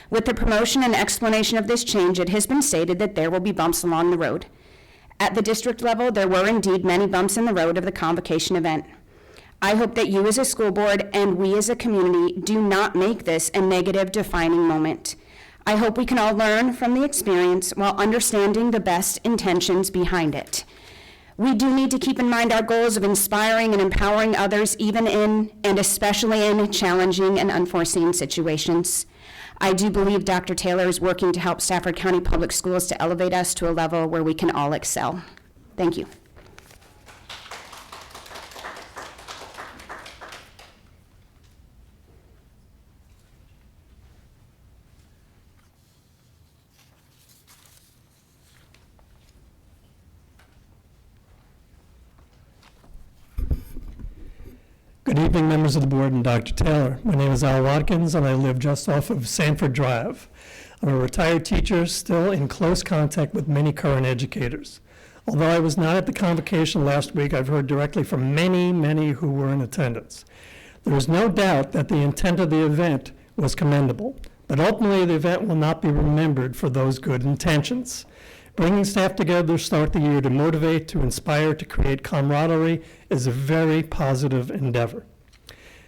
With the promotion and explanation of this change, it has been stated that there will be bumps along the road. At the district level, there were indeed many bumps in the road of the convocation event. I hope that you as a school board and we as a community do not make this a negative defining moment. I hope we can all learn from the experience while understanding the best intentions behind it. We do need to keep in mind our goals of inspiring and empowering others, even in and especially in challenging and unforeseen situations. I do believe Dr. Taylor is working to help Stafford County Public Schools to elevate us to a level where we can all excel. Thank you. Good evening, members of the board and Dr. Taylor. My name is Al Watkins, and I live just off of Sanford Drive. I'm a retired teacher, still in close contact with many current educators. Although I was not at the convocation last week, I've heard directly from many who were in attendance. There is no doubt that the intent of the event was commendable, but ultimately the event will not be remembered for those good intentions. Bringing staff together to start the year to motivate, to inspire, to create camaraderie is a very positive endeavor.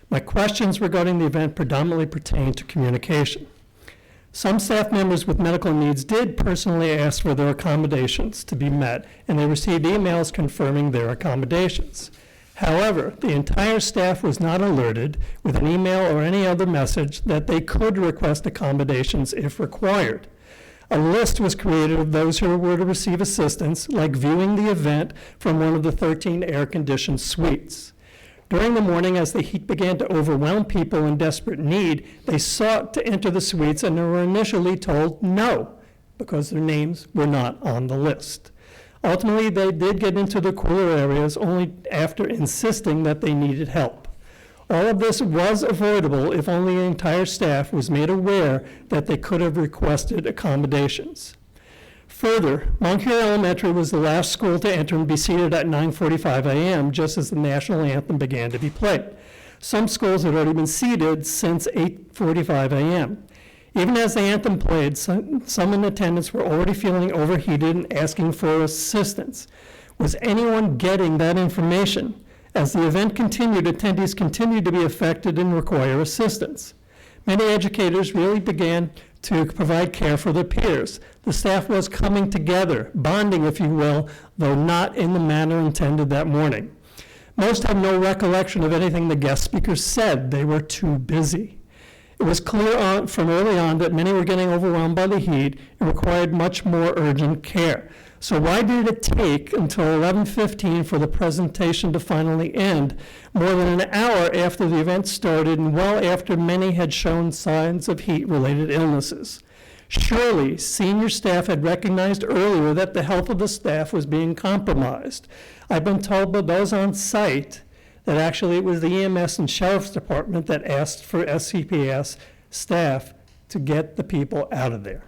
My questions regarding the event predominantly pertain to communication. Some staff members with medical needs did personally ask for their accommodations to be met, and they received emails confirming their accommodations. However, the entire staff was not alerted with an email or any other message that they could request accommodations if required. A list was created of those who were to receive assistance, like viewing the event from one of the 13 air-conditioned suites. During the morning, as the heat began to overwhelm people in desperate need, they sought to enter the suites and were initially told no, because their names were not on the list. Ultimately, they did get into the cooler areas only after insisting that they needed help. All of this was avoidable if only the entire staff was made aware that they could have requested accommodations. Further, Moncure Elementary was the last school to enter and be seated at 9:45 a.m., just as the national anthem began to be played. Some schools had already been seated since 8:45 a.m. Even as the anthem played, some in attendance were already feeling overheated and asking for assistance. Was anyone getting that information? As the event continued, attendees continued to be affected and require assistance. Many educators really began to provide care for their peers. The staff was coming together, bonding, if you will, though not in the manner intended that morning. Most have no recollection of anything the guest speakers said. They were too busy. It was clear from early on that many were getting overwhelmed by the heat and required much more urgent care. So why did it take until 11:15 for the presentation to finally end, more than an hour after the event started and well after many had shown signs of heat-related illnesses? Surely, senior staff had recognized earlier that the health of the staff was being compromised. I've been told by those on site that actually it was the EMS and Sheriff's Department that asked for SCPS staff to get the people out of there.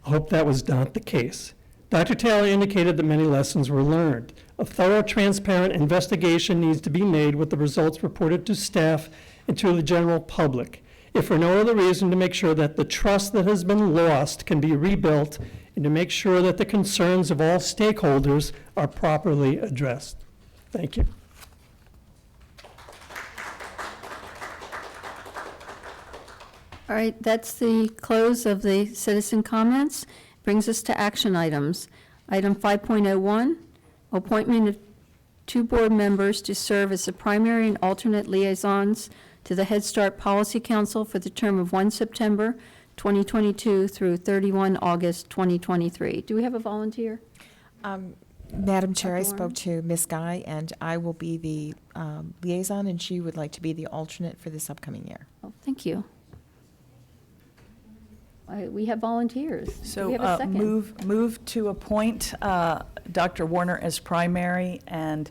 I hope that was not the case. Dr. Taylor indicated that many lessons were learned. A thorough, transparent investigation needs to be made with the results reported to staff and to the general public, if for no other reason to make sure that the trust that has been lost can be rebuilt and to make sure that the concerns of all stakeholders are properly addressed. Thank you. All right, that's the close of the citizen comments. Brings us to action items. Item 5.01, appointment of 2 board members to serve as the primary and alternate liaisons to the Head Start Policy Council for the term of 1 September 2022 through 31 August 2023. Do we have a volunteer? Madam Chair, I spoke to Ms. Guy, and I will be the liaison, and she would like to be the alternate for this upcoming year. Oh, thank you. We have volunteers. Do So we have a second? move to appoint Dr. Warner as primary and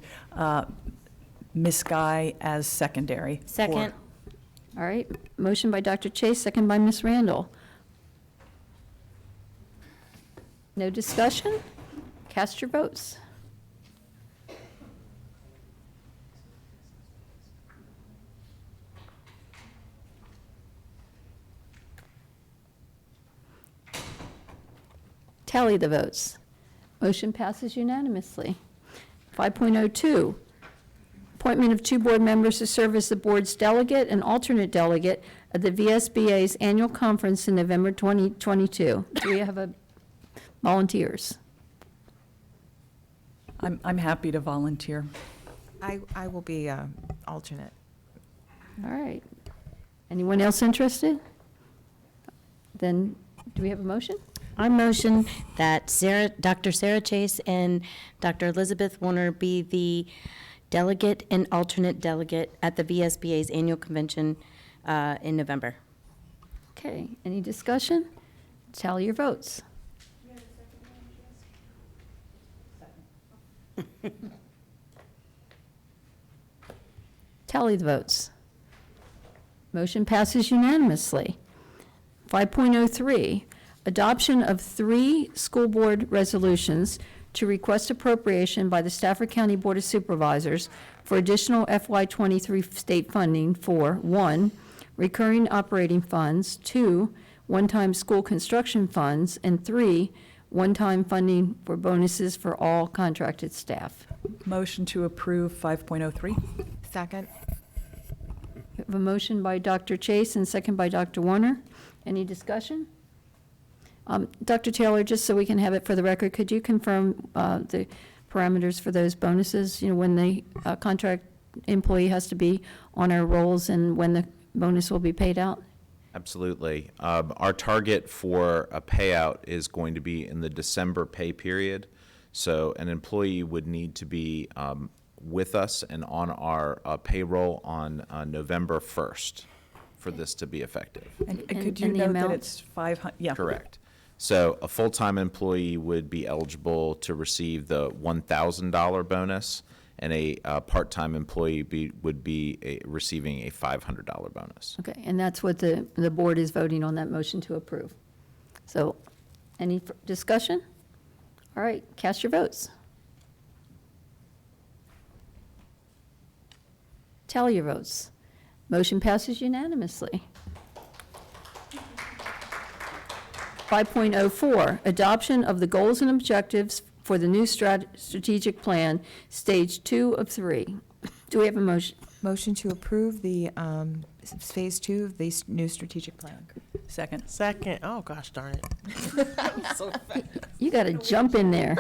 Ms. Guy as secondary. Second. All right, motion by Dr. Chase, second by Ms. Randall. No discussion? Cast your votes. Tally the votes. Motion passes unanimously. 5.02, appointment of 2 board members to serve as the board's delegate and alternate delegate at the VSBA's annual conference in November 2022. Do we have volunteers? I'm happy to volunteer. I will be alternate. All right. Anyone else interested? Then, do we have a motion? I motion that Dr. Sarah Chase and Dr. Elizabeth Warner be the delegate and alternate delegate at the VSBA's annual convention in November. Okay, any discussion? Tally your votes. Tally the votes. Motion passes unanimously. 5.03, adoption of 3 school board resolutions to request appropriation by the Stafford County Board of Supervisors for additional FY23 state funding for 1, recurring operating funds, 2, one-time school construction funds, and 3, one-time funding for bonuses for all contracted staff. Motion to approve 5.03. Second. We have a motion by Dr. Chase and second by Dr. Warner. Any discussion? Dr. Taylor, just so we can have it for the record, could you confirm the parameters for those bonuses? You know, when the contract employee has to be on our rolls and when the bonus will be paid out? Absolutely. Our target for a payout is going to be in the December pay period. So an employee would need to be with us and on our payroll on November 1st for this to be effective. And could you note that it's 500? Yeah. Correct. So a full-time employee would be eligible to receive the $1,000 bonus, and a part-time employee would be receiving a $500 bonus. Okay, and that's what the board is voting on, that motion to approve. So, any discussion? All right, cast your votes. Tally your votes. Motion passes unanimously. 5.04, adoption of the goals and objectives for the new strategic plan, stage 2 of 3. Do we have a motion? Motion to approve the phase 2 of the new strategic plan. Second. Second. Oh, gosh darn it. So fast. You got to jump in there.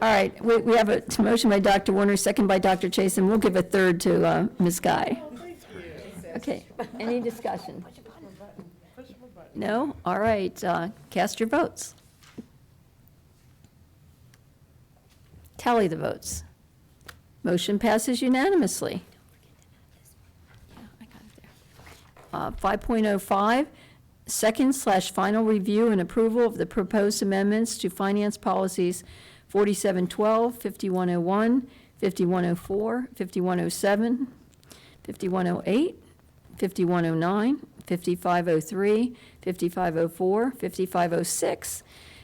All right, we have a motion by Dr. Warner, second by Dr. Chase, and we'll give a third to Ms. Guy. Okay, any discussion? No? All right, cast your votes. Tally the votes. Motion passes unanimously. 5.05, second/final review and approval of the proposed amendments to finance policies 4712, 5101, 5104, 5107, 5108, 5109, 5503, 5504, 5506,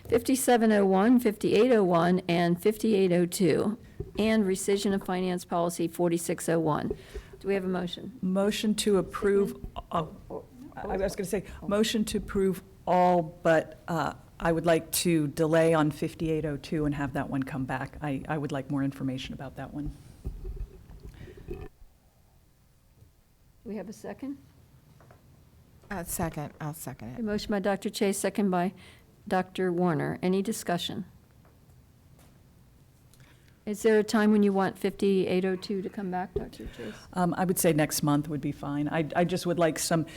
5701, 5801, and 5802, and rescission of finance policy 4601. Do we have a motion? Motion to approve, I was going to say, motion to approve all, but I would like to delay on 5802 and have that one come back. I would like more information about that one. Do we have a second? I'll second it. A motion by Dr. Chase, second by Dr. Warner. Any discussion? Is there a time when you want 5802 to come back, Dr. Chase? I would say next month would be fine. I just would like some,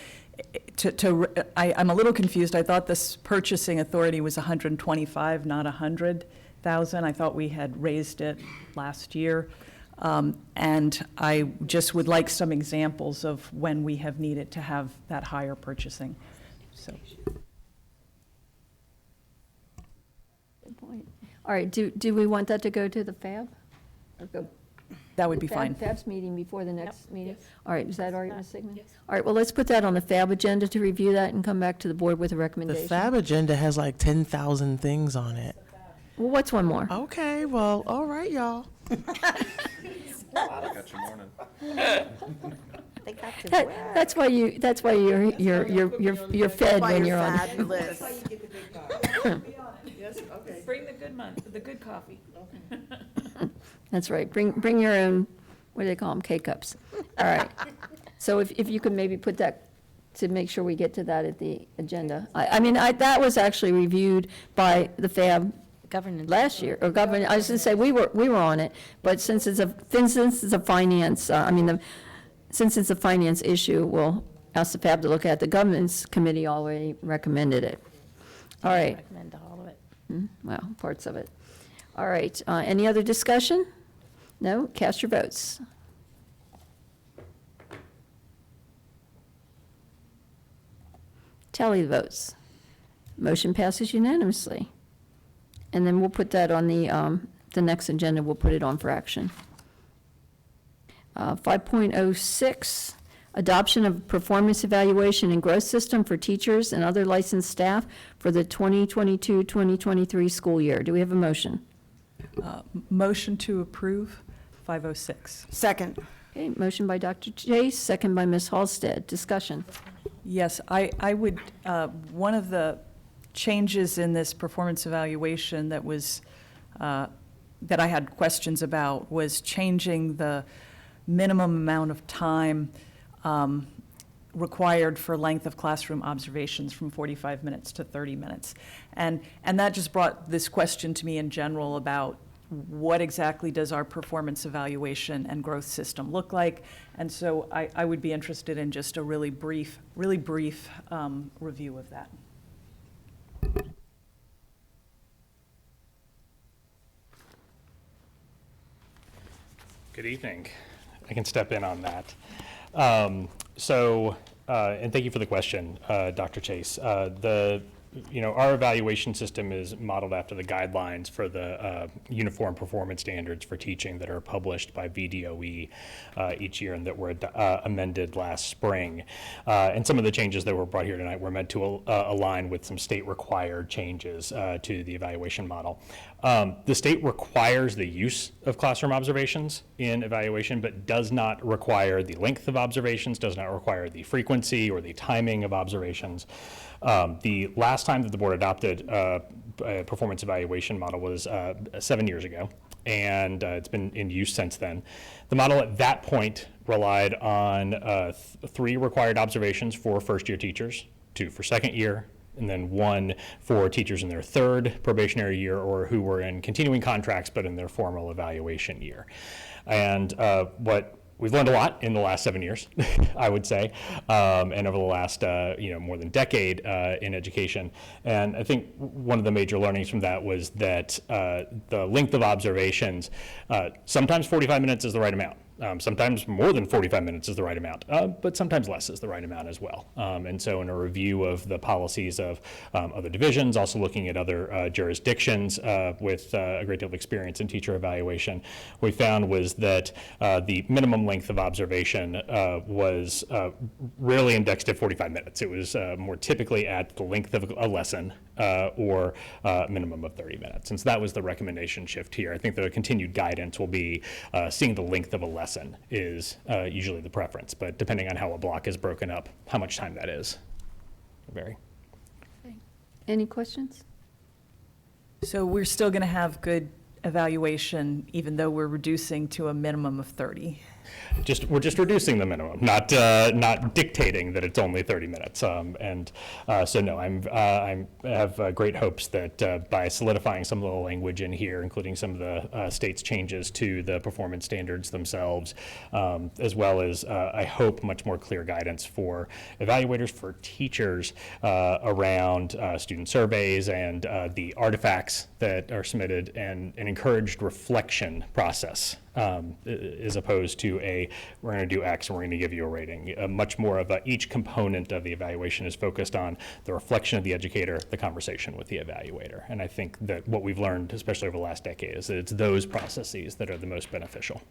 I'm a little confused. I thought this purchasing authority was 125, not 100,000. I thought we had raised it last year. And I just would like some examples of when we have needed to have that higher purchasing. So. Good point. All right, do we want that to go to the FAB? Or go? That would be fine. FAB's meeting before the next meeting? Yes. All right, is that all right, Ms. Sigmund? Yes. All right, well, let's put that on the FAB agenda to review that and come back to the board with a The recommendation. FAB agenda has like 10,000 things on it. Well, what's one more? Okay, well, all right, y'all. Got your morning. That's why you're fed when you're on. Fabulous. Yes, okay. Bring the good coffee. That's right. Bring your own, what do they call them, K-cups. All right. So if you could maybe put that, to make sure we get to that at the agenda. I mean, that was actually reviewed by the FAB Governance. last year, or government, I was going to say, we were on it, but since it's a finance, since it's a finance issue, we'll ask the FAB to look at. The governance committee already recommended it. All right. Recommend all of it. Well, parts of it. All right, any other discussion? No? Cast your votes. Tally the votes. Motion passes unanimously. And then we'll put that on the next agenda, we'll put it on for action. 5.06, adoption of performance evaluation and growth system for teachers and other licensed staff for the 2022-2023 school year. Do we have a motion? Motion to approve 506. Second. Okay, motion by Dr. Chase, second by Ms. Halsted. Discussion. Yes, I would, one of the changes in this performance evaluation that was, that I had questions about was changing the minimum amount of time required for length of classroom observations from 45 minutes to 30 minutes. And that just brought this question to me in general about what exactly does our performance evaluation and growth system look like? And so I would be interested in just a really brief review of that. Good evening. I can step in on that. And thank you for the question, Dr. Chase. Our evaluation system is modeled after the guidelines for the Uniform Performance Standards for Teaching that are published by VDOE each year and that were amended last spring. And some of the changes that were brought here tonight were meant to align with some state-required changes to the evaluation model. The state requires the use of classroom observations in evaluation, but does not require the length of observations, does not require the frequency or the timing of observations. The last time that the board adopted a performance evaluation model was 7 years ago, and it's been in use since then. The model at that point relied on 3 required observations for first-year teachers, 2 for second year, and then 1 for teachers in their 3rd probationary year or who were in continuing contracts but in their formal evaluation year. And we've learned a lot in the last 7 years, I would say, and over the last more than decade in education. And I think one of the major learnings from that was that the length of observations, sometimes 45 minutes is the right amount. Sometimes more than 45 minutes is the right amount, but sometimes less is the right amount as well. And so in a review of the policies of other divisions, also looking at other jurisdictions with a great deal of experience in teacher evaluation, we found was that the minimum length of observation was rarely indexed at 45 minutes. It was more typically at the length of a lesson or minimum of 30 minutes. And so that was the recommendation shift here. I think the continued guidance will be seeing the length of a lesson is usually the preference, but depending on how a block is broken up, how much time that is will vary. Any questions? So we're still going to have good evaluation even though we're reducing to a minimum of 30? We're just reducing the minimum, not dictating that it's only 30 minutes. So no, I have great hopes that by solidifying some of the language in here, including some of the state's changes to the performance standards themselves, as well as I hope much more clear guidance for evaluators, for teachers around student surveys and the artifacts that are submitted, and an encouraged reflection process. As opposed to we're going to do X and we're going to give you a rating. Much more of each component of the evaluation is focused on the reflection of the educator, the conversation with the evaluator. And I think that what we've learned, especially over the last decade, is that it's those processes that are the most beneficial.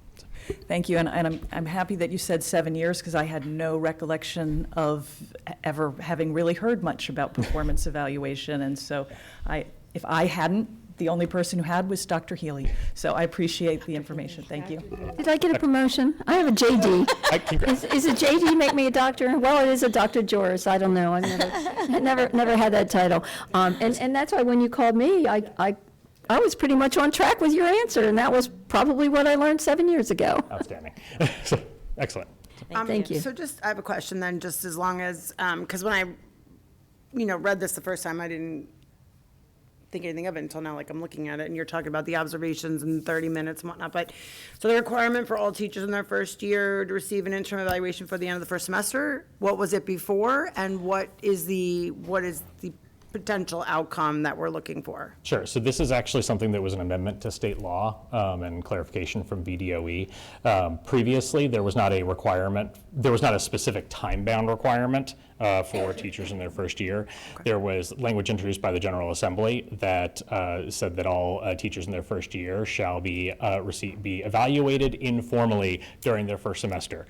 Thank you, and I'm happy that you said 7 years, because I had no recollection of ever having really heard much about performance evaluation, and so if I hadn't, the only person who had was Dr. Healy. So I appreciate the information. Thank you. Did I get a promotion? I have a JD. Is a JD make me a doctor? Well, it is a Dr. Joris. I don't know. I've never had that title. And that's why when you called me, I was pretty much on track with your answer, and that was probably what I learned 7 years ago. Outstanding. Excellent. Thank you. So I have a question then, just as long as, because when I, read this the first time, I didn't think anything of it until now, like I'm looking at it, and you're talking about the observations and 30 minutes and whatnot, but, so the requirement for all teachers in their first year to receive an interim evaluation for the end of the first semester, what was it before, and what is the potential outcome that we're looking for? Sure. So this is actually something that was an amendment to state law and clarification from VDOE. Previously, there was not a requirement, there was not a specific time-bound requirement for teachers in their first year. Okay. There was language introduced by the General Assembly that said that all teachers in their first year shall be evaluated informally during their first semester.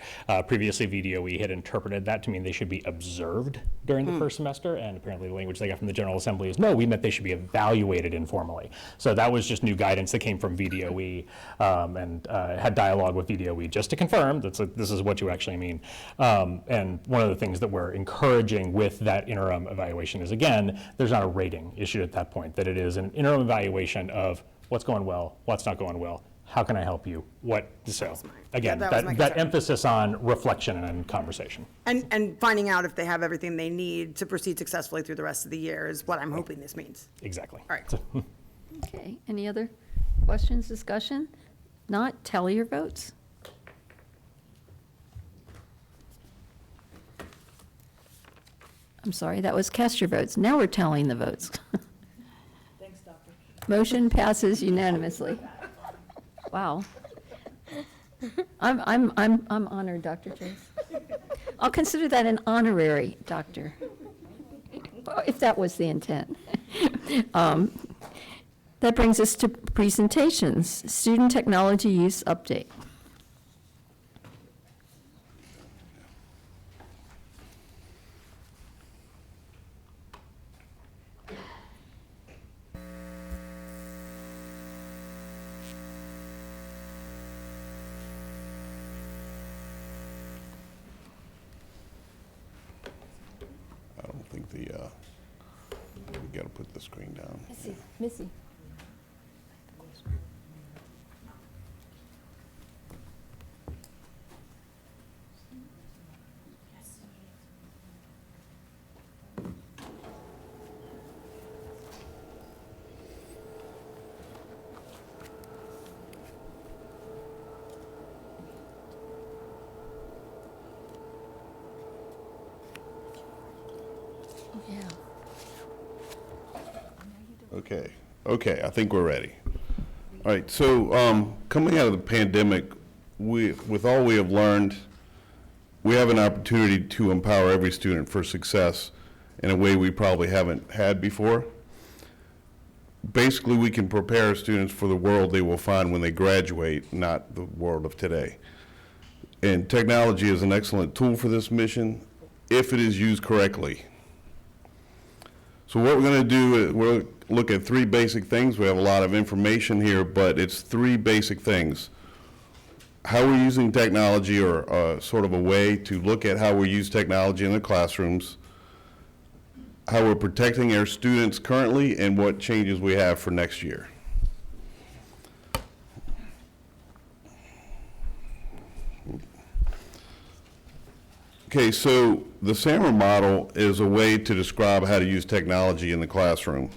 Previously, VDOE had interpreted that to mean they should be observed during the first semester, and apparently the language they got from the General Assembly is no, we meant they should be evaluated informally. So that was just new guidance that came from VDOE, and had dialogue with VDOE just to confirm that this is what you actually mean. And one of the things that we're encouraging with that interim evaluation is, again, there's not a rating issued at that point, that it is an interim evaluation of what's going well, what's not going well, how can I help you, so again, that emphasis on reflection and conversation. And finding out if they have everything they need to proceed successfully through the rest of the year is what I'm hoping this means. Exactly. All right. Okay, any other questions, discussion? Not, tally your votes. I'm sorry, that was cast your votes. Now we're tallying the votes. Thanks, Doctor. Motion passes unanimously. Wow. I'm honored, Dr. Chase. I'll consider that an honorary doctor, if that was the intent. That brings us to presentations. Student technology use update. I don't think we gotta put the screen down. Missy. Okay, I think we're ready. All right, so coming out of the pandemic, with all we have learned, we have an opportunity to empower every student for success in a way we probably haven't had before. Basically, we can prepare our students for the world they will find when they graduate, not the world of today. And technology is an excellent tool for this mission if it is used correctly. So what we're going to do is we'll look at three basic things. We have a lot of information here, but it's three basic things. How we're using technology, or sort of a way to look at how we use technology in the classrooms, how we're protecting our students currently, and what changes we have for next year. Okay, so the SAMR model is a way to describe how to use technology in the classroom.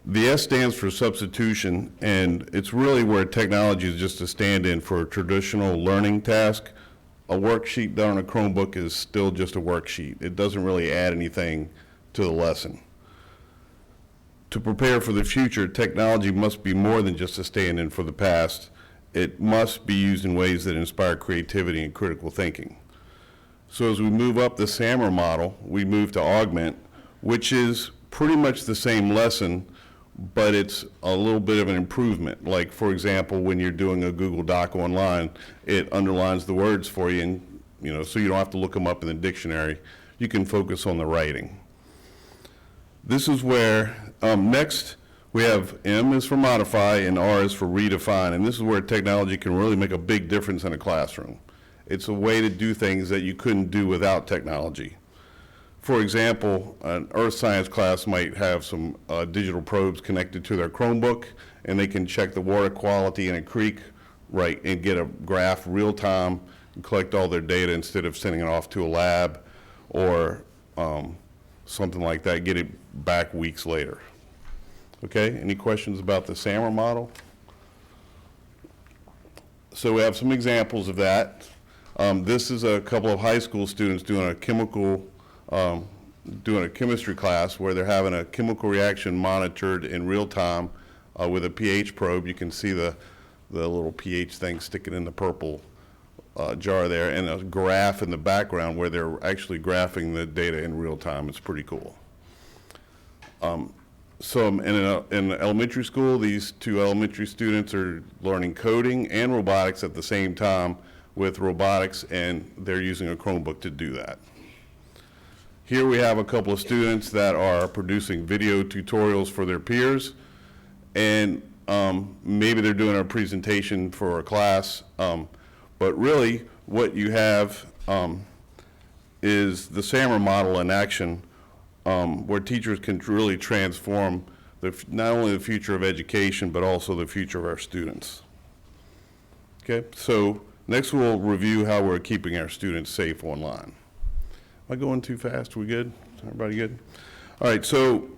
The S stands for substitution, and it's really where technology is just a stand-in for a traditional learning task. A worksheet done on a Chromebook is still just a worksheet. It doesn't really add anything to the lesson. To prepare for the future, technology must be more than just a stand-in for the past. It must be used in ways that inspire creativity and critical thinking. So as we move up the SAMR model, we move to augment, which is pretty much the same lesson, but it's a little bit of an improvement. Like, for example, when you're doing a Google Doc online, it underlines the words for you, and so you don't have to look them up in the dictionary. You can focus on the writing. This is where, next, we have M is for modify and R is for redefine, and this is where technology can really make a big difference in a classroom. It's a way to do things that you couldn't do without technology. For example, an earth science class might have some digital probes connected to their Chromebook, and they can check the water quality in a creek, right, and get a graph real time and collect all their data instead of sending it off to a lab or something like that, get it back weeks later. Okay, any questions about the SAMR model? So we have some examples of that. This is a couple of high school students doing a chemistry class where they're having a chemical reaction monitored in real time with a pH probe. You can see the little pH thing sticking in the purple jar there, and a graph in the background where they're actually graphing the data in real time. It's pretty cool. So in elementary school, these two elementary students are learning coding and robotics at the same time with robotics, and they're using a Chromebook to do that. Here we have a couple of students that are producing video tutorials for their peers, and maybe they're doing a presentation for a class, but really what you have is the SAMR model in action, where teachers can really transform not only the future of education, but also the future of our students. Okay, so next we'll review how we're keeping our students safe online. Am I going too fast? We good? Everybody good? All right, so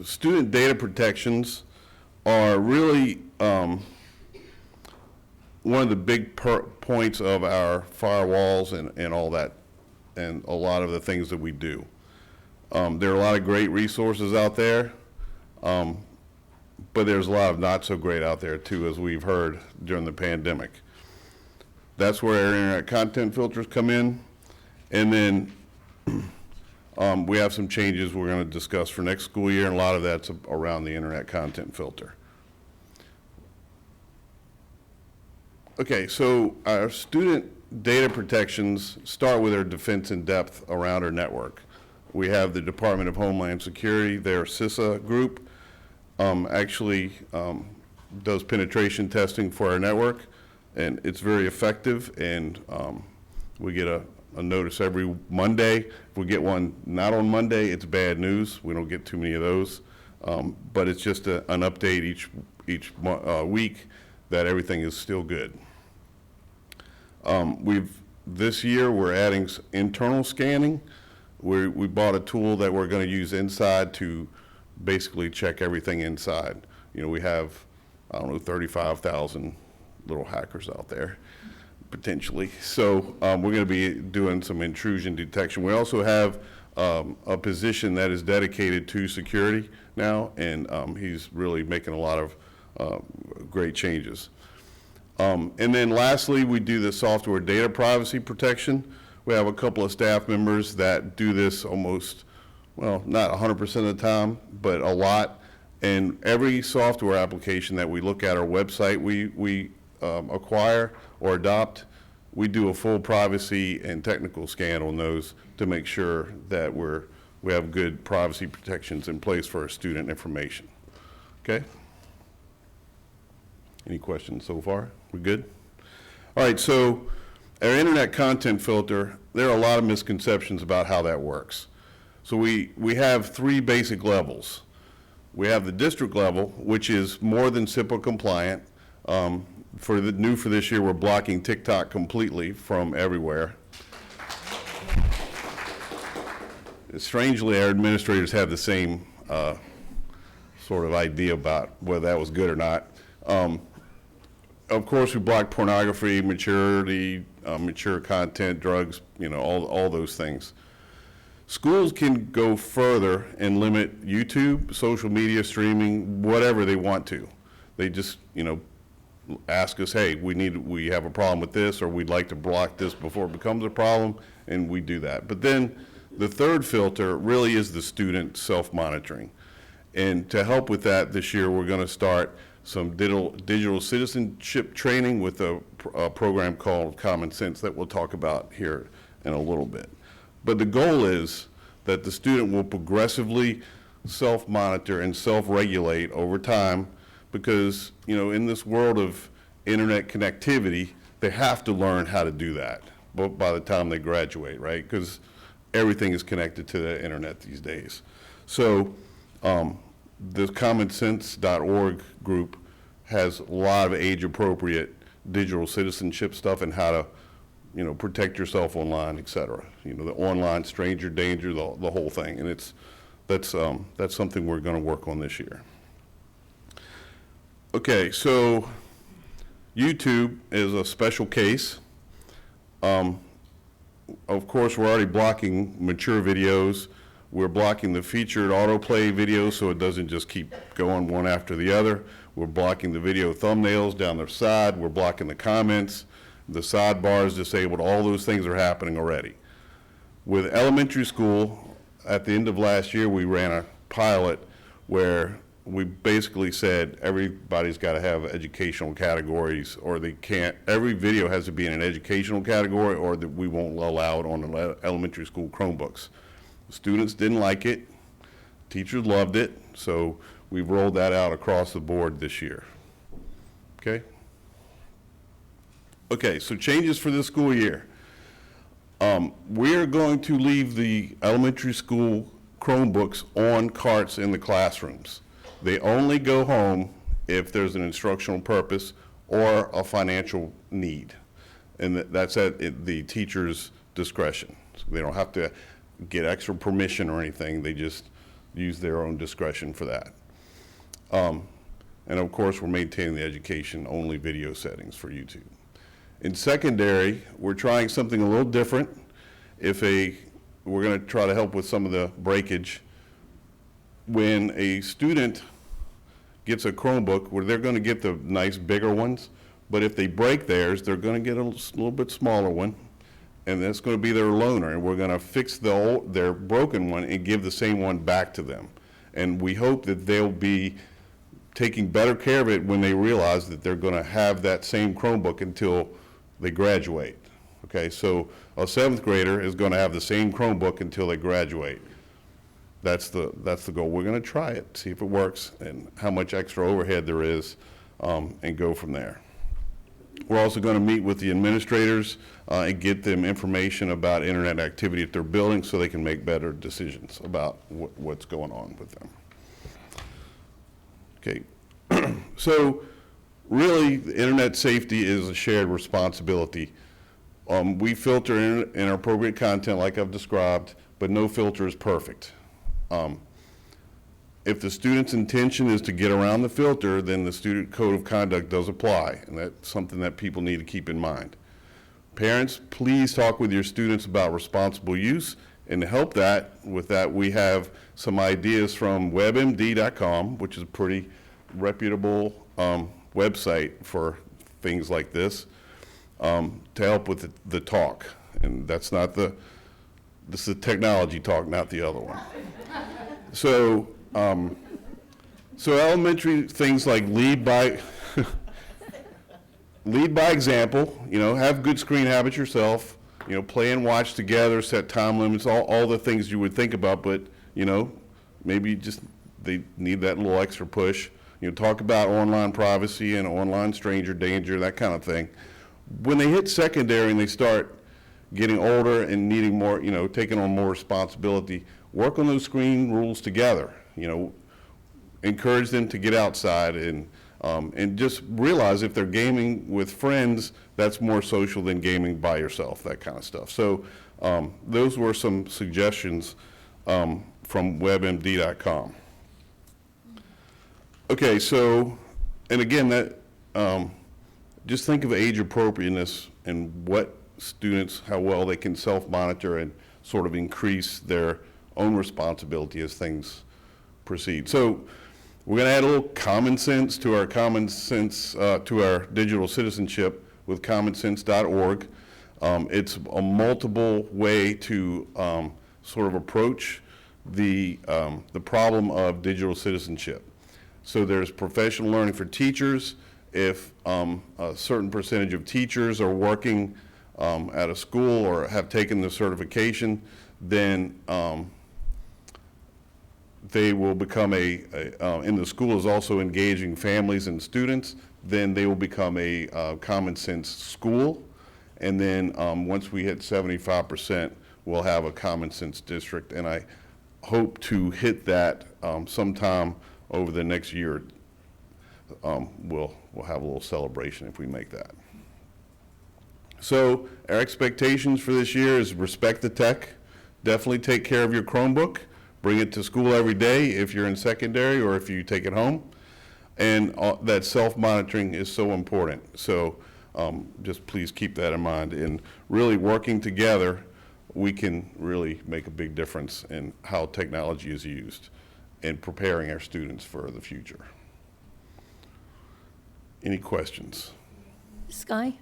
student data protections are really one of the big points of our firewalls and all that, and a lot of the things that we do. There are a lot of great resources out there, but there's a lot of not so great out there too, as we've heard during the pandemic. That's where our internet content filters come in. And then we have some changes we're going to discuss for next school year, and a lot of that's around the internet content filter. Okay, so our student data protections start with our defense in depth around our network. We have the Department of Homeland Security, their CISA group, actually does penetration testing for our network, and it's very effective, and we get a notice every Monday. If we get one not on Monday, it's bad news. We don't get too many of those, but it's just an update each week that everything is still good. This year we're adding internal scanning. We bought a tool that we're going to use inside to basically check everything inside. We have, 35,000 little hackers out there, potentially. So we're going to be doing some intrusion detection. We also have a position that is dedicated to security now, and he's really making a lot of great changes. And then lastly, we do the software data privacy protection. We have a couple of staff members that do this almost, well, not 100% of the time, but a lot. And every software application that we look at, our website we acquire or adopt, we do a full privacy and technical scan on those to make sure that we have good privacy protections in place for our student information. Okay? Any questions so far? We good? All right, so our internet content filter, there are a lot of misconceptions about how that works. So we have 3 basic levels. We have the district level, which is more than SIPA compliant. For this year, we're blocking TikTok completely from everywhere. Strangely, our administrators have the same sort of idea about whether that was good or not. Of course, we block pornography, mature content, drugs, all those things. Schools can go further and limit YouTube, social media, streaming, whatever they want to. They just, ask us, hey, we have a problem with this, or we'd like to block this before it becomes a problem, and we do that. But then the third filter really is the student self-monitoring. And to help with that this year, we're going to start some digital citizenship training with a program called Common Sense that we'll talk about here in a little bit. But the goal is that the student will progressively self-monitor and self-regulate over time, because in this world of internet connectivity, they have to learn how to do that by the time they graduate, right? Because everything is connected to the internet these days. So the commonsense.org group has a lot of age-appropriate digital citizenship stuff and how to protect yourself online, et cetera. The online stranger danger, the whole thing. And that's something we're going to work on this year. Okay, so YouTube is a special case. Of course, we're already blocking mature videos. We're blocking the featured autoplay videos so it doesn't just keep going one after the other. We're blocking the video thumbnails down the side. We're blocking the comments. The sidebar is disabled. All those things are happening already. With elementary school, at the end of last year, we ran a pilot where we basically said everybody's got to have educational categories, or they can't. Every video has to be in an educational category, or that we won't allow it on the elementary school Chromebooks. Students didn't like it. Teachers loved it. So we've rolled that out across the board this year. Okay? Okay, so changes for this school year. We're going to leave the elementary school Chromebooks on carts in the classrooms. They only go home if there's an instructional purpose or a financial need. And that's at the teacher's discretion. So they don't have to get extra permission or anything. They just use their own discretion for that. And of course, we're maintaining the education-only video settings for YouTube. In secondary, we're trying something a little different. We're going to try to help with some of the breakage. When a student gets a Chromebook, where they're going to get the nice bigger ones, but if they break theirs, they're going to get a little bit smaller one, and that's going to be their loaner, and we're going to fix their broken one and give the same one back to them. And we hope that they'll be taking better care of it when they realize that they're going to have that same Chromebook until they graduate. Okay, so a 7th grader is going to have the same Chromebook until they graduate. That's the goal. We're going to try it, see if it works and how much extra overhead there is, and go from there. We're also going to meet with the administrators and get them information about internet activity at their building so they can make better decisions about what's going on with them. Okay, so really, internet safety is a shared responsibility. We filter in inappropriate content like I've described, but no filter is perfect. If the student's intention is to get around the filter, then the student code of conduct does apply, and that's something that people need to keep in mind. Parents, please talk with your students about responsible use, and to help with that, we have some ideas from webmd.com, which is a pretty reputable website for things like this to help with the talk. And that's not this is the technology talk, not the other one. So, so elementary things like lead by example, have good screen habits yourself, play and watch together, set time limits, all the things you would think about, but, maybe just they need that little extra push. Talk about online privacy and online stranger danger, that kind of thing. When they hit secondary and they start getting older and needing more, taking on more responsibility, work on those screen rules together. Encourage them to get outside and just realize if they're gaming with friends, that's more social than gaming by yourself, that kind of stuff. So those were some suggestions from webmd.com. Okay, so, and again, that just think of age appropriateness and what students, how well they can self-monitor and sort of increase their own responsibility as things proceed. So we're going to add a little common sense to our to our digital citizenship with commonsense.org. It's a multiple way to sort of approach the problem of digital citizenship. So there's professional learning for teachers. If a certain percentage of teachers are working at a school or have taken the certification, then they will become and the school is also engaging families and students, then they will become a common sense school. And then once we hit 75%, we'll have a common sense district. And I hope to hit that sometime over the next year. We'll have a little celebration if we make that. So our expectations for this year is respect the tech. Definitely take care of your Chromebook. Bring it to school every day if you're in secondary or if you take it home. And that self-monitoring is so important. So just please keep that in mind. And really working together, we can really make a big difference in how technology is used and preparing our students for the future. Any questions? Sky?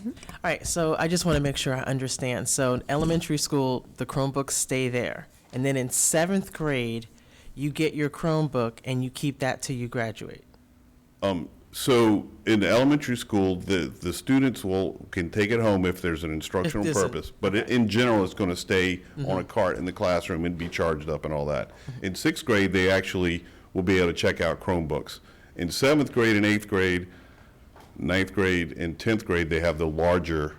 All right, so I just want to make sure I understand. So in elementary school, the Chromebooks stay there. And then in 7th grade, you get your Chromebook and you keep that till you graduate. So in the elementary school, the students can take it home if there's an instructional purpose. But in general, it's going to stay on a cart in the classroom and be charged up and all that. In 6th grade, they actually will be able to check out Chromebooks. In 7th grade and 8th grade, 9th grade and 10th grade, they have the larger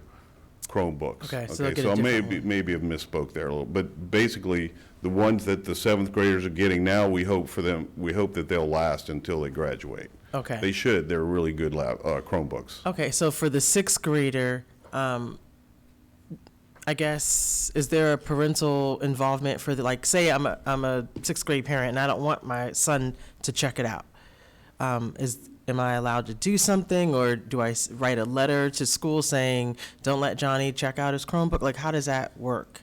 Chromebooks. Okay, so I maybe have misspoke there a little, but basically the ones that the 7th graders are getting now, we hope that they'll last until they graduate. Okay. They should. They're really good Chromebooks. Okay, so for the 6th grader, I guess, is there a parental involvement for say I'm a 6th grade parent and I don't want my son to check it out. Am I allowed to do something, or do I write a letter to school saying, don't let Johnny check out his Chromebook? Like, how does that work?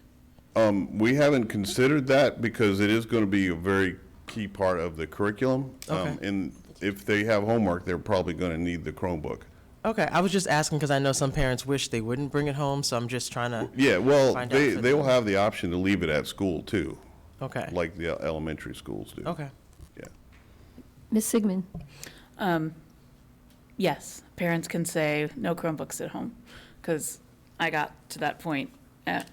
We haven't considered that because it is going to be a very key part of the curriculum. Okay. And if they have homework, they're probably going to need the Chromebook. Okay, I was just asking because I know some parents wish they wouldn't bring it home, so I'm just trying to they will have the option to leave it at school, too. Okay. Like the elementary schools do. Okay. Yeah. Ms. Sigmund? Yes, parents can say no Chromebooks at home, because I got to that point at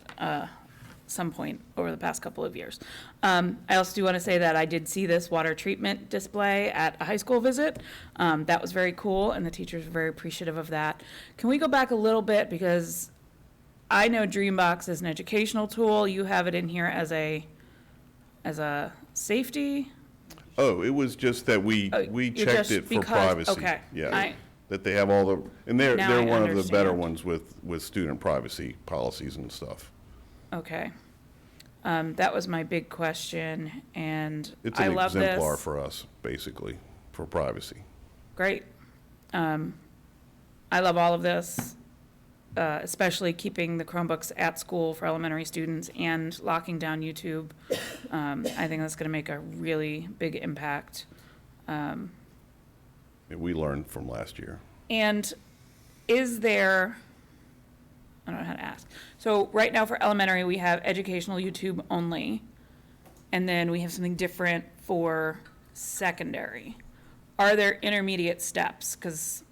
some point over the past couple of years. I also do want to say that I did see this water treatment display at a high school visit. That was very cool, and the teachers were very appreciative of that. Can we go back a little bit, because I know Dreambox is an educational tool. You have it in here as a safety. Oh, it was just that we checked it for privacy. Okay. Yeah. That they have all the, and they're Now I one of the better understand. ones with student privacy policies and stuff. Okay. That was my big question, and It's I an love exemplar this. for us, basically, for privacy. Great. I love all of this, especially keeping the Chromebooks at school for elementary students and locking down YouTube. I think that's going to make a really big impact. We learned from last year. And is there, I don't know how to ask. So right now for elementary, we have educational YouTube only. And then we have something different for secondary. Are there intermediate steps? Because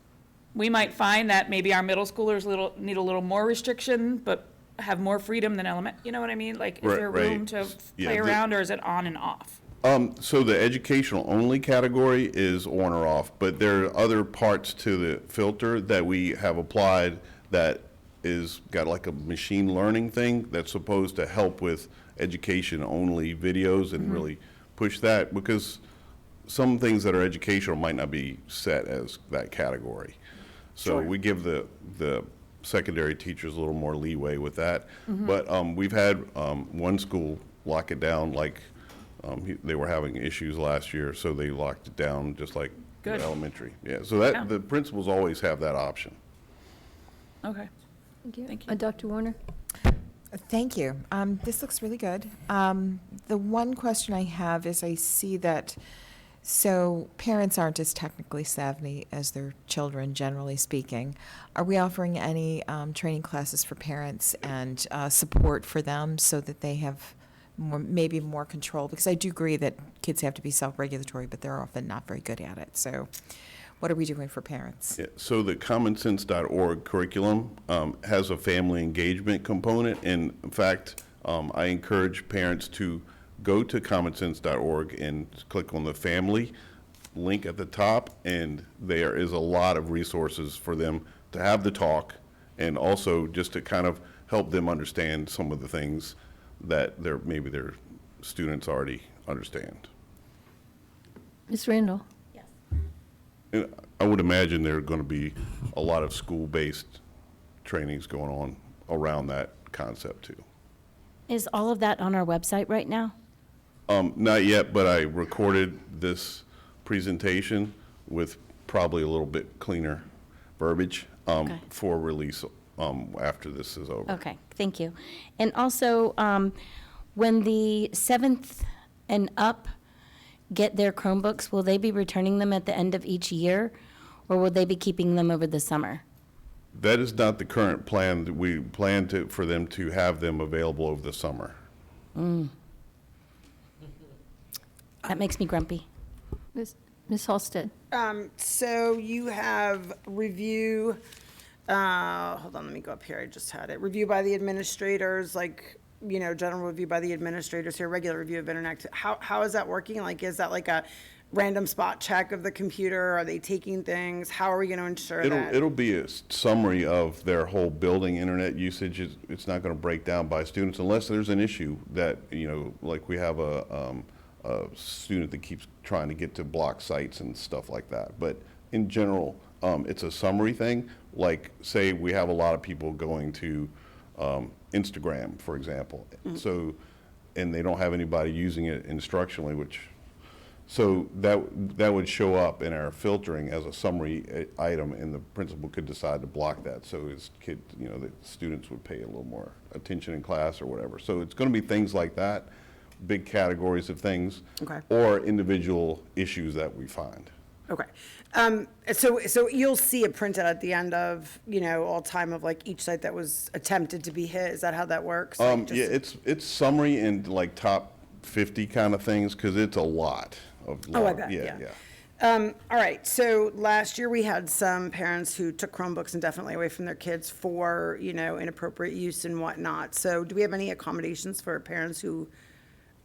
we might find that maybe our middle schoolers need a little more restriction, but have more freedom than elementary. You know what I mean? Like, is there room to play around, or is it on and off? So the educational only category is on or off, but there are other parts to the filter that we have applied that is got like a machine learning thing that's supposed to help with education only videos and really push that, because some things that are educational might not be set as that category. So we give the secondary teachers a little more leeway with that. But we've had one school lock it down, like they were having issues last year, so they locked it down just like the elementary. Yeah, so that the principals always have that option. Okay. Thank you. Thank you. Dr. Warner? Thank you. This looks really good. The one question I have is I see that, so parents aren't as technically savvy as their children, generally speaking. Are we offering any training classes for parents and support for them so that they have maybe more control? Because I do agree that kids have to be self-regulatory, but they're often not very good at it. So what are we doing for parents? Yeah, so the commonsense.org curriculum has a family engagement component. And in fact, I encourage parents to go to commonsense.org and click on the family link at the top, and there is a lot of resources for them to have the talk, and also just to kind of help them understand some of the things that maybe their students already understand. Ms. Randall? And I would imagine there are going to be a lot of school-based trainings going on around that concept too. Is all of that on our website right now? Not yet, but I recorded this presentation with probably a little bit cleaner verbiage for release after this is over. Okay, thank you. And also, when the 7th and up get their Chromebooks, will they be returning them at the end of each year, or will they be keeping them over the summer? That is not the current plan. We plan for them to have them available over the summer. That makes me grumpy. Ms. Halstead? So you have review, hold on, let me go up here, I just had it. Review by the administrators, like, you know, general review by the administrators here, regular review of internet. How is that working? Like, is that like a random spot check of the computer? Are they taking things? How are we going to ensure that? It'll be a summary of their whole building internet usage. It's not going to break down by students unless there's an issue that, you know, like we have a student that keeps trying to get to block sites and stuff like that. But in general, it's a summary thing. Like, say we have a lot of people going to Instagram, for example. So, and they don't have anybody using it instructionally, so that would show up in our filtering as a summary item, and the principal could decide to block that. So his kid, you know, the students would pay a little more attention in class or whatever. So it's going to be things like that, big categories of things, or individual issues that we find. Okay. So you'll see a printout at the end of, you know, all time of like each site that was attempted to be hit. Is that how that works? Like Yeah, it's summary and like top 50 kind of things, because it's a lot of. I bet. Yeah. All right. So last year we had some parents who took Chromebooks indefinitely away from their kids for, you know, inappropriate use and whatnot. So do we have any accommodations for parents who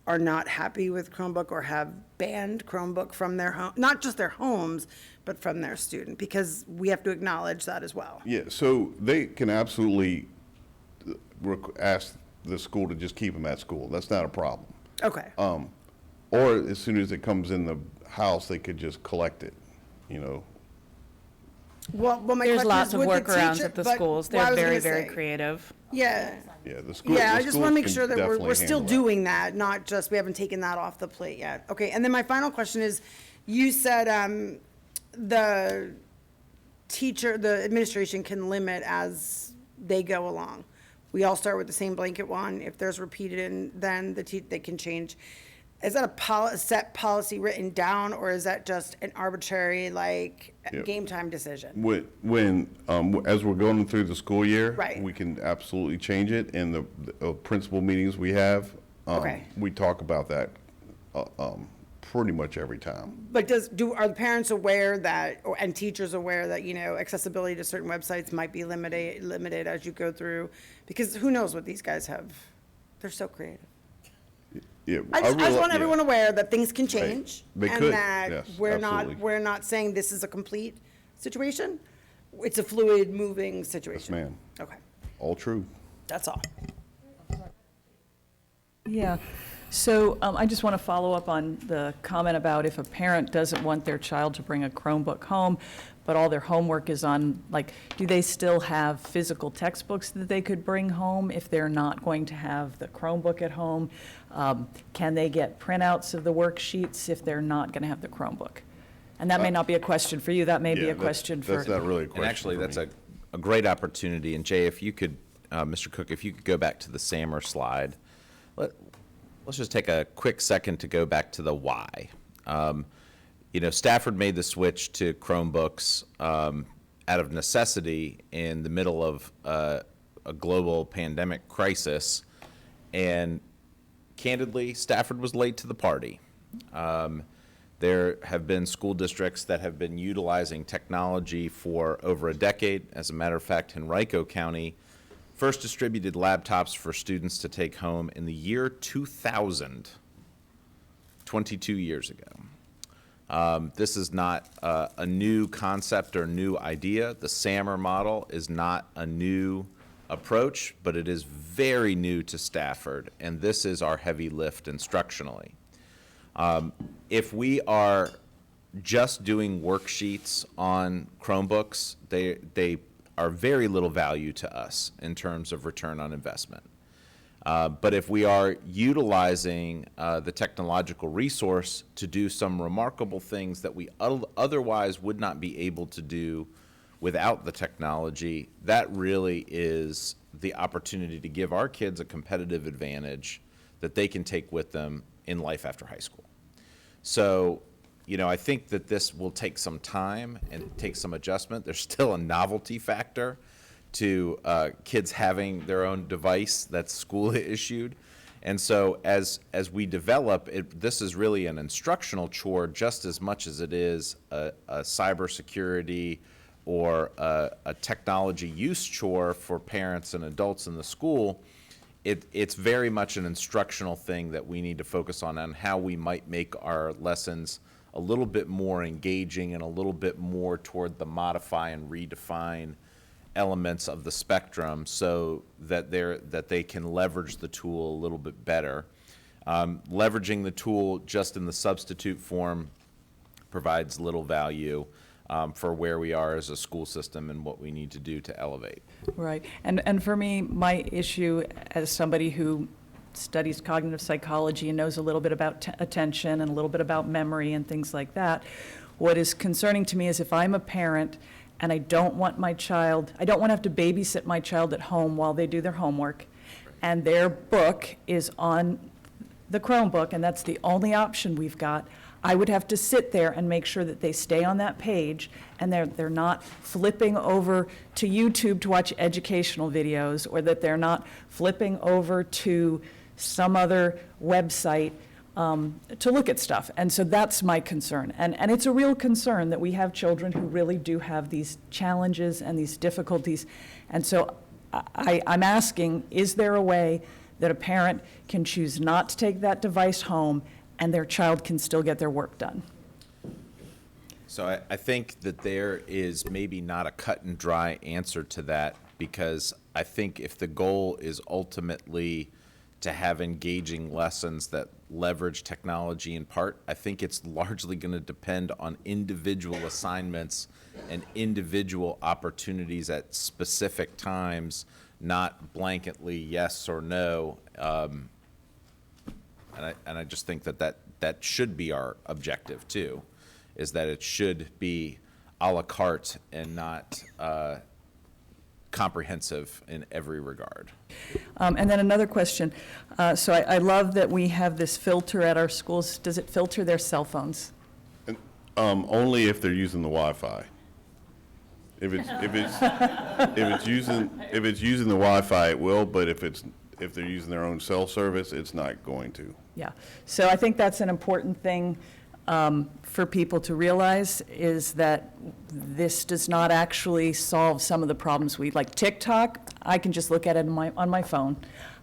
are not happy with Chromebook or have banned Chromebook from their home, not just their homes, but from their student? Because we have to acknowledge that as well. Yeah, so they can absolutely ask the school to just keep them at school. That's not a problem. Okay. Or as soon as it comes in the house, they could just collect it, you know. Well, my There's question lots is, of would workarounds teacher- at the but- schools. well, I They're was very, gonna very say, creative. Yeah. Yeah, the school. Yeah, the I just want to make schools sure can that we're definitely still handle that. doing that, not just, we haven't taken that off the plate yet. Okay, and then my final question is, you said the administration can limit as they go along. We all start with the same blanket one. If there's repeated, then they can change. is that a set policy written down, or is that just an arbitrary, like, Yep. game time decision? As we're going through the school year, Right. we can absolutely change it. In the principal meetings we have, Okay. we talk about that pretty much every time. But are the parents aware that, and teachers aware that, accessibility to certain websites might be limited as you go through? Because who knows what these guys have? They're so creative. Yeah, I just want yeah. everyone aware that things can change. They and could, that yes, we're absolutely. not saying this is a complete situation. It's a fluid, moving situation. Yes, ma'am. Okay, All true. that's all. Yeah. So I just want to follow up on the comment about if a parent doesn't want their child to bring a Chromebook home, but all their homework is on, like, do they still have physical textbooks that they could bring home if they're not going to have the Chromebook at home? Can they get printouts of the worksheets if they're not going to have the Chromebook? And that may not be a question for you, that may be a question for. That's not really a question. And actually, for that's me. a great opportunity. And Jay, if you could, Mr. Cook, if you could go back to the SAMR slide. Let's just take a quick second to go back to the why. Stafford made the switch to Chromebooks out of necessity in the middle of a global pandemic crisis. And candidly, Stafford was late to the party. There have been school districts that have been utilizing technology for over a decade. As a matter of fact, Henrico County first distributed laptops for students to take home in the year 2000, 22 years ago. This is not a new concept or new idea. The SAMR model is not a new approach, but it is very new to Stafford, and this is our heavy lift instructionally. If we are just doing worksheets on Chromebooks, they are very little value to us in terms of return on investment. But if we are utilizing the technological resource to do some remarkable things that we otherwise would not be able to do without the technology, that really is the opportunity to give our kids a competitive advantage that they can take with them in life after high school. So, I think that this will take some time and take some adjustment. There's still a novelty factor to kids having their own device that's school issued. And so as we develop it, this is really an instructional chore just as much as it is a cybersecurity or a technology use chore for parents and adults in the school. It's very much an instructional thing that we need to focus on how we might make our lessons a little bit more engaging and a little bit more toward the modify and redefine elements of the spectrum so that they can leverage the tool a little bit better. Leveraging the tool just in the substitute form provides little value for where we are as a school system and what we need to do to elevate. Right. And for me, my issue as somebody who studies cognitive psychology and knows a little bit about attention and a little bit about memory and things like that, what is concerning to me is if I'm a parent and I don't want to have to babysit my child at home while they do their homework, and their book is on the Chromebook, and that's the only option we've got, I would have to sit there and make sure that they stay on that page and they're not flipping over to YouTube to watch educational videos, or that they're not flipping over to some other website to look at stuff. And so that's my concern. And it's a real concern that we have children who really do have these challenges and these difficulties. And so I'm asking, is there a way that a parent can choose not to take that device home and their child can still get their work done? So I think that there is maybe not a cut and dry answer to that, because I think if the goal is ultimately to have engaging lessons that leverage technology in part, I think it's largely going to depend on individual assignments and individual opportunities at specific times, not blanketly yes or no. And I just think that should be our objective too, is that it should be a la carte and not comprehensive in every regard. And then another question. So I love that we have this filter at our schools. Does it filter their cell phones? Only if they're using the Wi-Fi. If it's using the Wi-Fi, it will. But if they're using their own cell service, it's not going to. Yeah. So I think that's an important thing for people to realize, is that this does not actually solve some of the problems like TikTok. I can just look at it on my phone.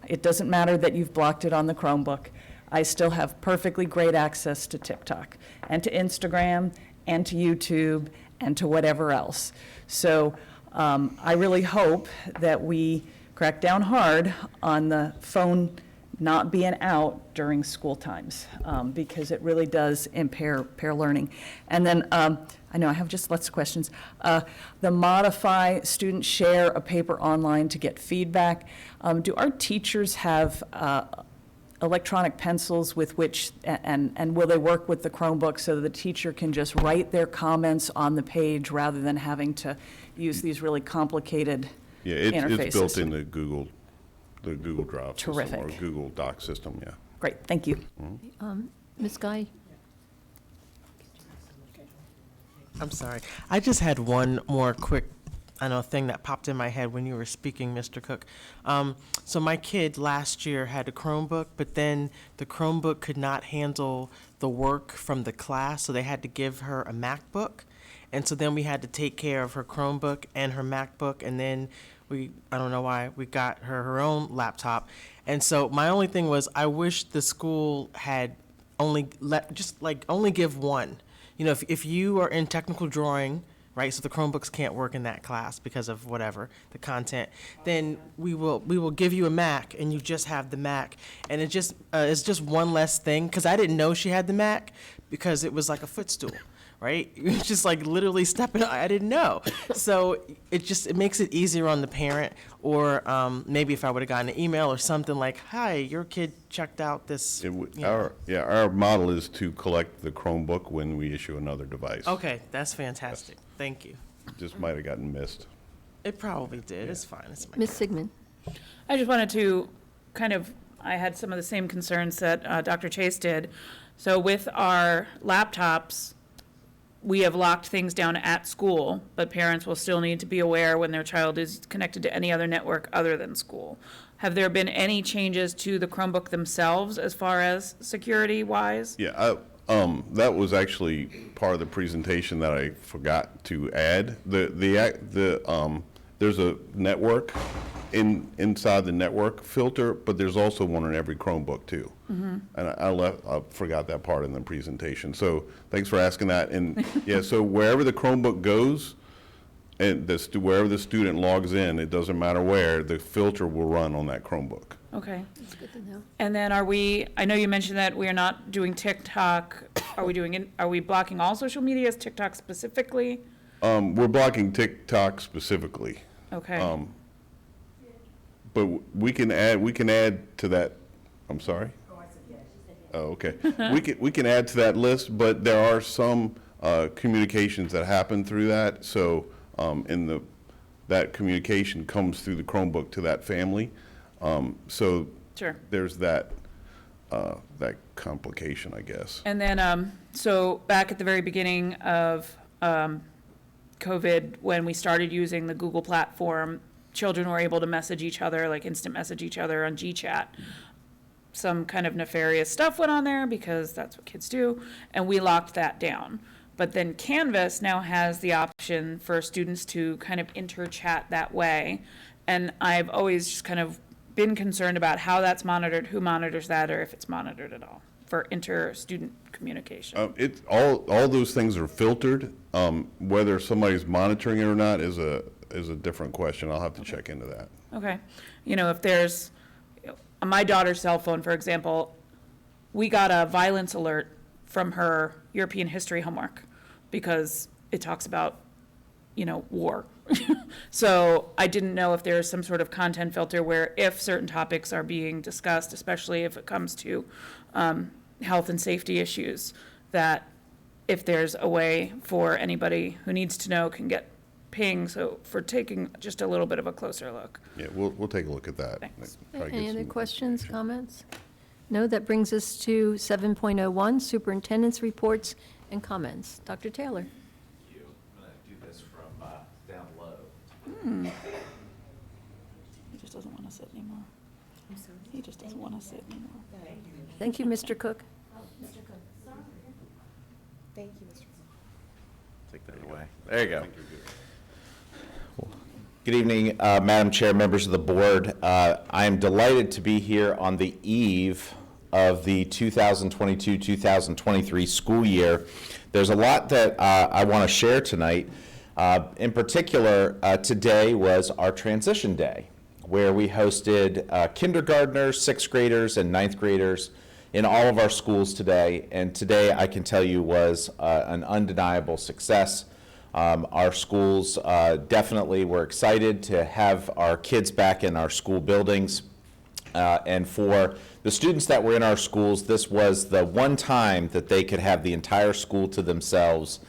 It doesn't matter that you've blocked it on the Chromebook. I still have perfectly great access to TikTok and to Instagram and to YouTube and to whatever else. So I really hope that we crack down hard on the phone not being out during school times, because it really does impair learning. And then, I know I have just lots of questions. The modify, students share a paper online to get feedback. Do our teachers have electronic pencils with which, and will they work with the Chromebook so that the teacher can just write their comments on the page rather than having to use these really complicated interfaces? It's built into the Google Drive Terrific. system or Google Doc system, yeah. Great, thank you. Ms. Guy? I'm sorry. I just had one more quick, thing that popped in my head when you were speaking, Mr. Cook. So my kid last year had a Chromebook, but then the Chromebook could not handle the work from the class, so they had to give her a MacBook. And so then we had to take care of her Chromebook and her MacBook, and then I don't know why, we got her own laptop. And so my only thing was, I wish the school had only give one. If you are in technical drawing, right, so the Chromebooks can't work in that class because of whatever, the content, then we will give you a Mac, and you just have the Mac. And it's just one less thing, because I didn't know she had the Mac, because it was like a footstool. Right? It's just like literally stepping, I didn't know. So it makes it easier on the parent, or maybe if I would have gotten an email or something like, hi, your kid checked out this. Our model is to collect the Chromebook when we issue another device. Okay, that's fantastic. Thank you. Just might have gotten missed. It probably did. Yeah. It's fine. Ms. Sigmund? I just wanted to I had some of the same concerns that Dr. Chase did. So with our laptops, we have locked things down at school, but parents will still need to be aware when their child is connected to any other network other than school. Have there been any changes to the Chromebook themselves as far as security-wise? Yeah, that was actually part of the presentation that I forgot to add. There's a network inside the network filter, but there's also one on every Chromebook too. Mm-hmm. And I forgot that part in the presentation. So thanks for asking that. And yeah, so wherever the Chromebook goes, and wherever the student logs in, it doesn't matter where, the filter will run on that Chromebook. Okay. That's good to know. And then I know you mentioned that we are not doing TikTok. Are we blocking all social medias, TikTok specifically? We're blocking TikTok specifically. Okay. But we can add to that. I'm sorry? Oh, okay. We can add to that list, but there are some communications that happen through that. So that communication comes through the Chromebook to that family. So sure. There's that complication, I guess. And then so back at the very beginning of COVID, when we started using the Google platform, children were able to message each other, like instant message each other on GChat. Some kind of nefarious stuff went on there because that's what kids do, and we locked that down. But then Canvas now has the option for students to kind of inter-chat that way. And I've always just kind of been concerned about how that's monitored, who monitors that, or if it's monitored at all for inter-student communication. It's all those things are filtered. Whether somebody's monitoring it or not is a different question. I'll have to check into that. Okay. If there's on my daughter's cell phone, for example, we got a violence alert from her European history homework because it talks about, war. So I didn't know if there's some sort of content filter where if certain topics are being discussed, especially if it comes to health and safety issues, that if there's a way for anybody who needs to know can get ping, so for taking just a little bit of a closer look. Yeah, we'll take a look at that. Thanks. Try to get Any other some questions, information. comments? No, that brings us to 7.01, superintendent's reports and comments. Dr. Taylor. I'm going to do this from down low. He just doesn't want to sit anymore. He just doesn't want to sit anymore. Thank you, Mr. Cook. Thank you, Mr. Take that away. There you go. Good evening, Madam Chair, members of the board. I am delighted to be here on the eve of the 2022-2023 school year. There's a lot that I want to share tonight. In particular, today was our transition day, where we hosted kindergartners, sixth graders, and ninth graders in all of our schools today. And today, I can tell you, was an undeniable success. Our schools definitely were excited to have our kids back in our school buildings. And for the students that were in our schools, this was the one time that they could have the entire school to themselves.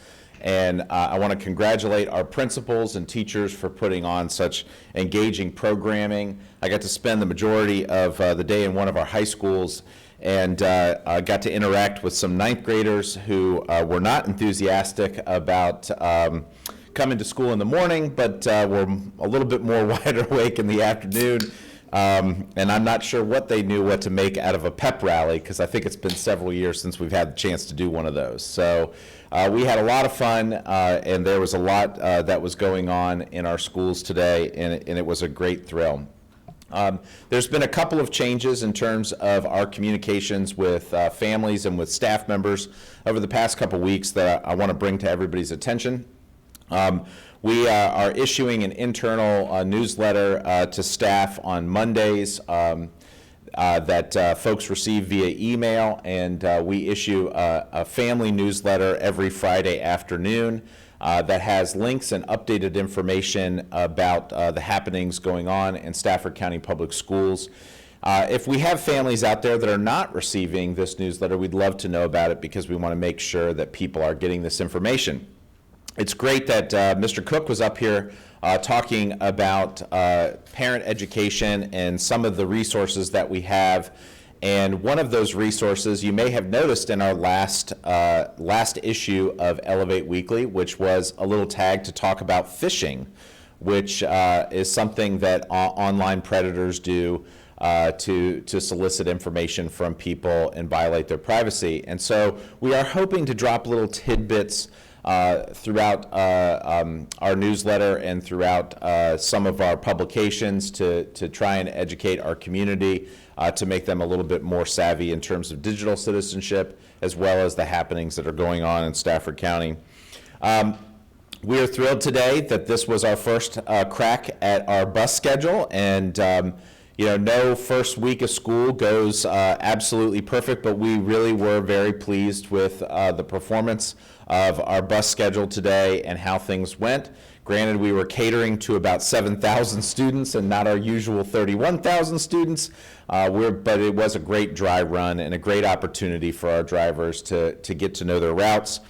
And I want to congratulate our principals and teachers for putting on such engaging programming. I got to spend the majority of the day in one of our high schools, and I got to interact with some ninth graders who were not enthusiastic about coming to school in the morning, but were a little bit more wide awake in the afternoon. And I'm not sure what they knew what to make out of a pep rally, because I think it's been several years since we've had the chance to do one of those. So we had a lot of fun, and there was a lot that was going on in our schools today, and it was a great thrill. There's been a couple of changes in terms of our communications with families and with staff members over the past couple weeks that I want to bring to everybody's attention. We are issuing an internal newsletter to staff on Mondays that folks receive via email, and we issue a family newsletter every Friday afternoon that has links and updated information about the happenings going on in Stafford County Public Schools. If we have families out there that are not receiving this newsletter, we'd love to know about it, because we want to make sure that people are getting this information. It's great that Mr. Cook was up here talking about parent education and some of the resources that we have. And one of those resources you may have noticed in our last issue of Elevate Weekly, which was a little tag to talk about phishing, which is something that online predators do to solicit information from people and violate their privacy. And so we are hoping to drop little tidbits throughout our newsletter and throughout some of our publications to try and educate our community, to make them a little bit more savvy in terms of digital citizenship, as well as the happenings that are going on in Stafford County. We are thrilled today that this was our first crack at our bus schedule, and no first week of school goes absolutely perfect, but we really were very pleased with the performance of our bus schedule today and how things went. Granted, we were catering to about 7,000 students and not our usual 31,000 students, but it was a great dry run and a great opportunity for our drivers to get to know their routes.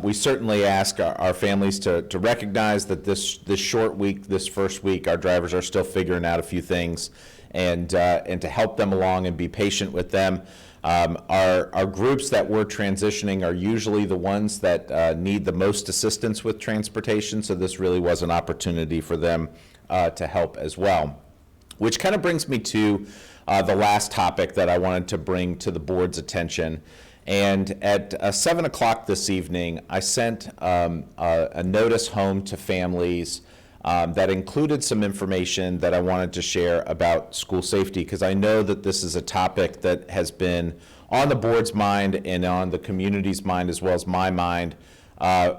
We certainly ask our families to recognize that this short week, this first week, our drivers are still figuring out a few things, and to help them along and be patient with them. Our groups that we're transitioning are usually the ones that need the most assistance with transportation, so this really was an opportunity for them to help as well. Which kind of brings me to the last topic that I wanted to bring to the board's attention. And at 7 o'clock this evening, I sent a notice home to families that included some information that I wanted to share about school safety, because I know that this is a topic that has been on the board's mind and on the community's mind, as well as my mind,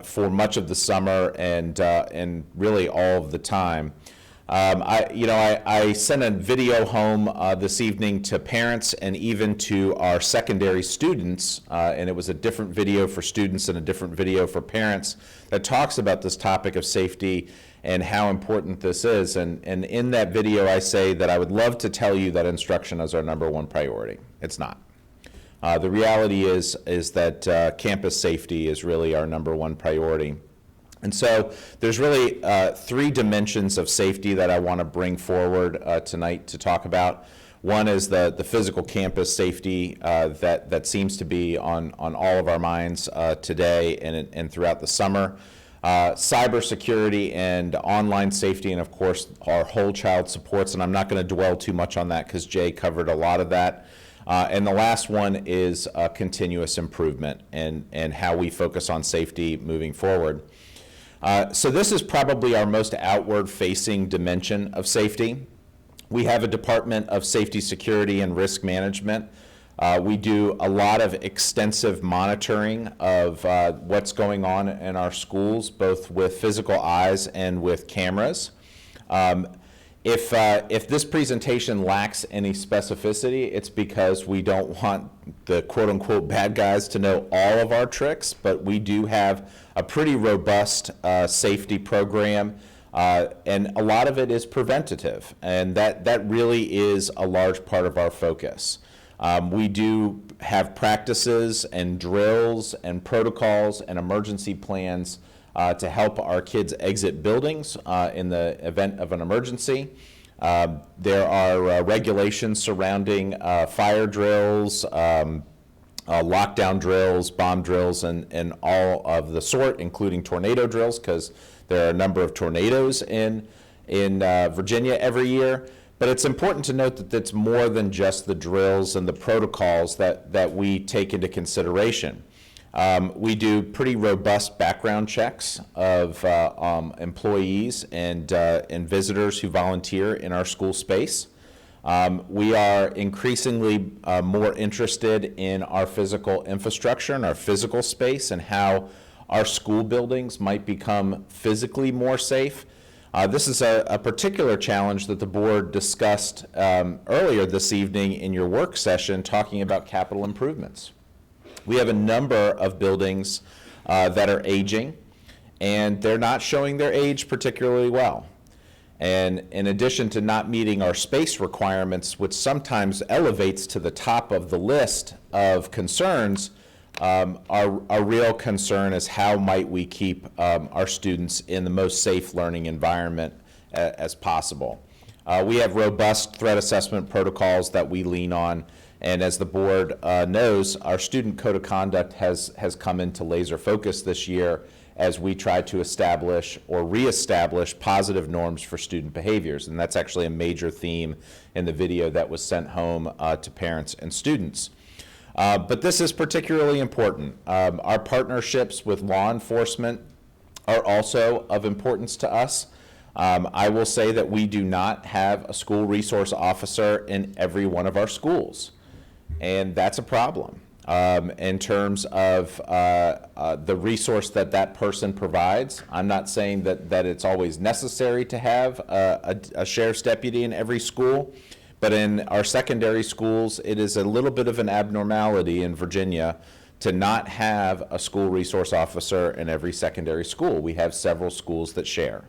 for much of the summer and really all of the time. I sent a video home this evening to parents and even to our secondary students, and it was a different video for students and a different video for parents that talks about this topic of safety and how important this is. And in that video, I say that I would love to tell you that instruction is our #1 priority. It's not. The reality is that campus safety is really our #1 priority. And so there's really three dimensions of safety that I want to bring forward tonight to talk about. One is the physical campus safety that seems to be on all of our minds today and throughout the summer. Cybersecurity and online safety, and of course our whole child supports, and I'm not going to dwell too much on that because Jay covered a lot of that. And the last one is continuous improvement and how we focus on safety moving forward. So this is probably our most outward-facing dimension of safety. We have a Department of Safety, Security, and Risk Management. We do a lot of extensive monitoring of what's going on in our schools, both with physical eyes and with cameras. If this presentation lacks any specificity, it's because we don't want the quote-unquote bad guys to know all of our tricks, but we do have a pretty robust safety program, and a lot of it is preventative, and that really is a large part of our focus. We do have practices and drills and protocols and emergency plans to help our kids exit buildings in the event of an emergency. There are regulations surrounding fire drills, lockdown drills, bomb drills, and all of the sort, including tornado drills, because there are a number of tornadoes in Virginia every year. But it's important to note that it's more than just the drills and the protocols that we take into consideration. We do pretty robust background checks of employees and visitors who volunteer in our school space. We are increasingly more interested in our physical infrastructure and our physical space and how our school buildings might become physically more safe. This is a particular challenge that the board discussed earlier this evening in your work session, talking about capital improvements. We have a number of buildings that are aging, and they're not showing their age particularly well. And in addition to not meeting our space requirements, which sometimes elevates to the top of the list of concerns, our real concern is how might we keep our students in the most safe learning environment as possible. We have robust threat assessment protocols that we lean on, and as the board knows, our student code of conduct has come into laser focus this year as we try to establish or reestablish positive norms for student behaviors, and that's actually a major theme in the video that was sent home to parents and students. But this is particularly important. Our partnerships with law enforcement are also of importance to us. I will say that we do not have a school resource officer in every one of our schools, and that's a problem in terms of the resource that person provides. I'm not saying that it's always necessary to have a sheriff's deputy in every school, but in our secondary schools, it is a little bit of an abnormality in Virginia to not have a school resource officer in every secondary school. We have several schools that share.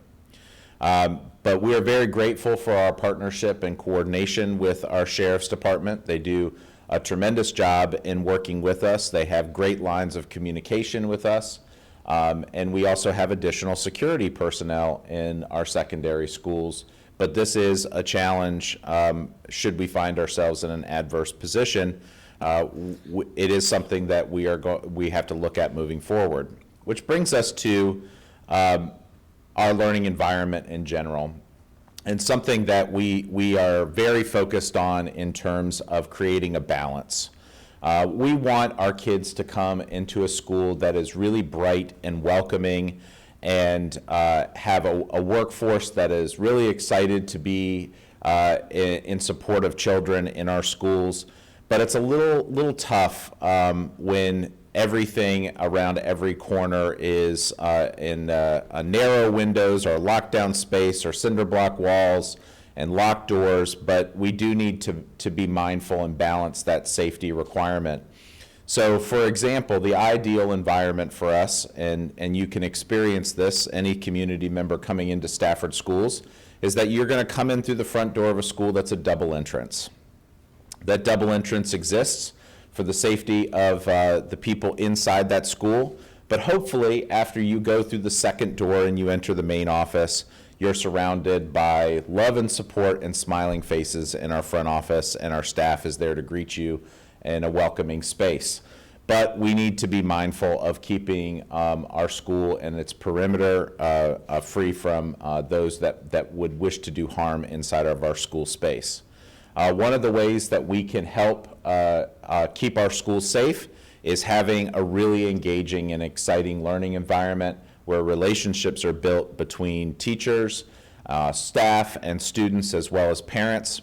But we are very grateful for our partnership and coordination with our sheriff's department. They do a tremendous job in working with us. They have great lines of communication with us. And we also have additional security personnel in our secondary schools. But this is a challenge should we find ourselves in an adverse position. It is something that we have to look at moving forward. Which brings us to our learning environment in general, and something that we are very focused on in terms of creating a balance. We want our kids to come into a school that is really bright and welcoming and have a workforce that is really excited to be in support of children in our schools. But it's a little tough when everything around every corner is in narrow windows or locked down space or cinder block walls and locked doors, but we do need to be mindful and balance that safety requirement. So for example, the ideal environment for us, and you can experience this, any community member coming into Stafford schools, is that you're going to come in through the front door of a school that's a double entrance. That double entrance exists for the safety of the people inside that school, But hopefully, after you go through the second door and you enter the main office, you're surrounded by love and support and smiling faces in our front office, and our staff is there to greet you in a welcoming space. But we need to be mindful of keeping our school and its perimeter free from those that would wish to do harm inside of our school space. One of the ways that we can help keep our schools safe is having a really engaging and exciting learning environment where relationships are built between teachers, staff, and students, as well as parents,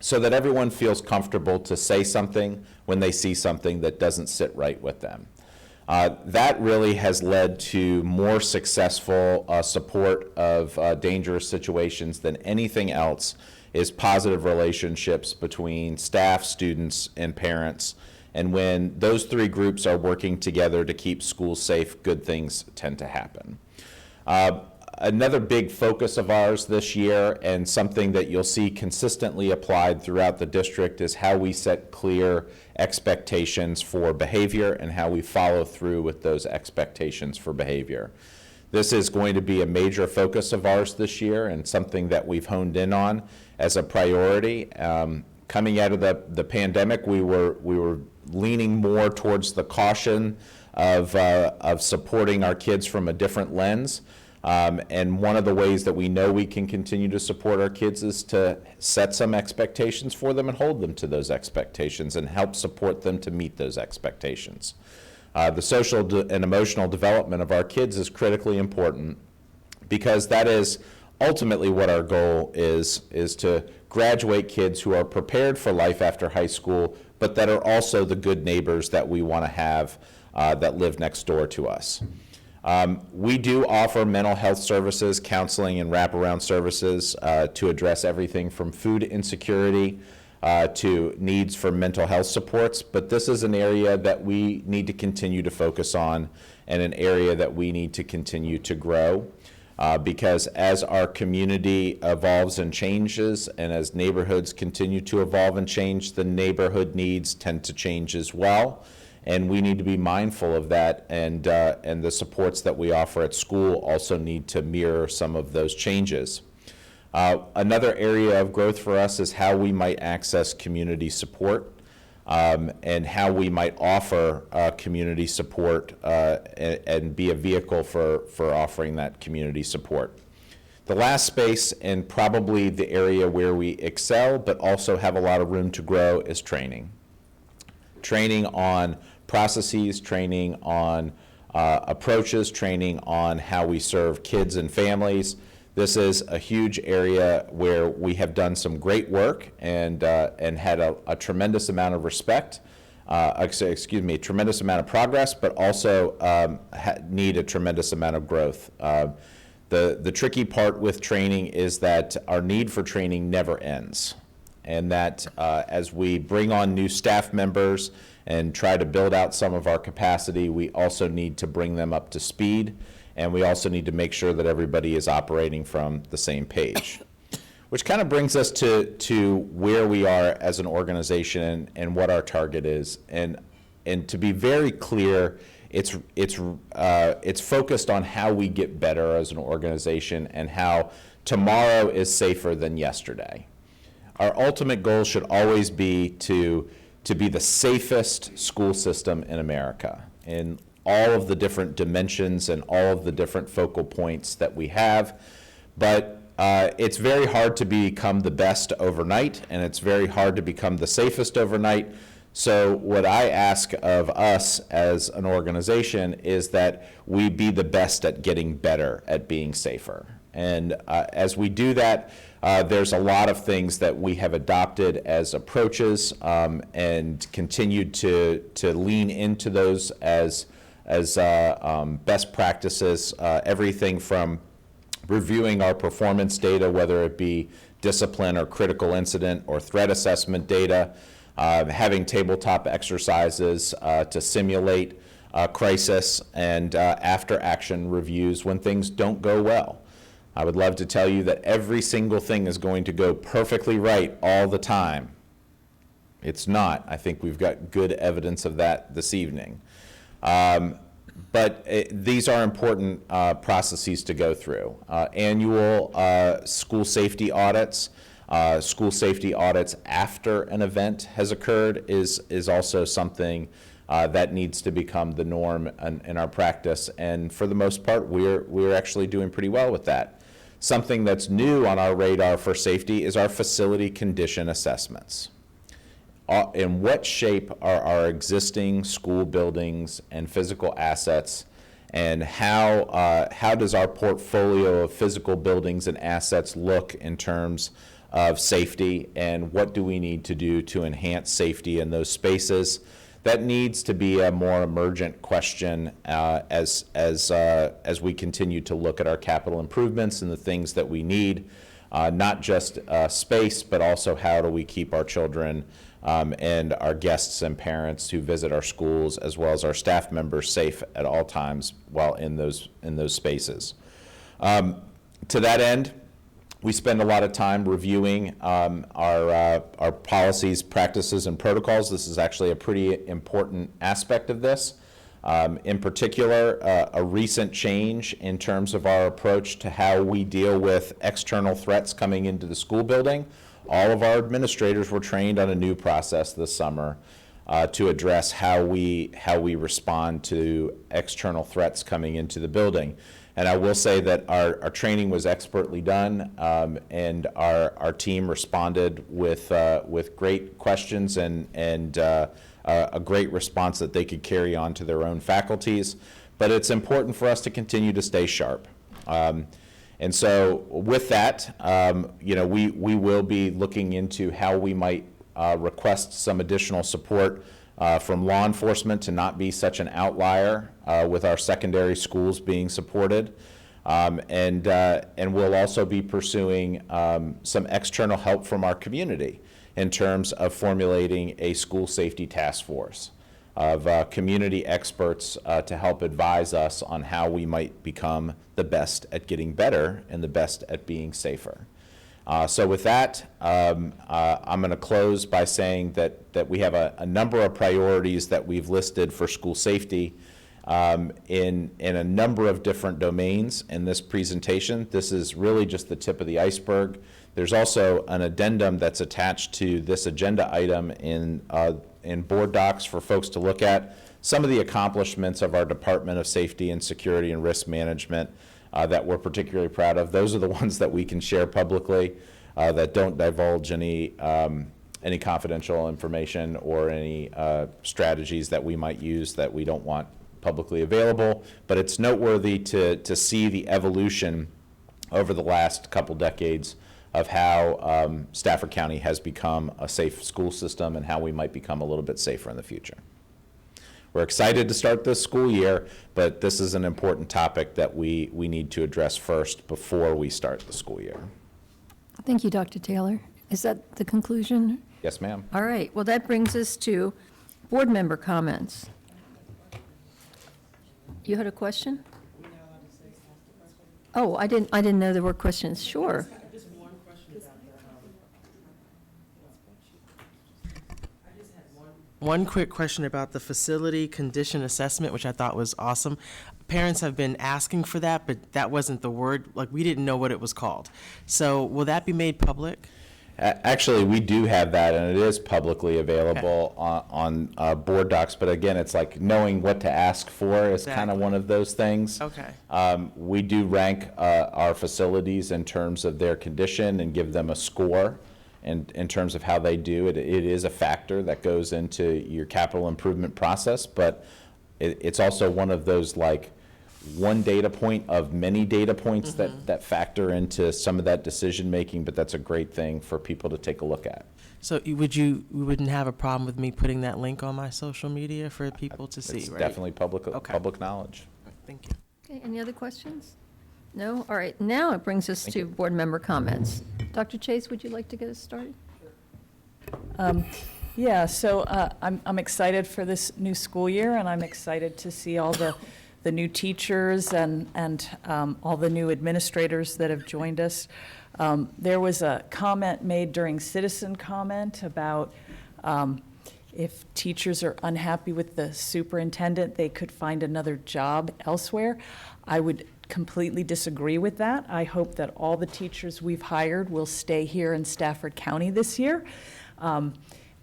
so that everyone feels comfortable to say something when they see something that doesn't sit right with them. That really has led to more successful support of dangerous situations than anything else, is positive relationships between staff, students, and parents. And when those three groups are working together to keep schools safe, good things tend to happen. Another big focus of ours this year, and something that you'll see consistently applied throughout the district, is how we set clear expectations for behavior and how we follow through with those expectations for behavior. This is going to be a major focus of ours this year, and something that we've honed in on as a priority. Coming out of the pandemic, we were leaning more towards the caution of supporting our kids from a different lens. And one of the ways that we know we can continue to support our kids is to set some expectations for them and hold them to those expectations and help support them to meet those expectations. The social and emotional development of our kids is critically important, because that is ultimately what our goal is to graduate kids who are prepared for life after high school, but that are also the good neighbors that we want to have that live next door to us. We do offer mental health services, counseling, and wraparound services to address everything from food insecurity to needs for mental health supports, but this is an area that we need to continue to focus on, and an area that we need to continue to grow. Because as our community evolves and changes, and as neighborhoods continue to evolve and change, the neighborhood needs tend to change as well. And we need to be mindful of that, and the supports that we offer at school also need to mirror some of those changes. Another area of growth for us is how we might access community support, and how we might offer community support and be a vehicle for offering that community support. The last space, and probably the area where we excel but also have a lot of room to grow, is training. Training on processes, training on approaches, training on how we serve kids and families. This is a huge area where we have done some great work and had a tremendous amount of respect, a tremendous amount of progress, but also need a tremendous amount of growth. The tricky part with training is that our need for training never ends, and that as we bring on new staff members and try to build out some of our capacity, we also need to bring them up to speed, and we also need to make sure that everybody is operating from the same page. Which kind of brings us to where we are as an organization and what our target is. And to be very clear, it's focused on how we get better as an organization and how tomorrow is safer than yesterday. Our ultimate goal should always be to be the safest school system in America, in all of the different dimensions and all of the different focal points that we have. But it's very hard to become the best overnight, and it's very hard to become the safest overnight. So what I ask of us as an organization is that we be the best at getting better at being safer. And as we do that, there's a lot of things that we have adopted as approaches and continued to lean into those as best practices, everything from reviewing our performance data, whether it be discipline or critical incident or threat assessment data, having tabletop exercises to simulate crisis, and after action reviews when things don't go well. I would love to tell you that every single thing is going to go perfectly right all the time. It's not. I think we've got good evidence of that this evening. But these are important processes to go through. Annual school safety audits, after an event has occurred is also something that needs to become the norm in our practice. And for the most part, we're actually doing pretty well with that. Something that's new on our radar for safety is our facility condition assessments. In what shape are our existing school buildings and physical assets, and how does our portfolio of physical buildings and assets look in terms of safety, and what do we need to do to enhance safety in those spaces? That needs to be a more emergent question as we continue to look at our capital improvements and the things that we need, not just space, but also how do we keep our children and our guests and parents who visit our schools, as well as our staff members, safe at all times while in those spaces. To that end, we spend a lot of time reviewing our policies, practices, and protocols. This is actually a pretty important aspect of this. In particular, a recent change in terms of our approach to how we deal with external threats coming into the school building. All of our administrators were trained on a new process this summer to address how we respond to external threats coming into the building. And I will say that our training was expertly done, and our team responded with great questions and a great response that they could carry on to their own faculties. But it's important for us to continue to stay sharp. And so with that, we will be looking into how we might request some additional support from law enforcement to not be such an outlier with our secondary schools being supported. And we'll also be pursuing some external help from our community in terms of formulating a school safety task force of community experts to help advise us on how we might become the best at getting better and the best at being safer. So with that, I'm going to close by saying that we have a number of priorities that we've listed for school safety in a number of different domains in this presentation. This is really just the tip of the iceberg. There's also an addendum that's attached to this agenda item in board docs for folks to look at. Some of the accomplishments of our Department of Safety and Security and Risk Management that we're particularly proud of. Those are the ones that we can share publicly that don't divulge any confidential information or any strategies that we might use that we don't want publicly available. But it's noteworthy to see the evolution over the last couple decades of how Stafford County has become a safe school system and how we might become a little bit safer in the future. We're excited to start this school year, but this is an important topic that we need to address first before we start the school year. Thank you, Dr. Taylor. Is that the conclusion? Yes, ma'am. All right, well, that brings us to board member comments. You had a question? Oh, I didn't know there were questions. Sure. One quick question about the facility condition assessment, which I thought was awesome. Parents have been asking for that, but that wasn't the word, like we didn't know what it was called. So will that be made public? Actually, we do have that, and it is publicly available on board docs. But again, it's like knowing what to ask for is kind of one of those things. Okay. We do rank our facilities in terms of their condition and give them a score. And in terms of how they do it, it is a factor that goes into your capital improvement process, but it's also one of those like one data point of many data points that factor into some of that decision making, but that's a great thing for people to take a look at. So you wouldn't have a problem with me putting that link on my social media for people to see, It's right? definitely public knowledge. Thank you. Okay, any other questions? No? All right, now it brings us to board member comments. Dr. Chase, would you like to get us started? Yeah, so I'm excited for this new school year, and I'm excited to see all the new teachers and all the new administrators that have joined us. There was a comment made during citizen comment about if teachers are unhappy with the superintendent, they could find another job elsewhere. I would completely disagree with that. I hope that all the teachers we've hired will stay here in Stafford County this year.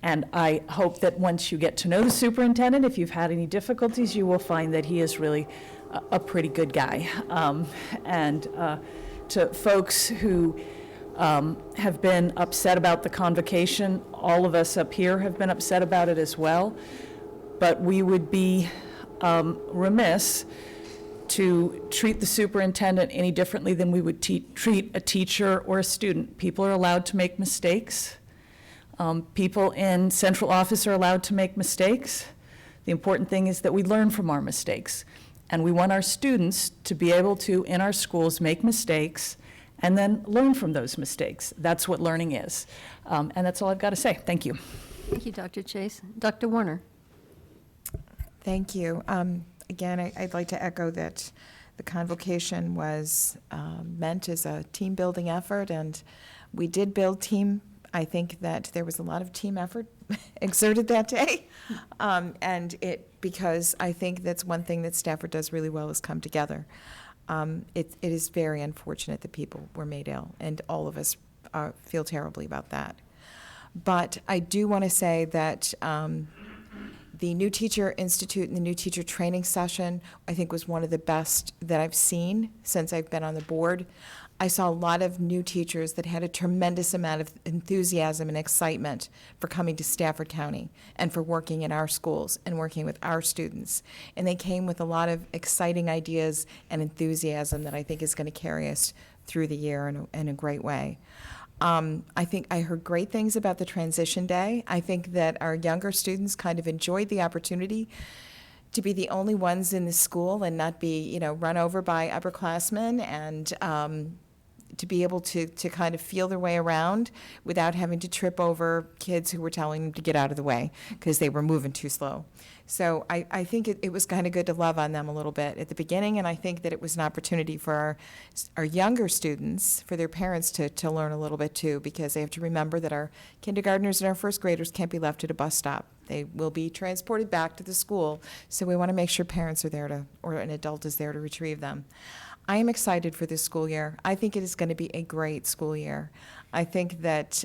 And I hope that once you get to know the superintendent, if you've had any difficulties, you will find that he is really a pretty good guy. To folks who have been upset about the convocation, all of us up here have been upset about it as well. But we would be remiss to treat the superintendent any differently than we would treat a teacher or a student. People are allowed to make mistakes. People in central office are allowed to make mistakes. The important thing is that we learn from our mistakes. And we want our students to be able to, in our schools, make mistakes and then learn from those mistakes. That's what learning is. And that's all I've got to say. Thank you. Thank you, Dr. Chase. Dr. Warner. Thank you. Again, I'd like to echo that the convocation was meant as a team-building effort, and we did build team. I think that there was a lot of team effort exerted that day, because I think that's one thing that Stafford does really well is come together. It is very unfortunate that people were made ill, and all of us feel terribly about that. But I do want to say that the New Teacher Institute and the New Teacher Training Session, I think, was one of the best that I've seen since I've been on the board. I saw a lot of new teachers that had a tremendous amount of enthusiasm and excitement for coming to Stafford County and for working in our schools and working with our students. And they came with a lot of exciting ideas and enthusiasm that I think is going to carry us through the year in a great way. I think I heard great things about the transition day. I think that our younger students kind of enjoyed the opportunity to be the only ones in the school and not be, run over by upperclassmen, and to be able to kind of feel their way around without having to trip over kids who were telling them to get out of the way because they were moving too slow. So I think it was kind of good to love on them a little bit at the beginning, and I think that it was an opportunity for our younger students, for their parents to learn a little bit too, because they have to remember that our kindergartners and our first graders can't be left at a bus stop. They will be transported back to the school, so we want to make sure parents are there or an adult is there to retrieve them. I am excited for this school year. I think it is going to be a great school year. I think that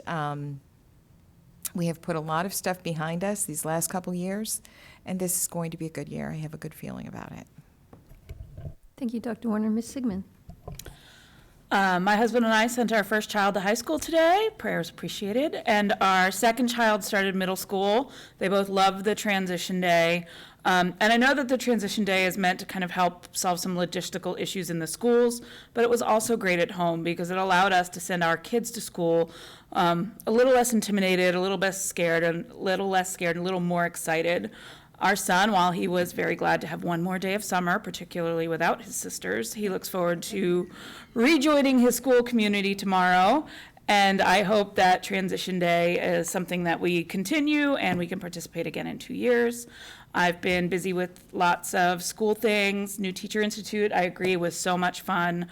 we have put a lot of stuff behind us these last couple years, and this is going to be a good year. I have a good feeling about it. Thank you, Dr. Warner. Ms. Sigmund. My husband and I sent our first child to high school today. Prayers appreciated. And our second child started middle school. They both loved the transition day. And I know that the transition day is meant to kind of help solve some logistical issues in the schools, but it was also great at home because it allowed us to send our kids to school a little less intimidated, a little less scared, and a little more excited. Our son, while he was very glad to have one more day of summer, particularly without his sisters, he looks forward to rejoining his school community tomorrow. And I hope that transition day is something that we continue and we can participate again in 2 years. I've been busy with lots of school things. New Teacher Institute, I agree, was so much fun.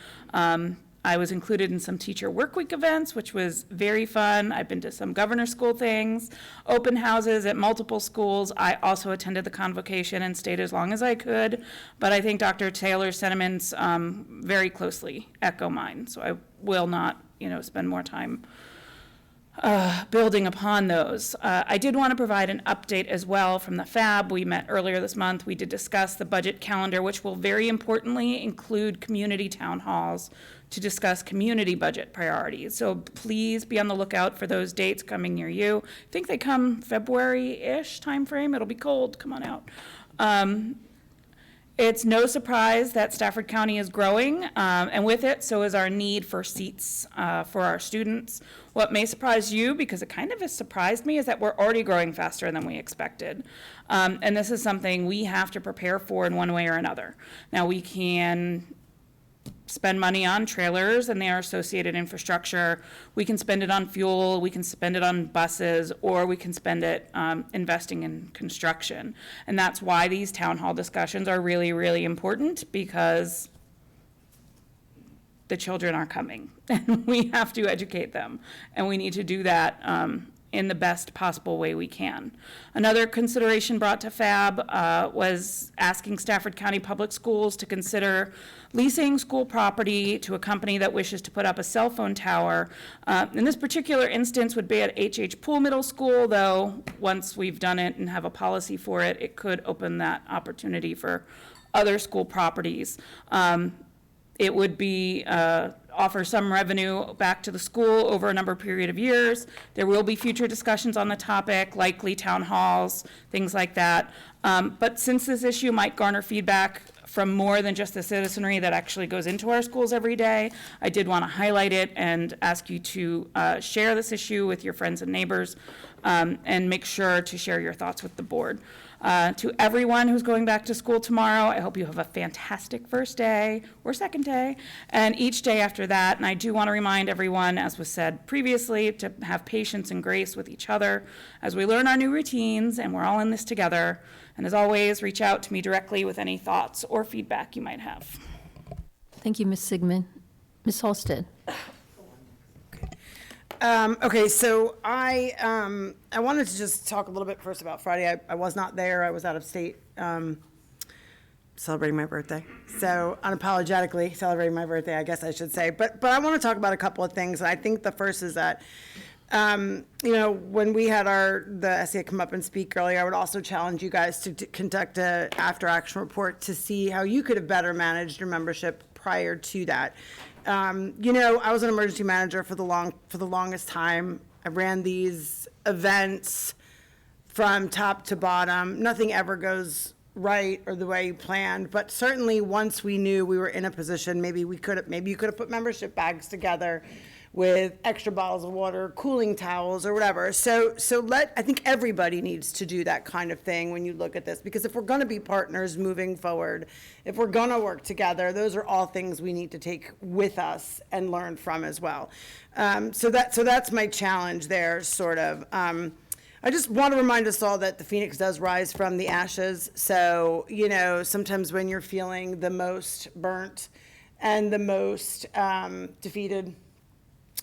I was included in some teacher work week events, which was very fun. I've been to some governor school things, open houses at multiple schools. I also attended the convocation and stayed as long as I could. But I think Dr. Taylor's sentiments very closely echo mine. So I will not, spend more time building upon those. I did want to provide an update as well from the FAB. We met earlier this month. We did discuss the budget calendar, which will very importantly include community town halls to discuss community budget priorities. So please be on the lookout for those dates coming near you. I think they come February-ish timeframe. It'll be cold. Come on out. It's no surprise that Stafford County is growing, and with it, so is our need for seats for our students. What may surprise you, because it kind of has surprised me, is that we're already growing faster than we expected. And this is something we have to prepare for in one way or another. Now, we can spend money on trailers and their associated infrastructure. We can spend it on fuel, we can spend it on buses, or we can spend it investing in construction. And that's why these town hall discussions are really, really important, because the children are coming and we have to educate them. And we need to do that in the best possible way we can. Another consideration brought to FAB was asking Stafford County Public Schools to consider leasing school property to a company that wishes to put up a cell phone tower. In this particular instance would be at H.H. Poole Middle School, though once we've done it and have a policy for it, it could open that opportunity for other school properties. It would be offer some revenue back to the school over a period of years. There will be future discussions on the topic, likely town halls, things like that. But since this issue might garner feedback from more than just the citizenry that actually goes into our schools every day, I did want to highlight it and ask you to share this issue with your friends and neighbors, and make sure to share your thoughts with the board. To everyone who's going back to school tomorrow, I hope you have a fantastic first day or second day, and each day after that. And I do want to remind everyone, as was said previously, to have patience and grace with each other as we learn our new routines, and we're all in this together. And as always, reach out to me directly with any thoughts or feedback you might have. Thank you, Ms. Sigmund. Ms. Halstead. Okay, so I wanted to just talk a little bit first about Friday. I was not there. I was out of state celebrating my birthday. So unapologetically celebrating my birthday, I guess I should say. But I want to talk about a couple of things. I think the first is that, when we had the SEA come up and speak earlier, I would also challenge you guys to conduct a after action report to see how you could have better managed your membership prior to that. I was an emergency manager for the longest time. I ran these events from top to bottom. Nothing ever goes right or the way you planned, but certainly once we knew we were in a position, maybe you could have put membership bags together with extra bottles of water, cooling towels, or whatever. So I think everybody needs to do that kind of thing when you look at this, because if we're going to be partners moving forward, if we're going to work together, those are all things we need to take with us and learn from as well. So that's my challenge there, sort of. I just want to remind us all that the phoenix does rise from the ashes. So, sometimes when you're feeling the most burnt and the most defeated,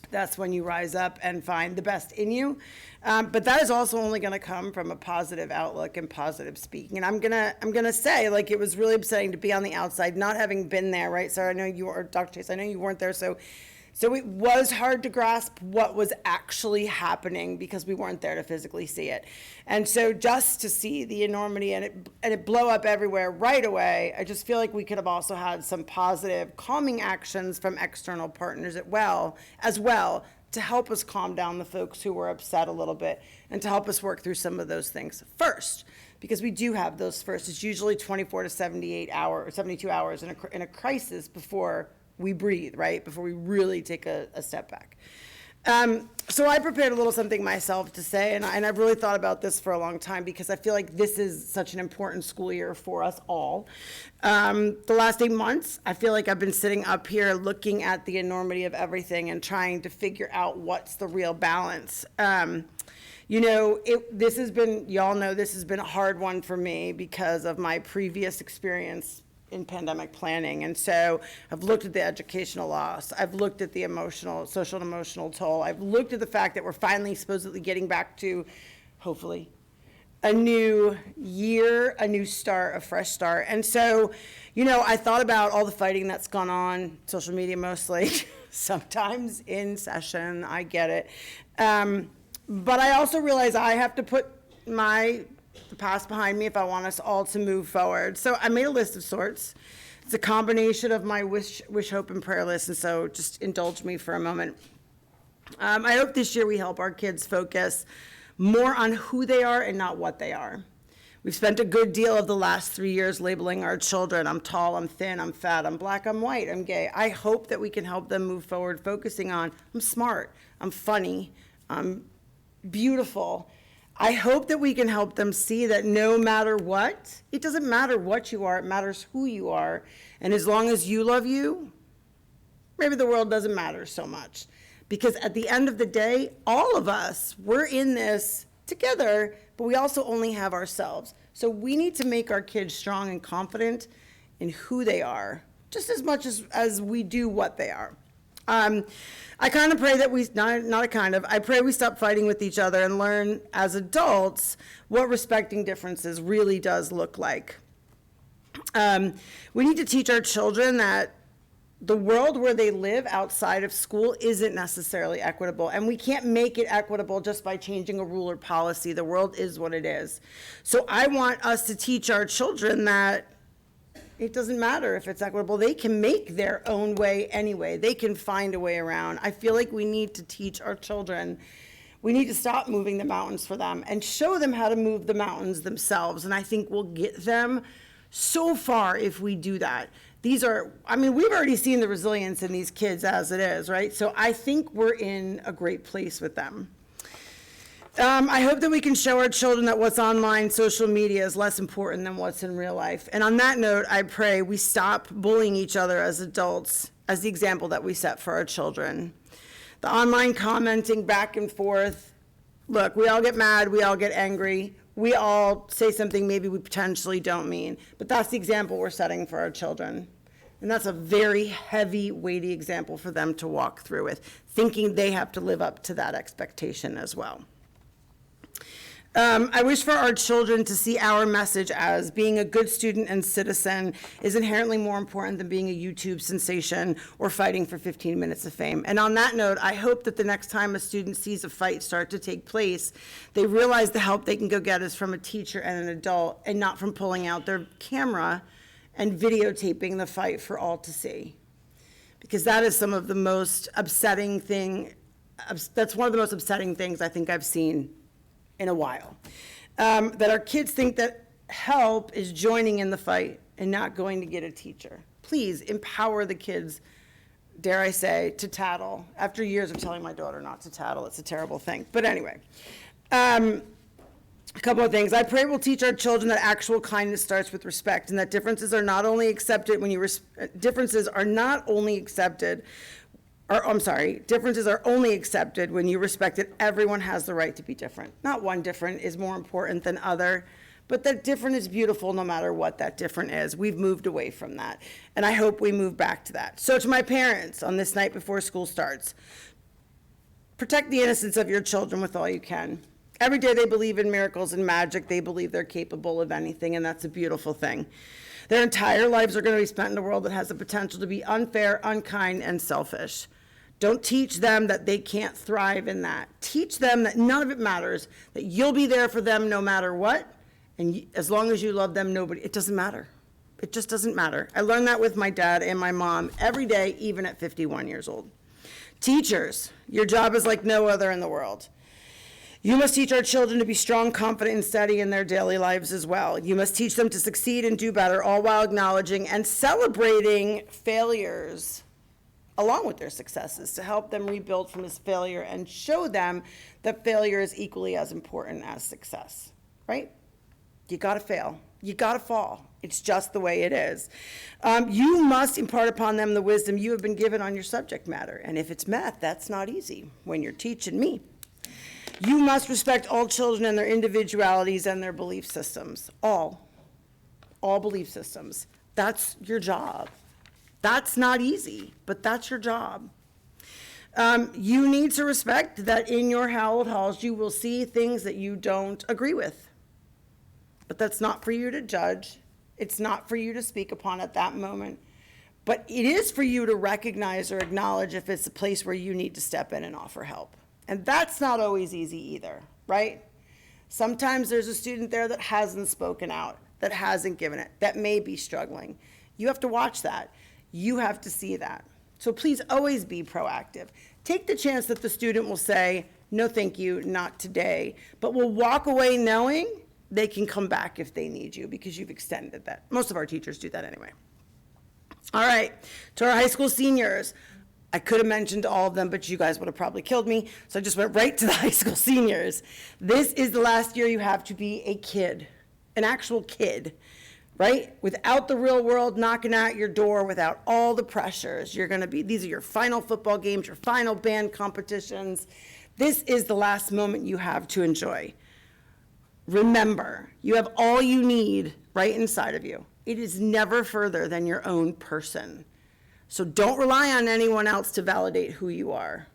that's when you rise up and find the best in you. But that is also only going to come from a positive outlook and positive speaking. And I'm gonna say, like, it was really upsetting to be on the outside, not having been there, right? Sarah, I know you were, Dr. Chase, I know you weren't there, so it was hard to grasp what was actually happening because we weren't there to physically see it. And so just to see the enormity and it blow up everywhere right away, I just feel like we could have also had some positive calming actions from external partners as well to help us calm down the folks who were upset a little bit and to help us work through some of those things first. Because we do have those first. It's usually 24 to 78 hours, or 72 hours in a crisis before we breathe, right? Before we really take a step back. So I prepared a little something myself to say, and I've really thought about this for a long time because I feel like this is such an important school year for us all. The last 8 months, I feel like I've been sitting up here looking at the enormity of everything and trying to figure out what's the real balance. This has been a hard one for me because of my previous experience in pandemic planning. And so I've looked at the educational loss. I've looked at the social and emotional toll. I've looked at the fact that we're finally supposedly getting back to, hopefully, a new year, a new start, a fresh start. And so, I thought about all the fighting that's gone on, social media mostly, sometimes in session, I get it. But I also realize I have to put the past behind me if I want us all to move forward. So I made a list of sorts. It's a combination of my wish, hope, and prayer list, and so just indulge me for a moment. I hope this year we help our kids focus more on who they are and not what they are. We've spent a good deal of the last 3 years labeling our children. I'm tall, I'm thin, I'm fat, I'm black, I'm white, I'm gay. I hope that we can help them move forward focusing on, I'm smart, I'm funny, I'm beautiful. I hope that we can help them see that no matter what, it doesn't matter what you are, it matters who you are. And as long as you love you, maybe the world doesn't matter so much. Because at the end of the day, all of us, we're in this together, but we also only have ourselves. So we need to make our kids strong and confident in who they are, just as much as we do what they are. I kind of pray that I pray we stop fighting with each other and learn as adults what respecting differences really does look like. We need to teach our children that the world where they live outside of school isn't necessarily equitable, and we can't make it equitable just by changing a rule or policy. The world is what it is. So I want us to teach our children that it doesn't matter if it's equitable. They can make their own way anyway. They can find a way around. I feel like we need to teach our children. We need to stop moving the mountains for them and show them how to move the mountains themselves. And I think we'll get them so far if we do that. We've already seen the resilience in these kids as it is, right? So I think we're in a great place with them. I hope that we can show our children that what's online, social media, is less important than what's in real life. And on that note, I pray we stop bullying each other as adults, as the example that we set for our children. The online commenting back and forth, look, we all get mad, we all get angry, we all say something maybe we potentially don't mean, but that's the example we're setting for our children. And that's a very heavy, weighty example for them to walk through with, thinking they have to live up to that expectation as well. I wish for our children to see our message as being a good student and citizen is inherently more important than being a YouTube sensation or fighting for 15 minutes of fame. And on that note, I hope that the next time a student sees a fight start to take place, they realize the help they can go get is from a teacher and an adult, and not from pulling out their camera and videotaping the fight for all to see. Because that is some of the most upsetting thing, that's one of the most upsetting things I think I've seen in a while. That our kids think that help is joining in the fight and not going to get a teacher. Please empower the kids, dare I say, to tattle. After years of telling my daughter not to tattle, it's a terrible thing. But anyway, a couple of things. I pray we'll teach our children that actual kindness starts with respect, and that differences are not only accepted when you differences are only accepted when you respect that everyone has the right to be different. Not one different is more important than other, but that different is beautiful no matter what that different is. We've moved away from that, and I hope we move back to that. So to my parents on this night before school starts, protect the innocence of your children with all you can. Every day they believe in miracles and magic. They believe they're capable of anything, and that's a beautiful thing. Their entire lives are going to be spent in a world that has the potential to be unfair, unkind, and selfish. Don't teach them that they can't thrive in that. Teach them that none of it matters, that you'll be there for them no matter what, and as long as you love them, it doesn't matter. It just doesn't matter. I learned that with my dad and my mom every day, even at 51 years old. Teachers, your job is like no other in the world. You must teach our children to be strong, confident, and steady in their daily lives as well. You must teach them to succeed and do better, all while acknowledging and celebrating failures along with their successes, to help them rebuild from this failure and show them that failure is equally as important as success, right? You gotta fail, you gotta fall. It's just the way it is. You must impart upon them the wisdom you have been given on your subject matter. And if it's math, that's not easy when you're teaching me. You must respect all children and their individualities and their belief systems. All belief systems. That's your job. That's not easy, but that's your job. You need to respect that in your hallowed halls you will see things that you don't agree with. But that's not for you to judge. It's not for you to speak upon at that moment. But it is for you to recognize or acknowledge if it's a place where you need to step in and offer help. And that's not always easy either, right? Sometimes there's a student there that hasn't spoken out, that hasn't given it, that may be struggling. You have to watch that. You have to see that. So please always be proactive. Take the chance that the student will say, no, thank you, not today, but will walk away knowing they can come back if they need you because you've extended that. Most of our teachers do that anyway. All right, to our high school seniors. I could have mentioned all of them, but you guys would have probably killed me, so I just went right to the high school seniors. This is the last year you have to be a kid, an actual kid. Right? Without the real world knocking at your door, without all the pressures, these are your final football games, your final band competitions. This is the last moment you have to enjoy. Remember, you have all you need right inside of you. It is never further than your own person. So don't rely on anyone else to validate who you are.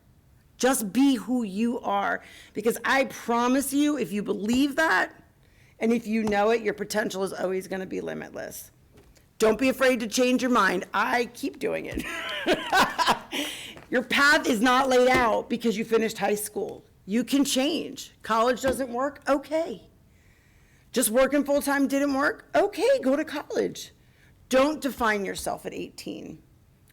Just be who you are, because I promise you, if you believe that, and if you know it, your potential is always going to be limitless. Don't be afraid to change your mind. I keep doing it. Your path is not laid out because you finished high school. You can change. College doesn't work? Okay. Just working full-time didn't work? Okay, go to college. Don't define yourself at 18.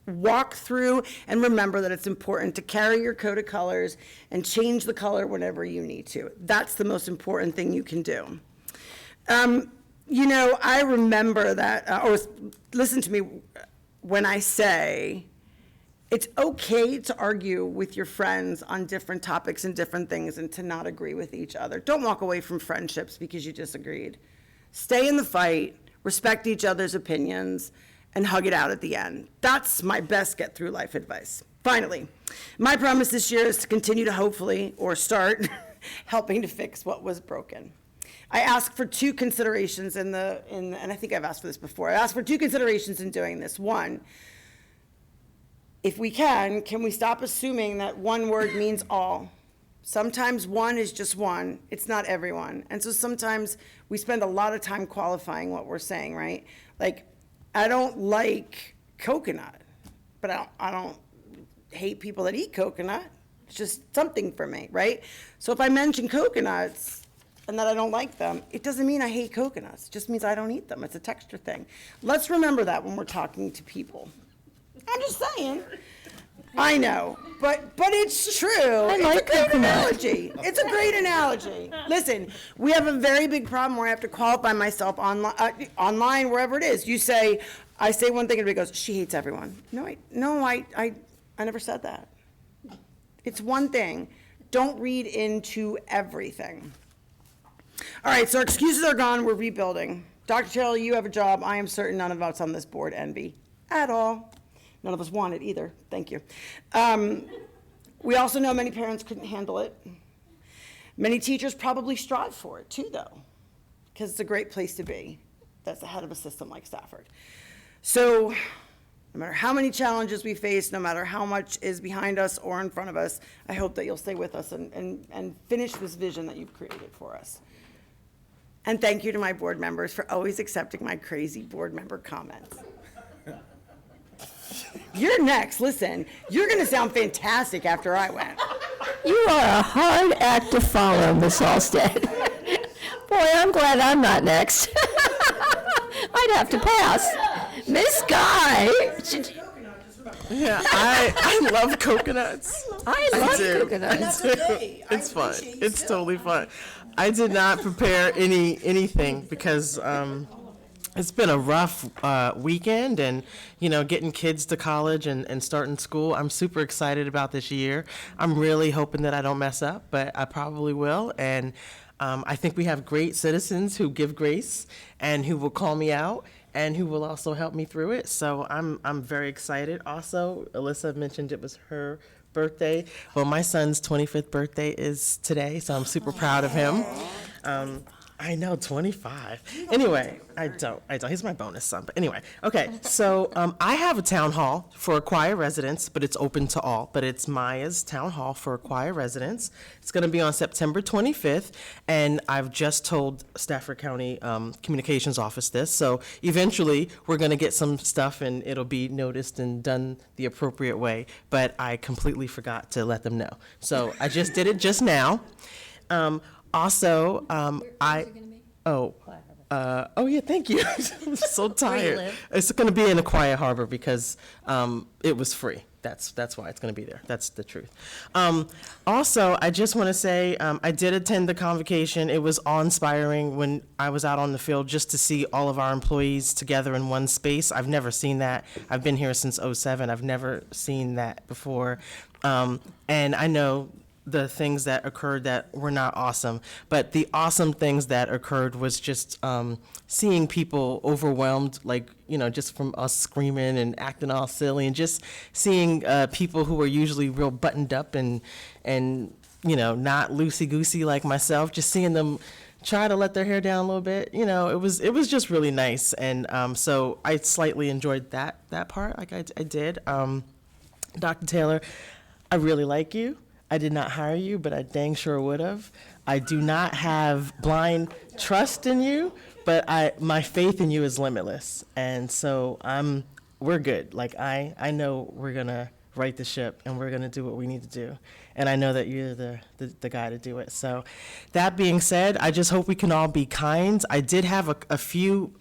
Walk through and remember that it's important to carry your coat of colors and change the color whenever you need to. That's the most important thing you can do. You know, I remember that, or listen to me when I say it's okay to argue with your friends on different topics and different things and to not agree with each other. Don't walk away from friendships because you disagreed. Stay in the fight, respect each other's opinions, and hug it out at the end. That's my best get through life advice. Finally, my promise this year is to continue to hopefully, or start, helping to fix what was broken. I asked for 2 considerations and I think I've asked for this before. I asked for 2 considerations in doing this. One, if we can we stop assuming that one word means all? Sometimes one is just one. It's not everyone. And so sometimes we spend a lot of time qualifying what we're saying, right? Like, I don't like coconut, but I don't hate people that eat coconut. It's just something for me, right? So if I mention coconuts and that I don't like them, it doesn't mean I hate coconuts. It just means I don't eat them. It's a texture thing. Let's remember that when we're talking to people. I'm just saying. I know, but it's true. It's a great analogy. It's a great analogy. Listen, we have a very big problem where I have to qualify myself online, wherever it is. I say one thing and everybody goes, she hates everyone. No, I never said that. It's one thing. Don't read into everything. All right, so our excuses are gone. We're rebuilding. Dr. Taylor, you have a job. I am certain none of us on this board envy at all. None of us want it either. Thank you. We also know many parents couldn't handle it. Many teachers probably strive for it too, though, because it's a great place to be. That's the head of a system like Stafford. So no matter how many challenges we face, no matter how much is behind us or in front of us, I hope that you'll stay with us and finish this vision that you've created for us. And thank you to my board members for always accepting my crazy board member comments. You're next. Listen, you're going to sound fantastic after I went. You are a hard act to follow, Miss Alstead. Boy, I'm glad I'm not next. I'd have to pass. Miss Guy. Yeah, I love coconuts. I love coconuts. It's fun. It's totally fun. I did not prepare anything because it's been a rough weekend, and getting kids to college and starting school. I'm super excited about this year. I'm really hoping that I don't mess up, but I probably will. And I think we have great citizens who give grace and who will call me out and who will also help me through it. So I'm very excited. Also, Alyssa mentioned it was her birthday. Well, my son's 25th birthday is today, so I'm super proud of him. I know, 25. Anyway, I don't. He's my bonus son. But anyway, okay. So I have a town hall for Acquire residents, but it's open to all. But it's Maya's town hall for Acquire residents. It's going to be on September 25th, and I've just told Stafford County Communications Office this. So eventually, we're going to get some stuff, and it'll be noticed and done the appropriate way. But I completely forgot to let them know. So I just did it just now. Also, yeah, thank you. I'm so tired. It's going to be in Aquia Harbor because it was free. That's why it's going to be there. That's the truth. Also, I just want to say I did attend the convocation. It was awe-inspiring when I was out on the field just to see all of our employees together in one space. I've never seen that. I've been here since '07. I've never seen that before. And I know the things that occurred that were not awesome, but the awesome things that occurred was just seeing people overwhelmed, like, just from us screaming and acting all silly, and just seeing people who were usually real buttoned up and not loosey-goosey like myself, just seeing them try to let their hair down a little bit. You know, it was just really nice. And so I slightly enjoyed that part, like I did. Dr. Taylor, I really like you. I did not hire you, but I dang sure would have. I do not have blind trust in you, but my faith in you is limitless. And so we're good. Like I know we're gonna right the ship and we're gonna do what we need to do. And I know that you're the guy to do it. So that being said, I just hope we can all be kind. I did have a few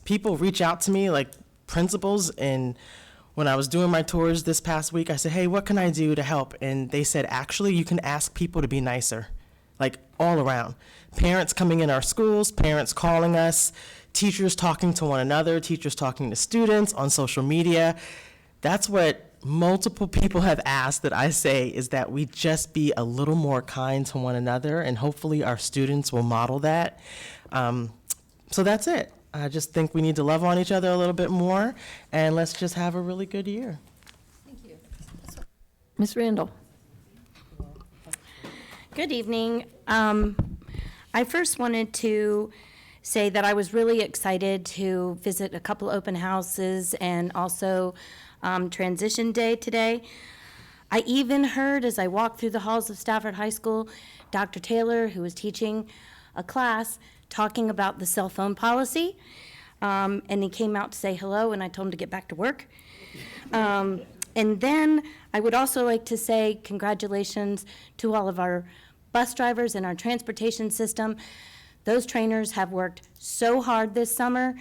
people reach out to me, like principals, and when I was doing my tours this past week, I said, hey, what can I do to help? And they said, actually, you can ask people to be nicer, like all around. Parents coming in our schools, parents calling us, teachers talking to one another, teachers talking to students on social media. That's what multiple people have asked that I say is that we just be a little more kind to one another, and hopefully our students will model that. So that's it. I just think we need to love on each other a little bit more, and let's just have a really good year. Thank you. Ms. Randall. Good evening. I first wanted to say that I was really excited to visit a couple open houses and also Transition Day today. I even heard as I walked through the halls of Stafford High School, Dr. Taylor, who was teaching a class, talking about the cell phone policy, and he came out to say hello, and I told him to get back to work. And then I would also like to say congratulations to all of our bus drivers and our transportation system. Those trainers have worked so hard this summer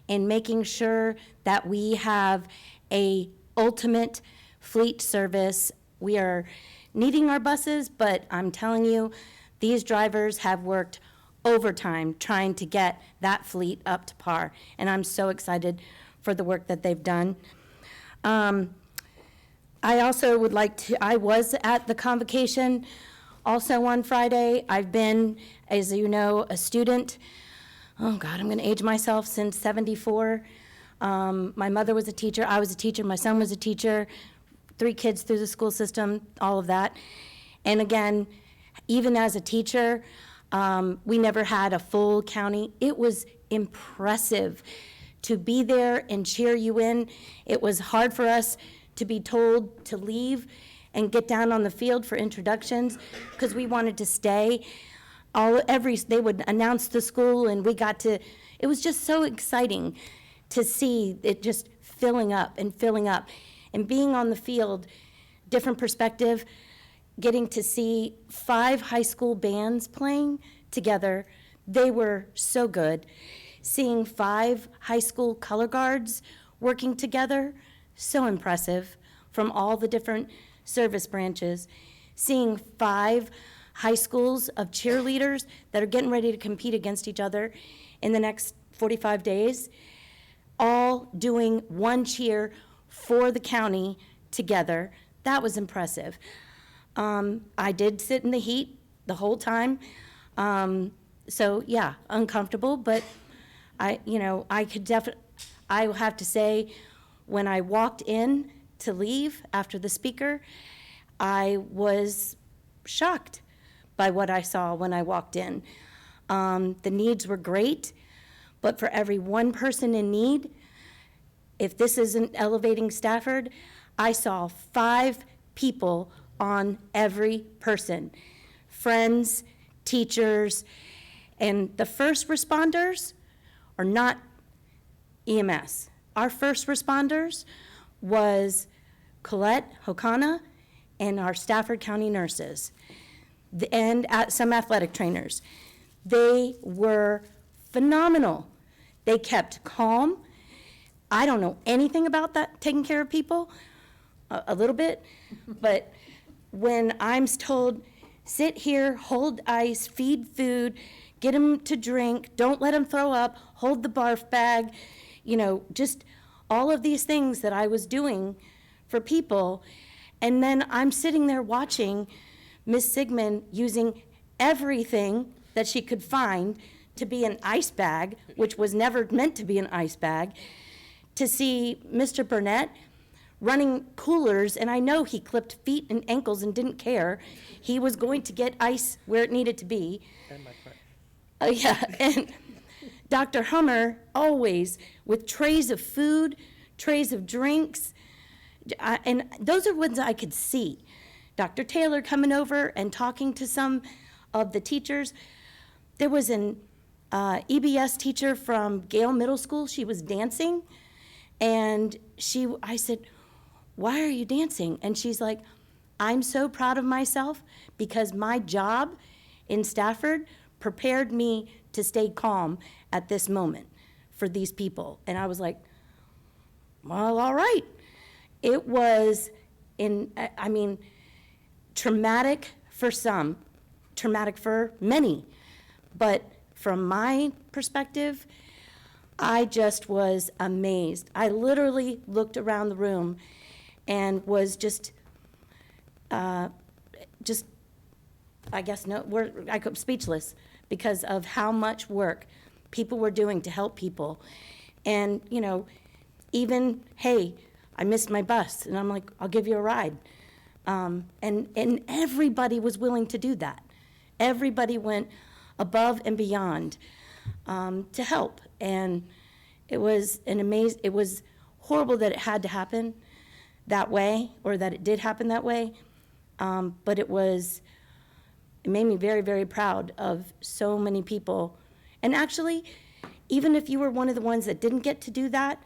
in making sure that we have a ultimate fleet service. We are needing our buses, but I'm telling you, these drivers have worked overtime trying to get that fleet up to par, and I'm so excited for the work that they've done. I also would like to, I was at the convocation also on Friday. I've been, as you know, a student, oh God, I'm gonna age myself, since 74. My mother was a teacher, I was a teacher, my son was a teacher, 3 kids through the school system, all of that. And again, even as a teacher, we never had a full county. It was impressive to be there and cheer you in. It was hard for us to be told to leave and get down on the field for introductions because we wanted to stay. They would announce the school and we got to, it was just so exciting to see it just filling up and being on the field, different perspective. Getting to see 5 high school bands playing together, they were so good. Seeing 5 high school color guards working together, so impressive, from all the different service branches. Seeing 5 high schools of cheerleaders that are getting ready to compete against each other in the next 45 days, all doing one cheer for the county together. That was impressive. I did sit in the heat the whole time. So yeah, uncomfortable, but I have to say, when I walked in to leave after the speaker, I was shocked by what I saw when I walked in. The needs were great, but for every one person in need, if this isn't elevating Stafford, I saw 5 people on every person, friends, teachers, and the first responders are not EMS. Our first responders was Colette Hokana and our Stafford County nurses, and some athletic trainers. They were phenomenal. They kept calm. I don't know anything about that, taking care of people, a little bit, but when I'm told, sit here, hold ice, feed food, get them to drink, don't let them throw up, hold the barf bag, just all of these things that I was doing for people. And then I'm sitting there watching Miss Sigmund using everything that she could find to be an ice bag, which was never meant to be an ice bag, to see Mr. Burnett running coolers, and I know he clipped feet and ankles and didn't care. He was going to get ice where it needed to be. Yeah, and Dr. Hummer always with trays of food, trays of drinks, and those are ones I could see. Dr. Taylor coming over and talking to some of the teachers. There was an EBS teacher from Gale Middle School. She was dancing, and I said, "Why are you dancing?" And she's like, "I'm so proud of myself because my job in Stafford prepared me to stay calm at this moment for these people." And I was like, well, all right. It was, traumatic for some, traumatic for many. But from my perspective, I just was amazed. I literally looked around the room and was I could speechless because of how much work people were doing to help people. And, even, hey, I missed my bus, and I'm like, I'll give you a ride. And everybody was willing to do that. Everybody went above and beyond to help. And it was it was horrible that it had to happen that way, or that it did happen that way. But it made me very, very proud of so many people. And actually, even if you were one of the ones that didn't get to do that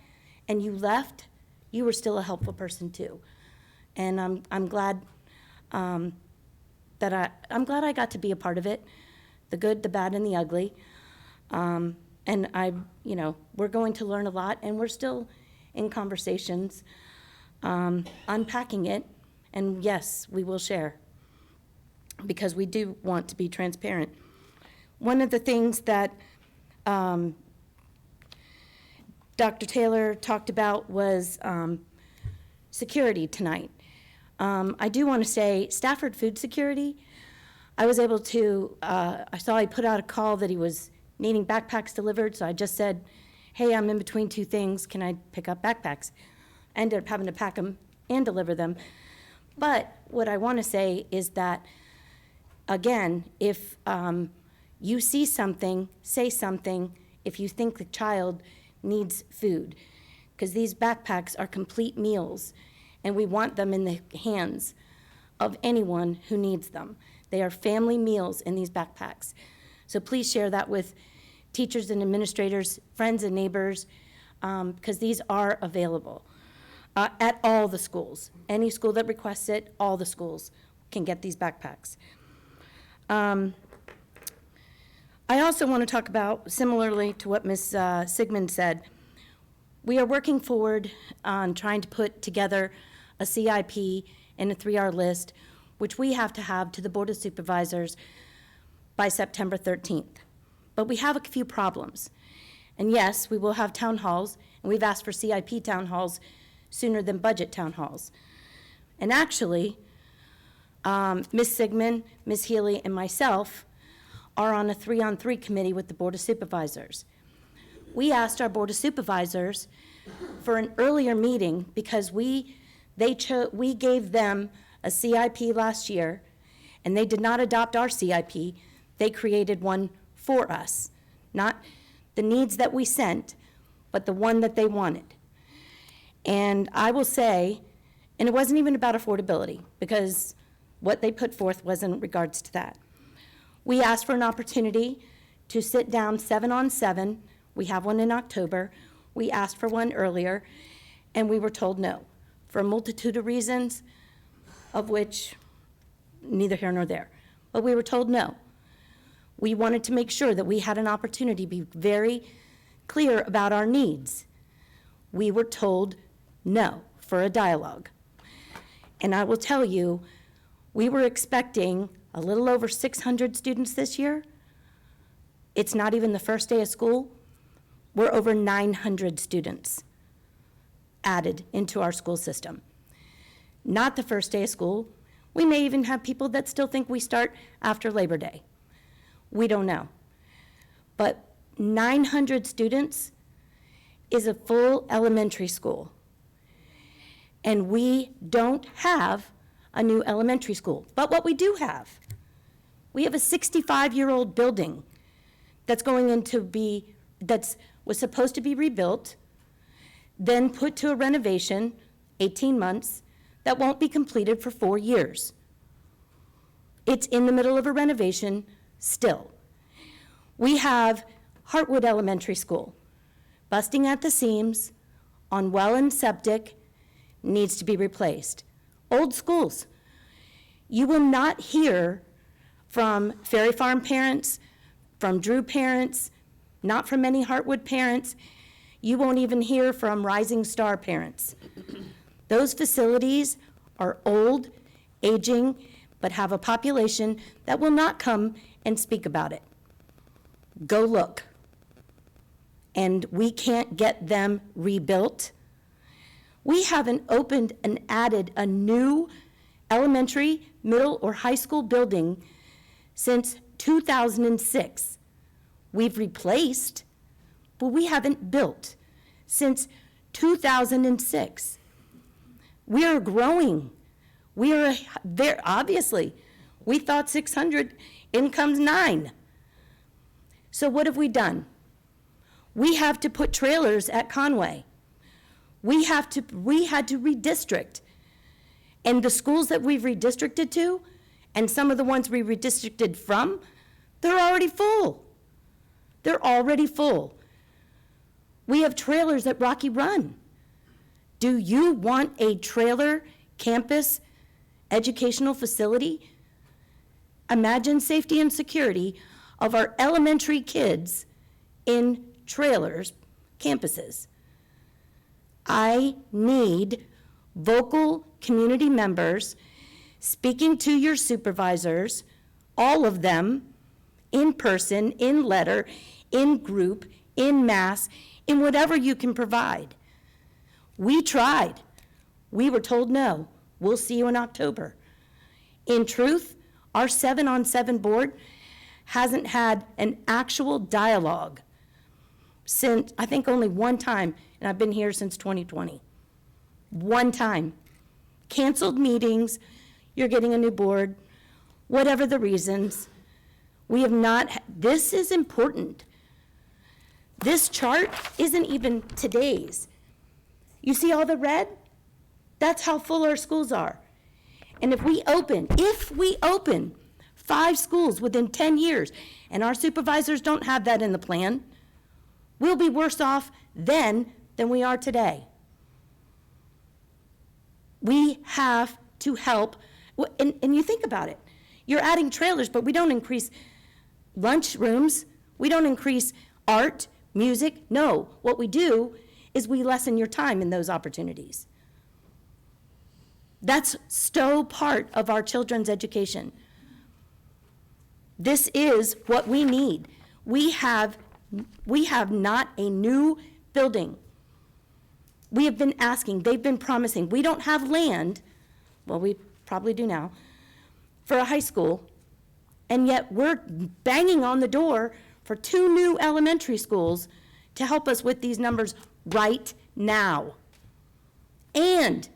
and you left, you were still a helpful person too. And I'm glad I'm glad I got to be a part of it, the good, the bad, and the ugly. And we're going to learn a lot, and we're still in conversations, unpacking it. And yes, we will share, because we do want to be transparent. One of the things that Dr. Taylor talked about was security tonight. I do want to say Stafford food security, I was able to, I saw he put out a call that he was needing backpacks delivered, so I just said, hey, I'm in between two things, can I pick up backpacks? I ended up having to pack them and deliver them. But what I want to say is that, again, if you see something, say something if you think the child needs food, because these backpacks are complete meals, and we want them in the hands of anyone who needs them. They are family meals in these backpacks. So please share that with teachers and administrators, friends and neighbors, because these are available at all the schools. Any school that requests it, all the schools can get these backpacks. I also want to talk about, similarly to what Ms. Sigmund said, we are working forward on trying to put together a CIP and a 3R list, which we have to have to the Board of Supervisors by September 13th. But we have a few problems. And yes, we will have town halls, and we've asked for CIP town halls sooner than budget town halls. And actually, Ms. Sigmund, Ms. Healy, and myself are on a 3-on-3 committee with the Board of Supervisors. We asked our Board of Supervisors for an earlier meeting because we gave them a CIP last year, and they did not adopt our CIP. They created one for us, not the needs that we sent, but the one that they wanted. And I will say, and it wasn't even about affordability, because what they put forth was in regards to that. We asked for an opportunity to sit down 7-on-7. We have one in October. We asked for one earlier, and we were told no, for a multitude of reasons, of which neither here nor there. But we were told no. We wanted to make sure that we had an opportunity to be very clear about our needs. We were told no for a dialogue. And I will tell you, we were expecting a little over 600 students this year. It's not even the first day of school. We're over 900 students added into our school system. Not the first day of school. We may even have people that still think we start after Labor Day. We don't know. But 900 students is a full elementary school. And we don't have a new elementary school. But what we do have, we have a 65-year-old building that's going into was supposed to be rebuilt, then put to a renovation, 18 months, that won't be completed for 4 years. It's in the middle of a renovation still. We have Hartwood Elementary School, busting at the seams, on well and septic, needs to be replaced. Old schools. You will not hear from Ferry Farm parents, from Drew parents, not from many Hartwood parents. You won't even hear from Rising Star parents. Those facilities are old, aging, but have a population that will not come and speak about it. Go look. And we can't get them rebuilt. We haven't opened and added a new elementary, middle, or high school building since 2006. We've replaced, but we haven't built since 2006. We are growing. We are there, obviously. We thought 600, in comes 9. So what have we done? We have to put trailers at Conway. We had to redistrict. And the schools that we've redistricted to, and some of the ones we redistricted from, they're already full. They're already full. We have trailers at Rocky Run. Do you want a trailer campus educational facility? Imagine safety and security of our elementary kids in trailers, campuses. I need vocal community members speaking to your supervisors, all of them, in person, in letter, in group, in mass, in whatever you can provide. We tried. We were told no. We'll see you in October. In truth, our 7-on-7 board hasn't had an actual dialogue since, I think only one time, and I've been here since 2020. One time. Canceled meetings, you're getting a new board, whatever the reasons. We have not, this is important. This chart isn't even today's. You see all the red? That's how full our schools are. And if we open 5 schools within 10 years, and our supervisors don't have that in the plan, we'll be worse off then than we are today. We have to help, and you think about it. You're adding trailers, but we don't increase lunch rooms. We don't increase art, music. No, what we do is we lessen your time in those opportunities. That's so part of our children's education. This is what we need. We have not a new building. We have been asking, they've been promising, we don't have land, well, we probably do now, for a high school, and yet we're banging on the door for 2 new elementary schools to help us with these numbers right now. And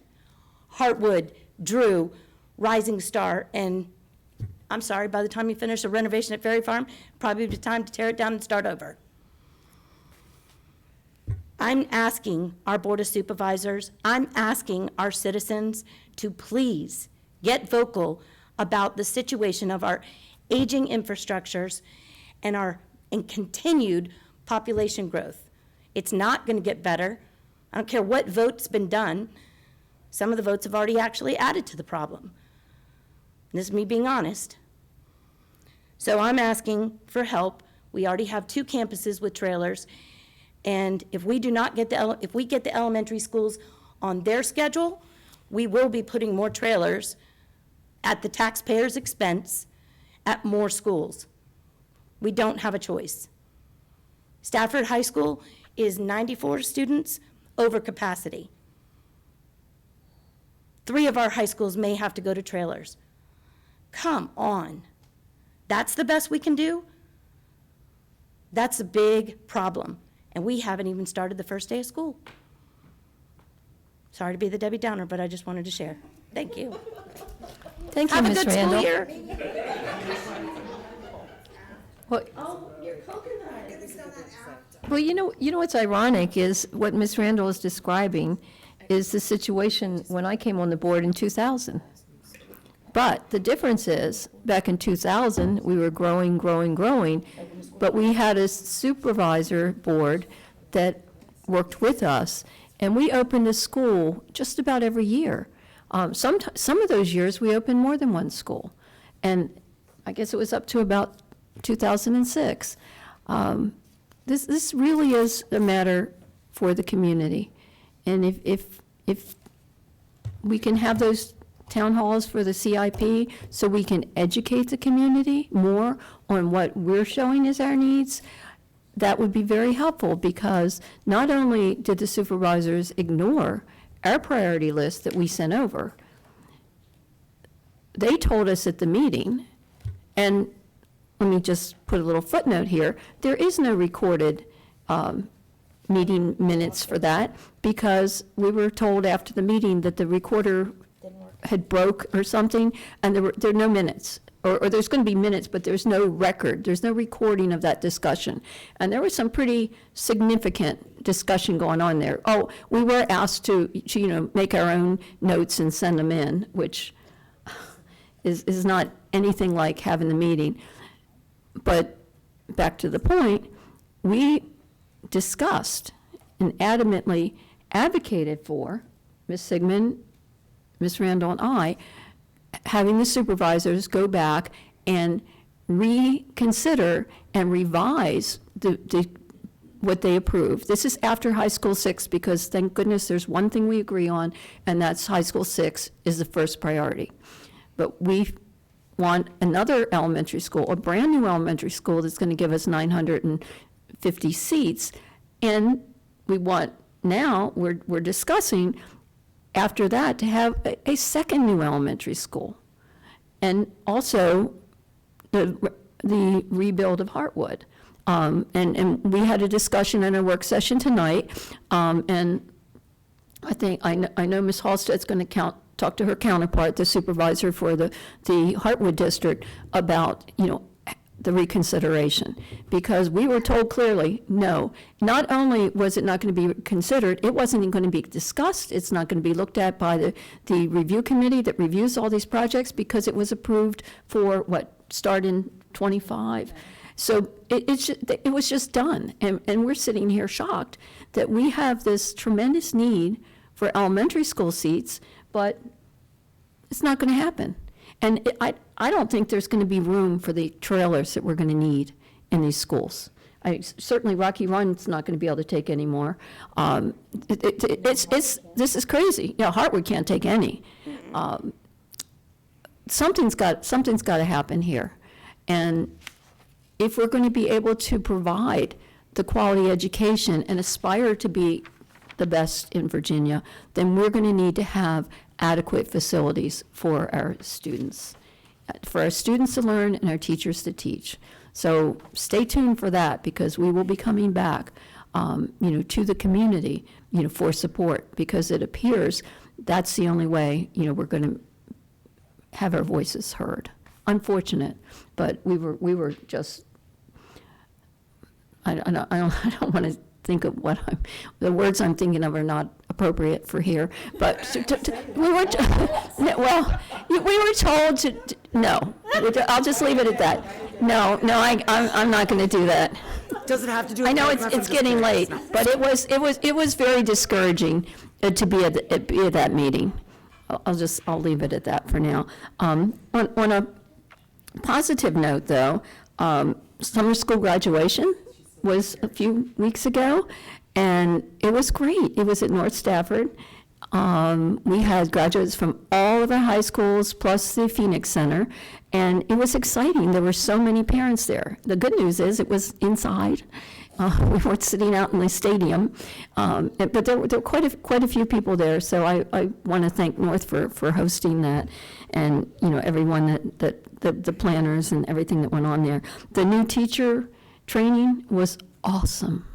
Hartwood, Drew, Rising Star, and I'm sorry, by the time you finish the renovation at Ferry Farm, probably be time to tear it down and start over. I'm asking our Board of Supervisors, I'm asking our citizens to please get vocal about the situation of our aging infrastructures and our continued population growth. It's not going to get better. I don't care what vote's been done. Some of the votes have already actually added to the problem. This is me being honest. So I'm asking for help. We already have 2 campuses with trailers, and if we do not get if we get the elementary schools on their schedule, we will be putting more trailers at the taxpayers' expense at more schools. We don't have a choice. Stafford High School is 94 students over capacity. 3 of our high schools may have to go to trailers. Come on. That's the best we can do? That's a big problem. And we haven't even started the first day of school. Sorry to be the Debbie Downer, but I just wanted to share. Thank you. Thank you, Have a Ms. good Randall. school year. Well, Oh, you're Well, you know what's ironic is what Ms. Randall is describing is the situation when I came on the board in 2000. But the difference is, back in 2000, we were growing, but we had a supervisor board that worked with us, and we opened a school just about every year. Some of those years, we opened more than one school, and I guess it was up to about 2006. This really is a matter for the community, and if we can have those town halls for the CIP so we can educate the community more on what we're showing as our needs, that would be very helpful, because not only did the supervisors ignore our priority list that we sent over, they told us at the meeting, and let me just put a little footnote here, there is no recorded meeting minutes for that, because we were told after the meeting that the recorder had broke or something, and there are no minutes, or there's going to be minutes, but there's no record, there's no recording of that discussion. And there was some pretty significant discussion going on there. Oh, we were asked to make our own notes and send them in, which is not anything like having the meeting. But back to the point, we discussed and adamantly advocated for, Ms. Sigmund, Ms. Randall, and I, having the supervisors go back and reconsider and revise what they approved. This is after High School 6, because thank goodness there's one thing we agree on, and that's High School 6 is the first priority. But we want another elementary school, a brand new elementary school that's going to give us 950 seats, and we want, now we're discussing after that to have a second new elementary school, and also the rebuild of Hartwood. And we had a discussion in a work session tonight, and I know Ms. Halstead's going to talk to her counterpart, the supervisor for the Hartwood district, about the reconsideration, because we were told clearly, no, not only was it not going to be considered, it wasn't even going to be discussed, it's not going to be looked at by the review committee that reviews all these projects, because it was approved for start in 25. So it was just done, and we're sitting here shocked that we have this tremendous need for elementary school seats, but it's not going to happen. And I don't think there's going to be room for the trailers that we're going to need in these schools. Certainly Rocky Run's not going to be able to take any more. This is crazy. Hartwood can't take any. Something's got to happen here. And if we're going to be able to provide the quality education and aspire to be the best in Virginia, then we're going to need to have adequate facilities for our students to learn and our teachers to teach. So stay tuned for that, because we will be coming back, to the community, for support, because it appears that's the only way, we're going to have our voices heard. Unfortunate, but we were just. I don't want to think of the words I'm thinking of are not appropriate for here, but we were told to, no, I'll just leave it at that. No, I'm not going to do that. Does it have to do with? I know it's getting late, but it was very discouraging to be at that meeting. I'll leave it at that for now. On a positive note, though, summer school graduation was a few weeks ago, and it was great. It was at North Stafford. We had graduates from all of our high schools, plus the Phoenix Center, and it was exciting. There were so many parents there. The good news is it was inside. We weren't sitting out in the stadium, but there were quite a few people there, so I want to thank North for hosting that, and everyone the planners and everything that went on there. The new teacher training was awesome.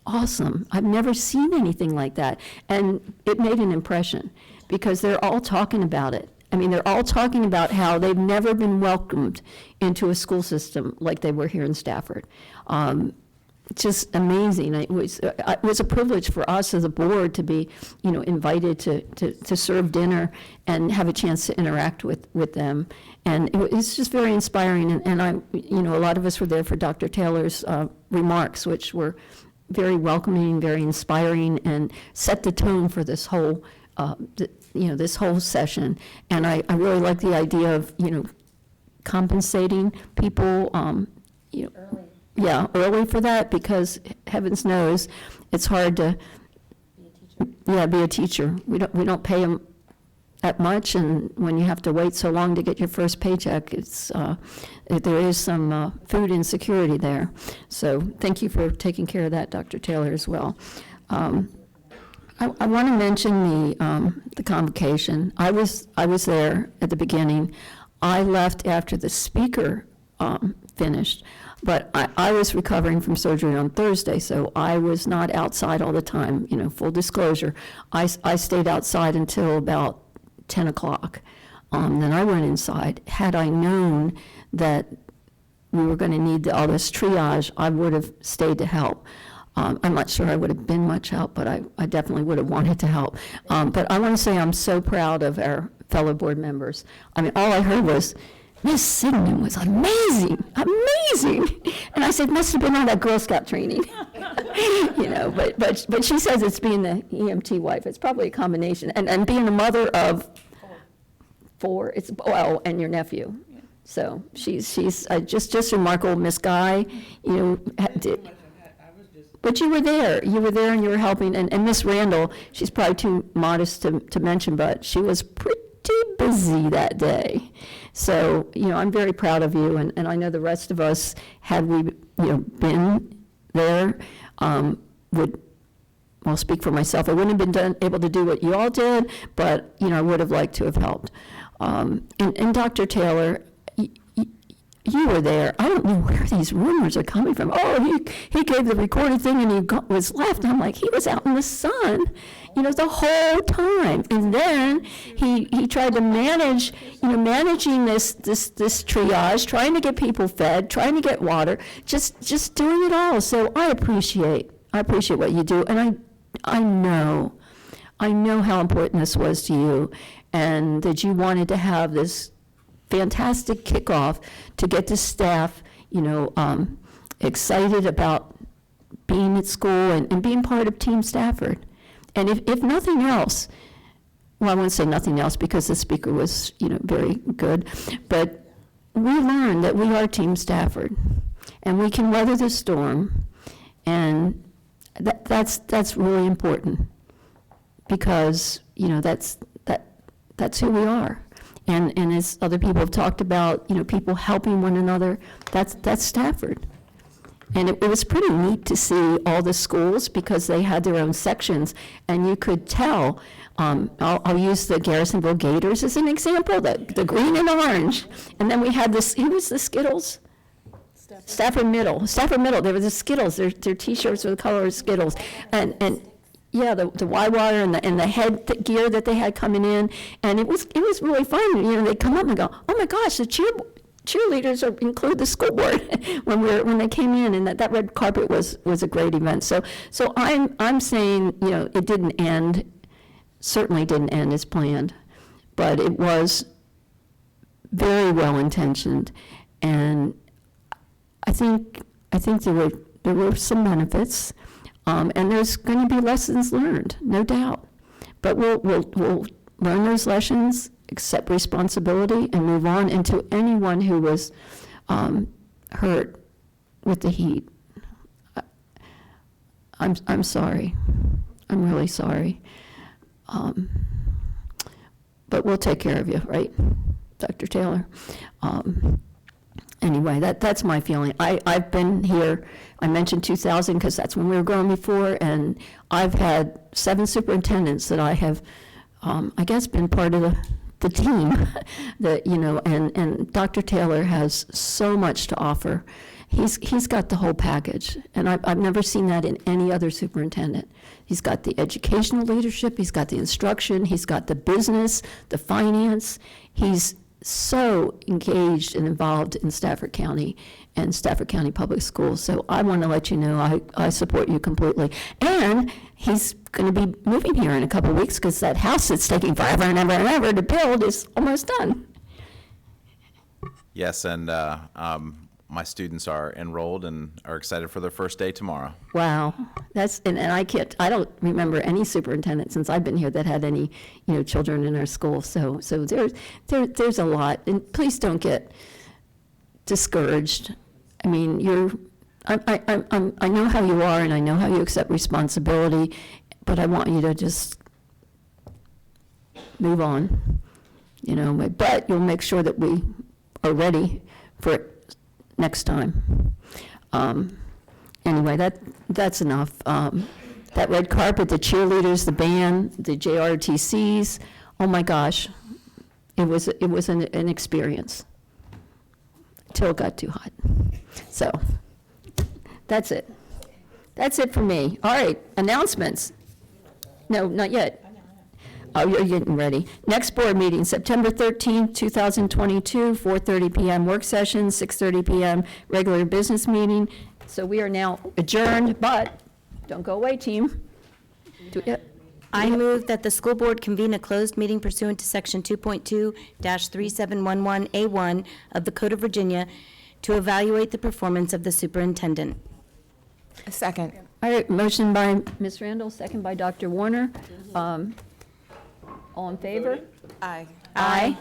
I've never seen anything like that, and it made an impression, because they're all talking about it. I mean, they're all talking about how they've never been welcomed into a school system like they were here in Stafford. Just amazing. It was a privilege for us as a board to be, invited to serve dinner and have a chance to interact with them. And it's just very inspiring. And a lot of us were there for Dr. Taylor's remarks, which were very welcoming, very inspiring, and set the tone for this whole, this whole session. And I really like the idea of, compensating people, early for that, because heavens knows it's hard to be a teacher. We don't pay them that much, and when you have to wait so long to get your first paycheck, there is some food insecurity there. So thank you for taking care of that, Dr. Taylor, as well. I want to mention the convocation. I was there at the beginning. I left after the speaker finished. But I was recovering from surgery on Thursday, so I was not outside all the time, full disclosure. I stayed outside until about 10 o'clock. Then I went inside. Had I known that we were going to need all this triage, I would have stayed to help. I'm not sure I would have been much help, but I definitely would have wanted to help. But I want to say I'm so proud of our fellow board members. I mean, all I heard was, Miss Sigmund was amazing. And I said, must have been on that Girl Scout training. But she says it's being the EMT wife. It's probably a combination. And being the mother of 4, and your nephew. So she's just remarkable. Miss Guy, but you were there and you were helping. And Miss Randall, she's probably too modest to mention, but she was pretty busy that day. So, I'm very proud of you, and I know the rest of us, had we, been there, speak for myself. I wouldn't have been able to do what you all did, but, I would have liked to have helped. And Dr. Taylor, you were there. I don't know where these rumors are coming from. Oh, he gave the recorded thing and he was left. I'm like, he was out in the sun, the whole time. And then he tried to managing this triage, trying to get people fed, trying to get water, just doing it all. So I appreciate what you do, and I know how important this was to you, and that you wanted to have this fantastic kickoff to get the staff, excited about being at school and being part of Team Stafford. And if nothing else, well, I won't say nothing else because the speaker was, very good, but we learned that we are Team Stafford, and we can weather the storm, and that's really important, because that's who we are. And as other people have talked about, people helping one another, that's Stafford. And it was pretty neat to see all the schools, because they had their own sections, and you could tell. I'll use the Garrisonville Gators as an example, the green and orange. And then we had this, who was the Skittles? Stafford Middle. There were the Skittles, their T-shirts with the color of Skittles. And yeah, the Y-wire and the head gear that they had coming in, and it was really fun. They'd come up and go, oh my gosh, the cheerleaders include the school board when they came in, and that red carpet was a great event. So I'm saying, it didn't end, certainly didn't end as planned, but it was very well intentioned, and I think there were some benefits. And there's going to be lessons learned, no doubt. But we'll learn those lessons, accept responsibility, and move on. And to anyone who was hurt with the heat, I'm sorry. I'm really sorry. But we'll take care of you, right, Dr. Taylor? Anyway, that's my feeling. I've been here, I mentioned 2000 because that's when we were growing before, and I've had 7 superintendents that I have, I guess, been part of the team, and Dr. Taylor has so much to offer, He's got the whole package, and I've never seen that in any other superintendent. He's got the educational leadership, he's got the instruction, he's got the business, the finance. He's so engaged and involved in Stafford County and Stafford County Public Schools. So I want to let you know I support you completely. And he's going to be moving here in a couple of weeks because that house that's taking forever and ever and ever to build is almost done. Yes, and my students are enrolled and are excited for their first day tomorrow. Wow, and I don't remember any superintendent since I've been here that had any, children in our school. So there's a lot, and please don't get discouraged. I mean, I know how you are, and I know how you accept responsibility, but I want you to just move on, but you'll make sure that we are ready for it next time. Anyway, that's enough. That red carpet, the cheerleaders, the band, the JRTCs, oh my gosh, it was an experience till it got too hot. So that's it. That's it for me. All right, announcements. No, not yet. Oh, you're getting ready. Next board meeting, September 13th, 2022, 4:30 PM work session, 6:30 PM regular business meeting. So we are now adjourned, but don't go away, team. I move that the school board convene a closed meeting pursuant to section 2.2-3711A1 of the Code of Virginia to evaluate the performance of the superintendent. A second. All right, motion by Ms. Randall, second by Dr. Warner. All in favor? Aye. Aye.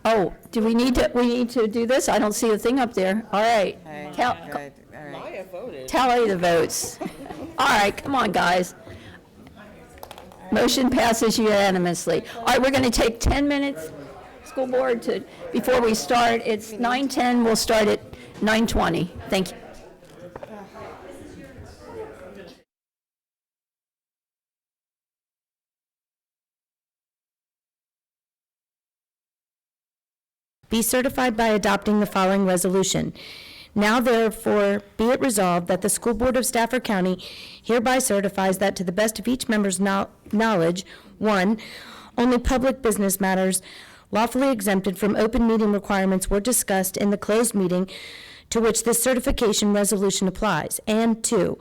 Oh, we need to do this? I don't see a thing up there. All right. Tally the votes. All right, come on, guys. Motion passes unanimously. All right, we're going to take 10 minutes, school board, before we start. It's 9:10, we'll start at 9:20. Thank you. Be certified by adopting the following resolution. Now therefore be it resolved that the School Board of Stafford County hereby certifies that to the best of each member's knowledge, 1, only public business matters lawfully exempted from open meeting requirements were discussed in the closed meeting to which this certification resolution applies, and 2,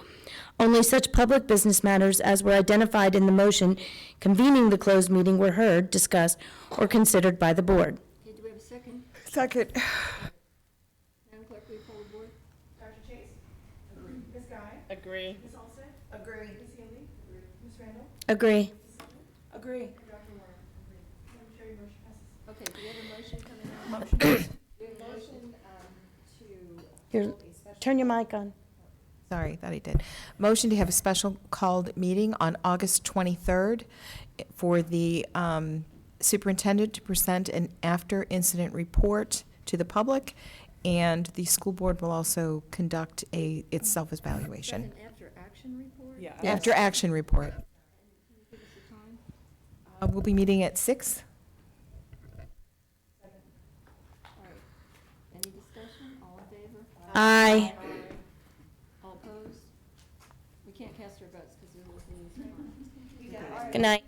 only such public business matters as were identified in the motion convening the closed meeting were heard, discussed, or considered by the board. Okay, do we have a second? Second. Madam Clerk, will you poll the board? Dr. Chase? Agree. Ms. Guy? Agree. Ms. Olson? Agree. Ms. Haley? Agree. Ms. Randall? Agree. Agree. Dr. Warner? Agree. Madam Chair, your motion passes. Okay, do we have a motion coming out? We have a motion Turn your mic on. Sorry, thought he did. Motion to have a special called meeting on August 23rd for the superintendent to present an after-incident report to the public, and the school board will also conduct its self-evaluation. An after-action report? Yeah. After-action report. We'll be meeting at 6. Any discussion? All in favor? Aye. All opposed? We can't cast our votes because there was a Good night.